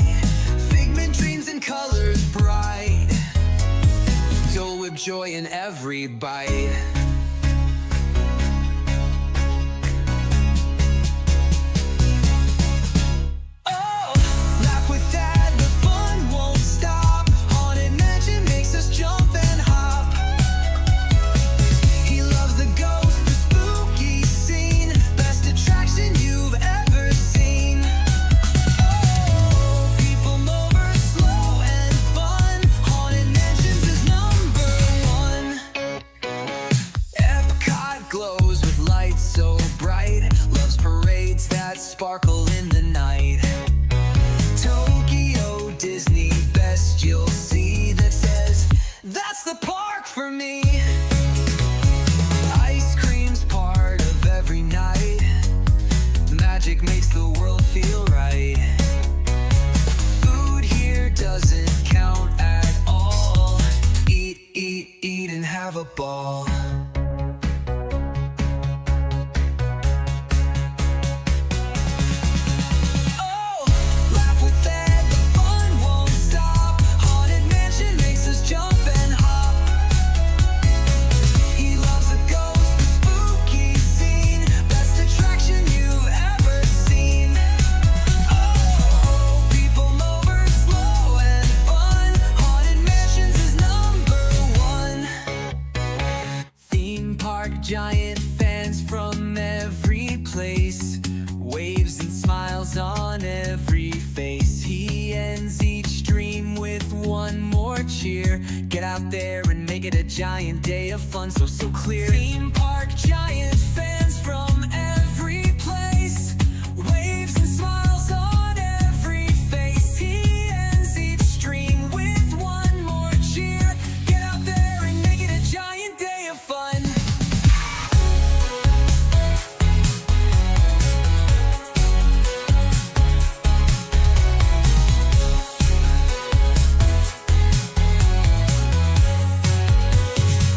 Figment dreams and colors bright. Dole Whip joy in every bite. Sparkle in the night. Tokyo Disney, best you'll see that says that's the park for me. Ice cream's part of every night. Magic makes the world feel right. Food here doesn't count at all. Eat, eat, eat and have a ball. giant day of fun, so clear. Theme park giant.